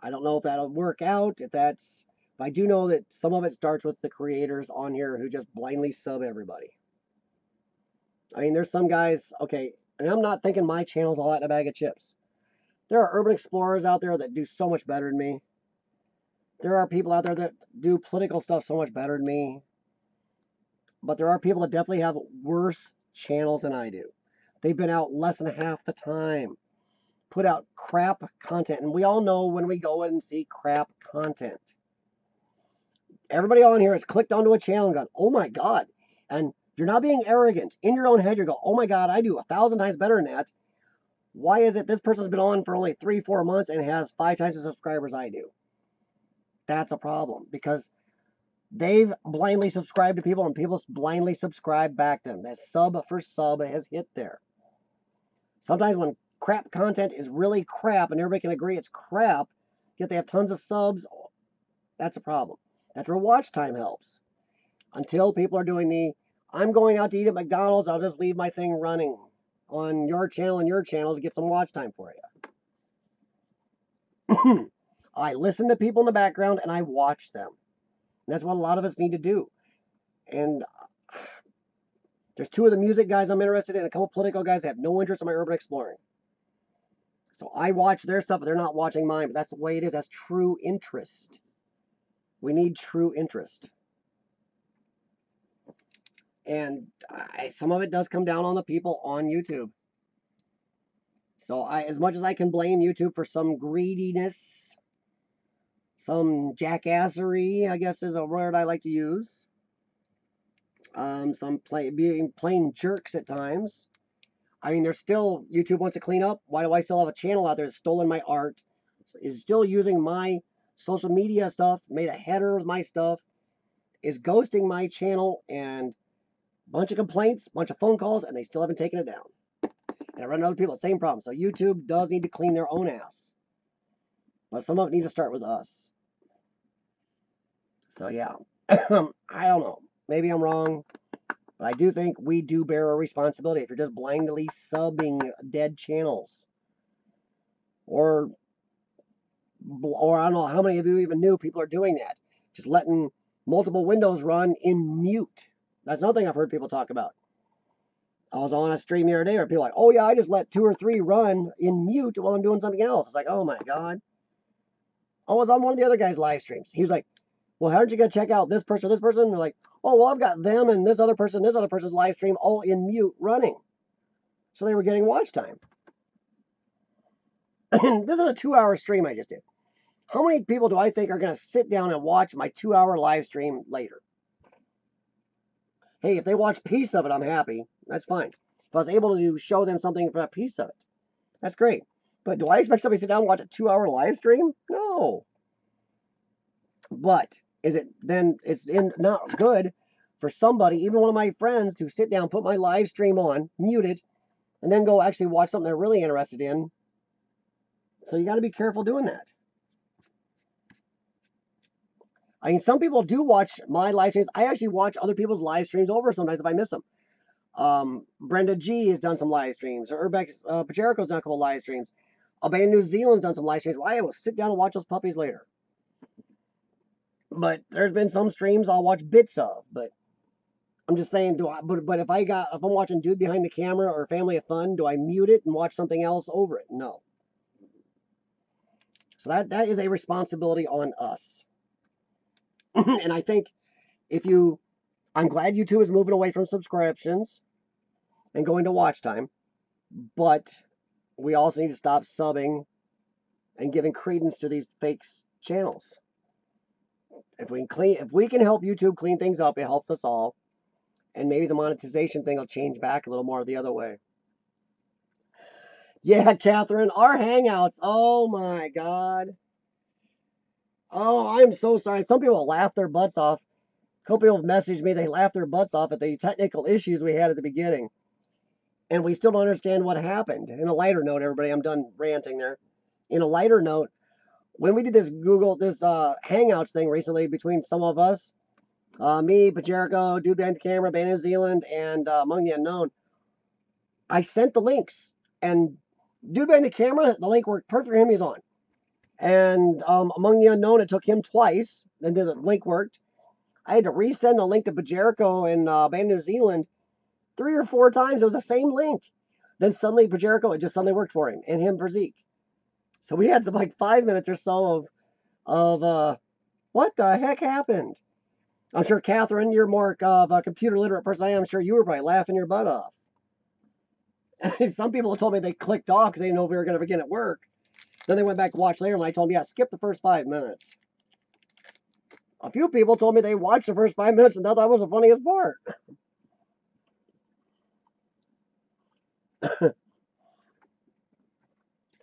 Speaker 1: I don't know if that'll work out. If that's, but I do know that some of it starts with the creators on here who just blindly sub everybody. I mean, there's some guys. Okay, and I'm not thinking my channel's all that in a bag of chips. There are urban explorers out there that do so much better than me. There are people out there that do political stuff so much better than me. But there are people that definitely have worse channels than I do. They've been out less than half the time. Put out crap content. And we all know when we go in and see crap content. Everybody on here has clicked onto a channel and gone, oh my God. And you're not being arrogant. In your own head, you go, oh my God, I do 1,000 times better than that. Why is it this person's been on for only 3-4 months and has 5 times the subscribers I do? That's a problem because they've blindly subscribed to people and people blindly subscribe back to them. That sub for sub has hit there. Sometimes when crap content is really crap and everybody can agree it's crap, yet they have tons of subs, that's a problem. That's where watch time helps. Until people are doing the, I'm going out to eat at McDonald's, I'll just leave my thing running on your channel and your channel to get some watch time for you. I listen to people in the background and I watch them. And that's what a lot of us need to do. And there's 2 of the music guys I'm interested in, a couple political guys that have no interest in my urban exploring. So I watch their stuff, but they're not watching mine. But that's the way it is. That's true interest. We need true interest. And some of it does come down on the people on YouTube. So as much as I can blame YouTube for some greediness, some jackassery, I guess is a word I like to use. Some being plain jerks at times. I mean, there's still, YouTube wants to clean up. Why do I still have a channel out there that's stolen my art? Is still using my social media stuff, made a header with my stuff, is ghosting my channel, and a bunch of complaints, a bunch of phone calls, and they still haven't taken it down. And I run other people, same problem. So YouTube does need to clean their own ass. But some of it needs to start with us. So yeah, I don't know. Maybe I'm wrong. But I do think we do bear a responsibility if you're just blindly subbing dead channels. Or I don't know how many of you even knew people are doing that. Just letting multiple windows run in mute. That's another thing I've heard people talk about. I was on a stream the other day where people are like, oh yeah, I just let 2 or 3 run in mute while I'm doing something else. It's like, oh my God. I was on one of the other guys' live streams. He was like, well, how did you go check out this person, this person? And they're like, oh, well, I've got them and this other person's live stream all in mute running. So they were getting watch time. And this is a 2-hour stream I just did. How many people do I think are going to sit down and watch my 2-hour live stream later? Hey, if they watch a piece of it, I'm happy. That's fine. If I was able to show them something for a piece of it, that's great. But do I expect somebody to sit down and watch a 2-hour live stream? No. But is it then, it's not good for somebody, even one of my friends, to sit down, put my live stream on, mute it, and then go actually watch something they're really interested in. So you got to be careful doing that. I mean, some people do watch my live streams. I actually watch other people's live streams over sometimes if I miss them. Brenda G has done some live streams. Urbex Pajerico's done a couple live streams. Albania New Zealand's done some live streams. Well, I will sit down and watch those puppies later. But there's been some streams I'll watch bits of. But I'm just saying, but if I'm watching Dude Behind the Camera or Family of Fun, do I mute it and watch something else over it? No. So that is a responsibility on us. And I think I'm glad YouTube is moving away from subscriptions and going to watch time, but we also need to stop subbing and giving credence to these fake channels. If we can help YouTube clean things up, it helps us all. And maybe the monetization thing will change back a little more the other way. Yeah, Catherine, our Hangouts. Oh my God. Oh, I'm so sorry. Some people laugh their butts off. A couple people have messaged me. They laughed their butts off at the technical issues we had at the beginning. And we still don't understand what happened. In a lighter note, everybody, I'm done ranting there. In a lighter note, when we did this Hangouts thing recently between some of us, me, Pajerico, Dude Behind the Camera, Bay New Zealand, and Among the Unknown, I sent the links, and dude behind the camera, the link worked perfect for him. He's on. And Among the Unknown, it took him twice. Then the link worked. I had to resend the link to Bajerico in Band New Zealand 3 or 4 times. It was the same link. Then suddenly Bajerico, it just suddenly worked for him, and him for Zeke. So we had some like 5 minutes or so of what the heck happened? I'm sure, Catherine, you're more of a computer literate person I am. I'm sure you were probably laughing your butt off. Some people told me they clicked off because they didn't know if we were going to begin at work. Then they went back to watch later, and I told them, yeah, skip the first 5 minutes. A few people told me they watched the first 5 minutes and thought that was the funniest part.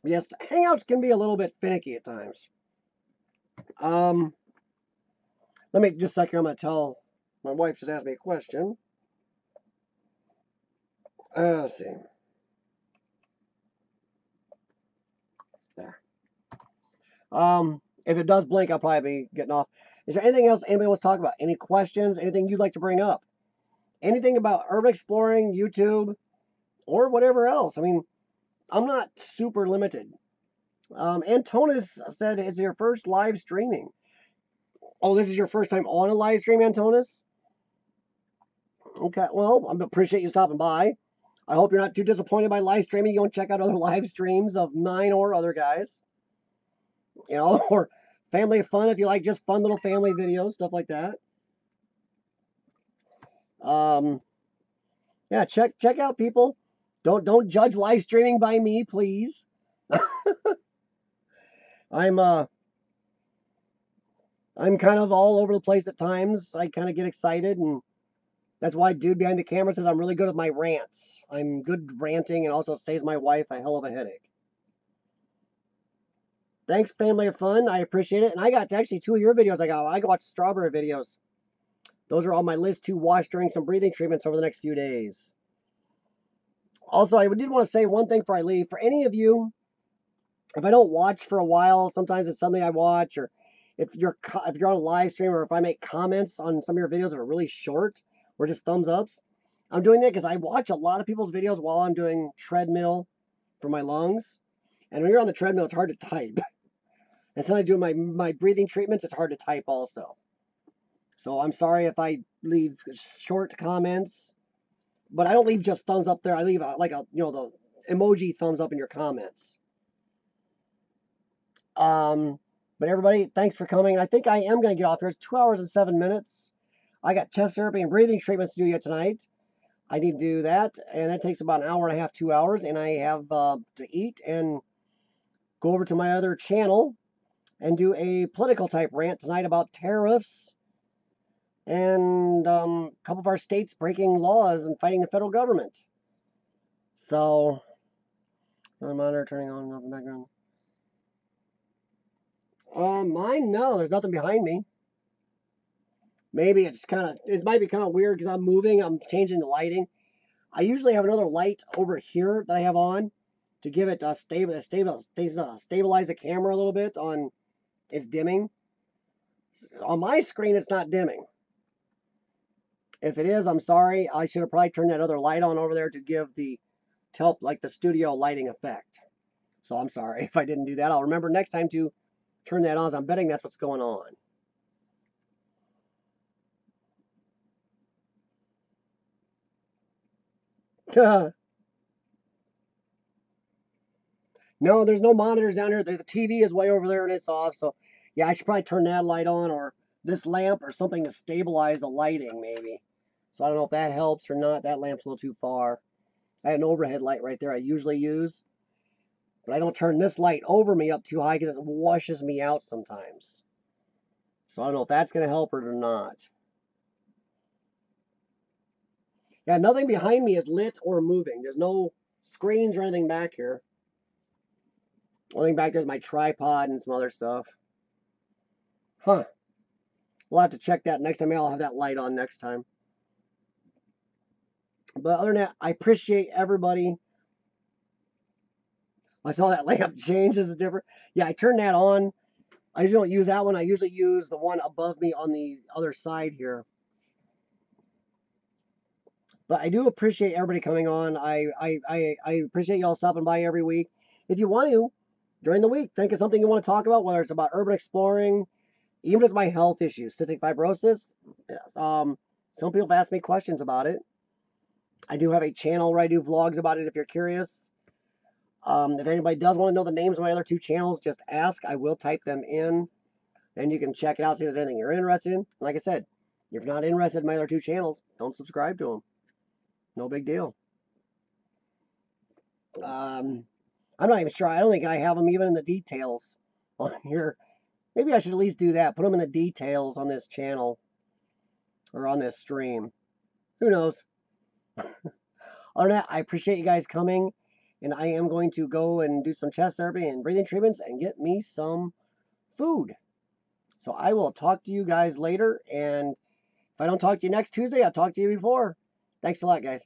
Speaker 1: Yes, Hangouts can be a little bit finicky at times. Let me just a second. I'm going to tell my wife just asked me a question. Let's see. There. If it does blink, I'll probably be getting off. Is there anything else anybody wants to talk about? Any questions? Anything you'd like to bring up? Anything about urban exploring, YouTube, or whatever else? I mean, I'm not super limited. Antonis said it's your first live streaming. Oh, this is your first time on a live stream, Antonis? Okay, well, I appreciate you stopping by. I hope you're not too disappointed by live streaming. You want to check out other live streams of mine or other guys. Or family fun if you like just fun little family videos, stuff like that. Yeah, check out people. Don't judge live streaming by me, please. I'm kind of all over the place at times. I kind of get excited, and that's why dude behind the camera says I'm really good at my rants. I'm good ranting, and also saves my wife a hell of a headache. Thanks, family of fun. I appreciate it. And I got actually 2 of your videos. I watched strawberry videos. Those are on my list to watch during some breathing treatments over the next few days. Also, I did want to say one thing before I leave. For any of you, if I don't watch for a while, sometimes it's something I watch, or if you're on a live stream, or if I make comments on some of your videos that are really short, or just thumbs ups, I'm doing that because I watch a lot of people's videos while I'm doing treadmill for my lungs. And when you're on the treadmill, it's hard to type. And sometimes doing my breathing treatments, it's hard to type also. So I'm sorry if I leave short comments, but I don't leave just thumbs up there. I leave the emoji thumbs up in your comments. But everybody, thanks for coming. I think I am going to get off here. It's 2 hours and 7 minutes. I got chest therapy and breathing treatments to do yet tonight. I need to do that, and that takes about an hour and a half, 2 hours, and I have to eat and go over to my other channel and do a political type rant tonight about tariffs and a couple of our states breaking laws and fighting the federal government. So, another monitor turning on and off in the background. Mine, no, there's nothing behind me. Maybe it might be kind of weird because I'm moving, I'm changing the lighting. I usually have another light over here that I have on to give it stabilize the camera a little bit on its dimming. On my screen, it's not dimming. If it is, I'm sorry. I should have probably turned that other light on over there to give the help like the studio lighting effect. So I'm sorry if I didn't do that. I'll remember next time to turn that on. I'm betting that's what's going on. No, there's no monitors down here. The TV is way over there and it's off. So yeah, I should probably turn that light on or this lamp or something to stabilize the lighting maybe. So I don't know if that helps or not. That lamp's a little too far. I have an overhead light right there I usually use. But I don't turn this light over me up too high because it washes me out sometimes. So I don't know if that's going to help or not. Yeah, nothing behind me is lit or moving. There's no screens or anything back here. Only thing back there is my tripod and some other stuff. Huh. We'll have to check that next time. I'll have that light on next time. But other than that, I appreciate everybody. I saw that lamp change. This is different. Yeah, I turned that on. I usually don't use that one. I usually use the one above me on the other side here. But I do appreciate everybody coming on. I appreciate y'all stopping by every week. If you want to, during the week, think of something you want to talk about, whether it's about urban exploring, even if it's my health issues, cystic fibrosis. Some people have asked me questions about it. I do have a channel where I do vlogs about it if you're curious. If anybody does want to know the names of my other two channels, just ask. I will type them in, and you can check it out, see if there's anything you're interested in. Like I said, if you're not interested in my other two channels, don't subscribe to them. No big deal. I'm not even sure. I don't think I have them even in the details on here. Maybe I should at least do that. Put them in the details on this channel or on this stream. Who knows? Other than that, I appreciate you guys coming. And I am going to go and do some chest therapy and breathing treatments and get me some food. So I will talk to you guys later. And if I don't talk to you next Tuesday, I'll talk to you before. Thanks a lot, guys.